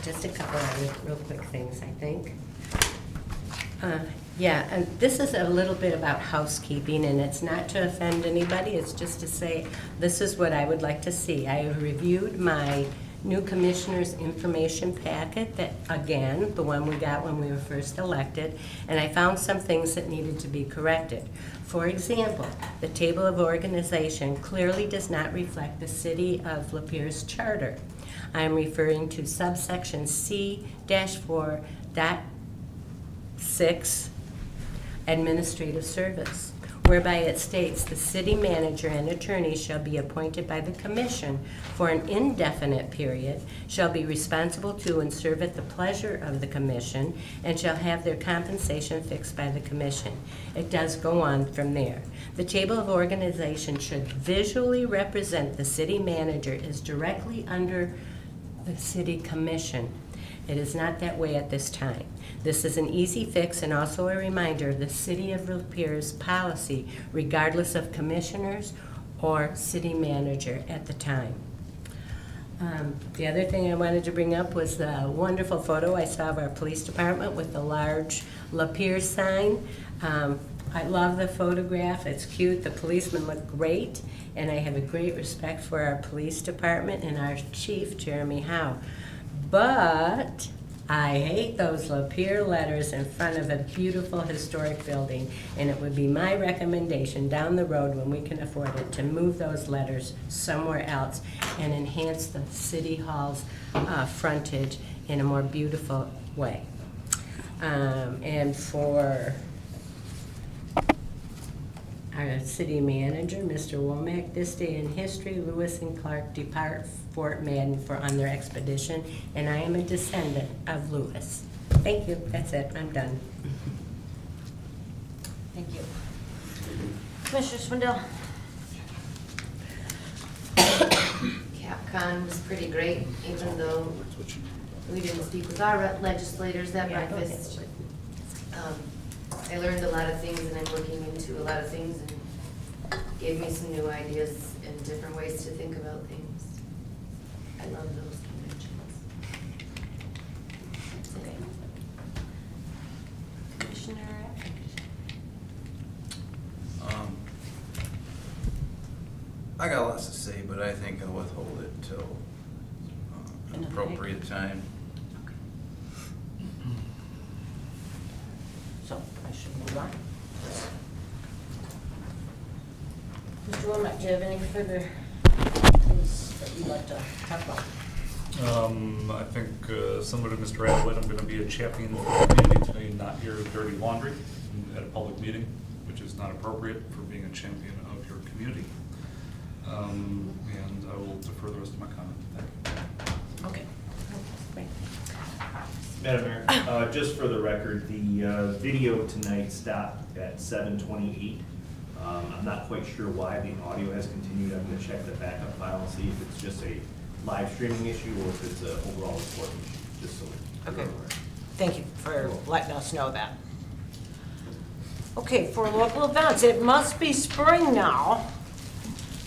Just a couple of real quick things, I think. Yeah, and this is a little bit about housekeeping, and it's not to offend anybody, it's just to say this is what I would like to see. I have reviewed my new commissioner's information packet, that, again, the one we got when we were first elected, and I found some things that needed to be corrected. For example, the table of organization clearly does not reflect the City of Lapeer's charter. I'm referring to subsection C-4.6, administrative service, whereby it states the city manager and attorney shall be appointed by the commission for an indefinite period, shall be responsible to and serve at the pleasure of the commission, and shall have their compensation fixed by the commission. It does go on from there. The table of organization should visually represent the city manager as directly under the city commission. It is not that way at this time. This is an easy fix and also a reminder of the City of Lapeer's policy, regardless of commissioners or city manager at the time. The other thing I wanted to bring up was the wonderful photo I saw of our police department with the large Lapeer sign. I love the photograph, it's cute, the policemen look great, and I have a great respect for our police department and our chief, Jeremy Howe. But I hate those Lapeer letters in front of a beautiful historic building, and it would be my recommendation down the road when we can afford it to move those letters somewhere else and enhance the city hall's frontage in a more beautiful way. And for our city manager, Mr. Womack, this day in history, Lewis and Clark depart Fort Madden on their expedition, and I am a descendant of Lewis. Thank you, that's it, I'm done. Thank you. Commissioner Swindell? CapCon was pretty great, even though we didn't speak with our legislators at Yeah, breakfast. I learned a lot of things, and I'm looking into a lot of things, and gave me some new ideas and different ways to think about things. I love those conventions. Okay. Commissioner? I got lots to say, but I think I'll withhold it till an appropriate time. So, I should move on. Mr. Womack, do you have any further things that you'd like to talk about? I think, similar to Mr. Adwood, I'm gonna be a champion for the community today, not hear dirty laundry at a public meeting, which is not appropriate for being a champion of your community. And I will defer the rest of my comment. Thank you. Okay. Great. Madam Mayor, just for the record, the video tonight stopped at 7:28. I'm not quite sure why the audio has continued. I'm going to check the backup file and see if it's just a live streaming issue or if it's an overall recording issue, just so we're Okay. aware. Thank you for letting us know that. Okay, for local events, it must be spring now,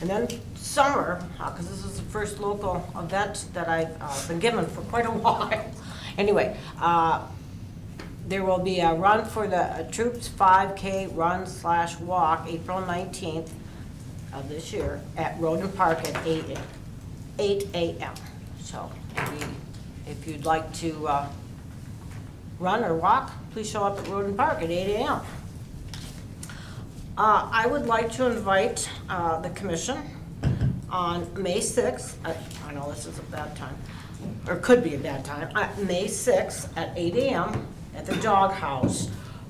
and then summer, because this is the first local event that I've been given for quite a while. Anyway, there will be a run for the Troops 5K run/walk, April 19th of this year at Roden Park at 8 a.m. So if you'd like to run or walk, please show up at Roden Park at 8 a.m. I would like to invite the commission on May 6th. I know this is a bad time, or could be a bad time, May 6th at 8 a.m. at the Dog House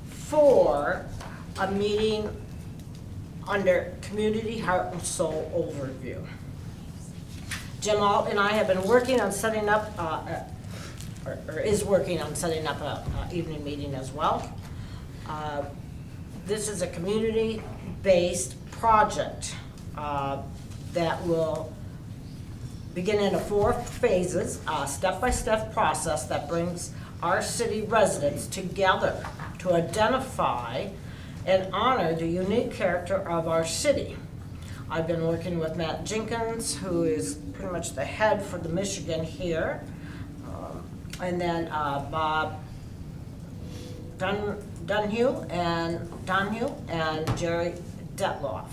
for a meeting under Community Heart and Soul Overview. Jim Alt and I have been working on setting up, or is working on setting up a evening meeting as well. This is a community-based project that will begin in 4 phases, a step-by-step process that brings our city residents together to identify and honor the unique character of our city. I've been working with Matt Jenkins, who is pretty much the head for the Michigan here, and then Bob Donahue and Jerry Detloff.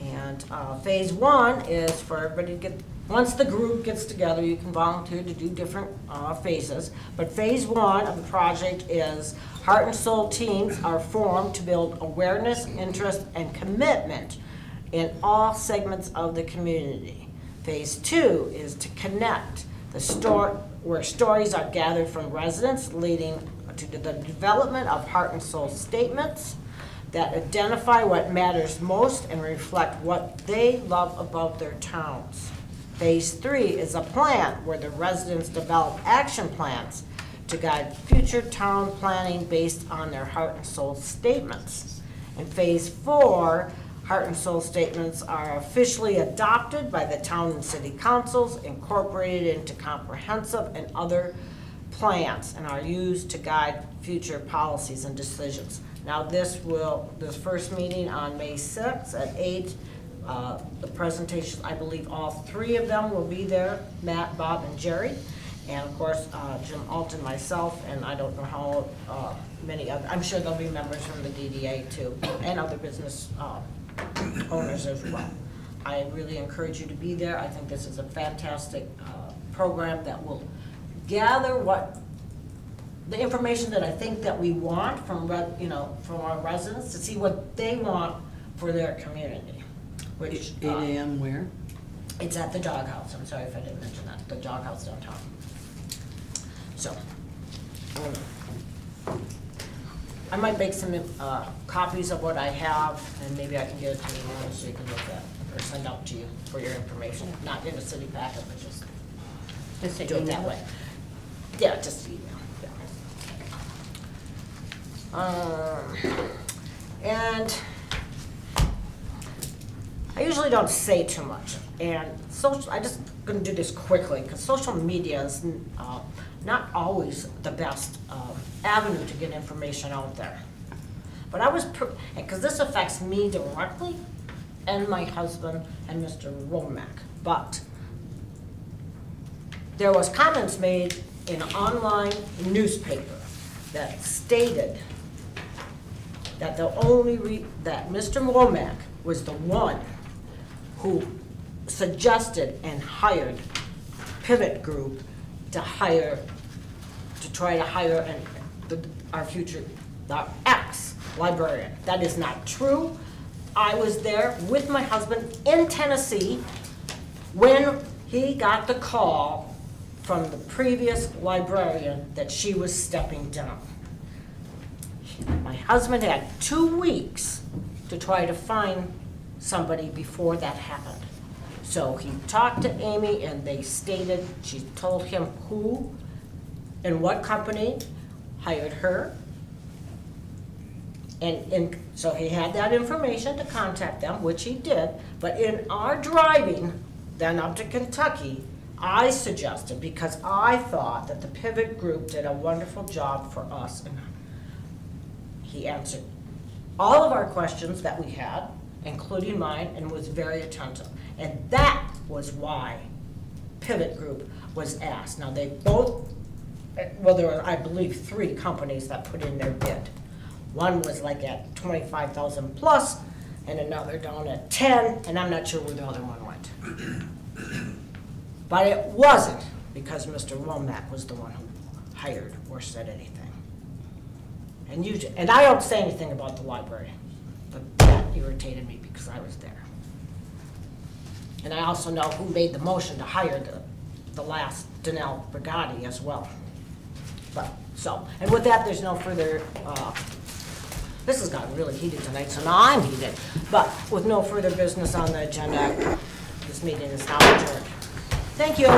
And phase 1 is for everybody to get, once the group gets together, you can volunteer to do different phases. But phase 1 of the project is Heart and Soul teams are formed to build awareness, interest, and commitment in all segments of the community. Phase 2 is to connect where stories are gathered from residents, leading to the development of heart and soul statements that identify what matters most and reflect what they love about their towns. Phase 3 is a plan where the residents develop action plans to guide future town planning based on their heart and soul statements. In phase 4, heart and soul statements are officially adopted by the town and city councils, incorporated into comprehensive and other plans, and are used to guide future policies and decisions. Now this first meeting on May 6th at 8 the presentation. I believe all three of them will be there, Matt, Bob, and Jerry. And of course, Jim Alton, myself, and I don't know how many other, I'm sure there'll be members from the DDA too, and other business owners as well. I really encourage you to be there. I think this is a fantastic program that will gather the information that I think that we want from, from our residents to see what they want for their community. Which 8 a.m. where? It's at the Jog House. I'm sorry if I didn't mention that, the Jog House downtown. So, I might make some copies of what I have, and maybe I can get it to you now so you can look at, or send out to you for your information. Not in a city packet, but just do it that way. Yeah, just email. Yeah. And I usually don't say too much, and I just gonna do this quickly because social media is not always the best avenue to get information out there. But I was, because this affects me directly and my husband and Mr. Womack, but there was comments made in an online newspaper that stated that that Mr. Womack was the one who suggested and hired Pivot Group to try to hire our ex-librarian. That is not true. I was there with my husband in Tennessee when he got the call from the previous librarian that she was stepping down. My husband had 2 weeks to try to find somebody before that happened. So he talked to Amy and they stated, she told him who and what company hired her. And so he had that information to contact them, which he did. But in our driving then up to Kentucky, I suggested, because I thought that the Pivot Group did a wonderful job for us, and he answered all of our questions that we had, including mine, and was very attentive. And that was why Pivot Group was asked. Now they both, well, there were, I believe, 3 companies that put in their bid. One was like at 25,000 plus, and another down at 10, and I'm not sure where the other one went. But it wasn't because Mr. Womack was the one who hired or said anything. And I don't say anything about the library, but that irritated me because I was there. And I also know who made the motion to hire the last Danelle Brigatti as well. But, and with that, there's no further, this has gotten really heated tonight, so now I'm heated. But with no further business on the agenda, this meeting is now adjourned. Thank you.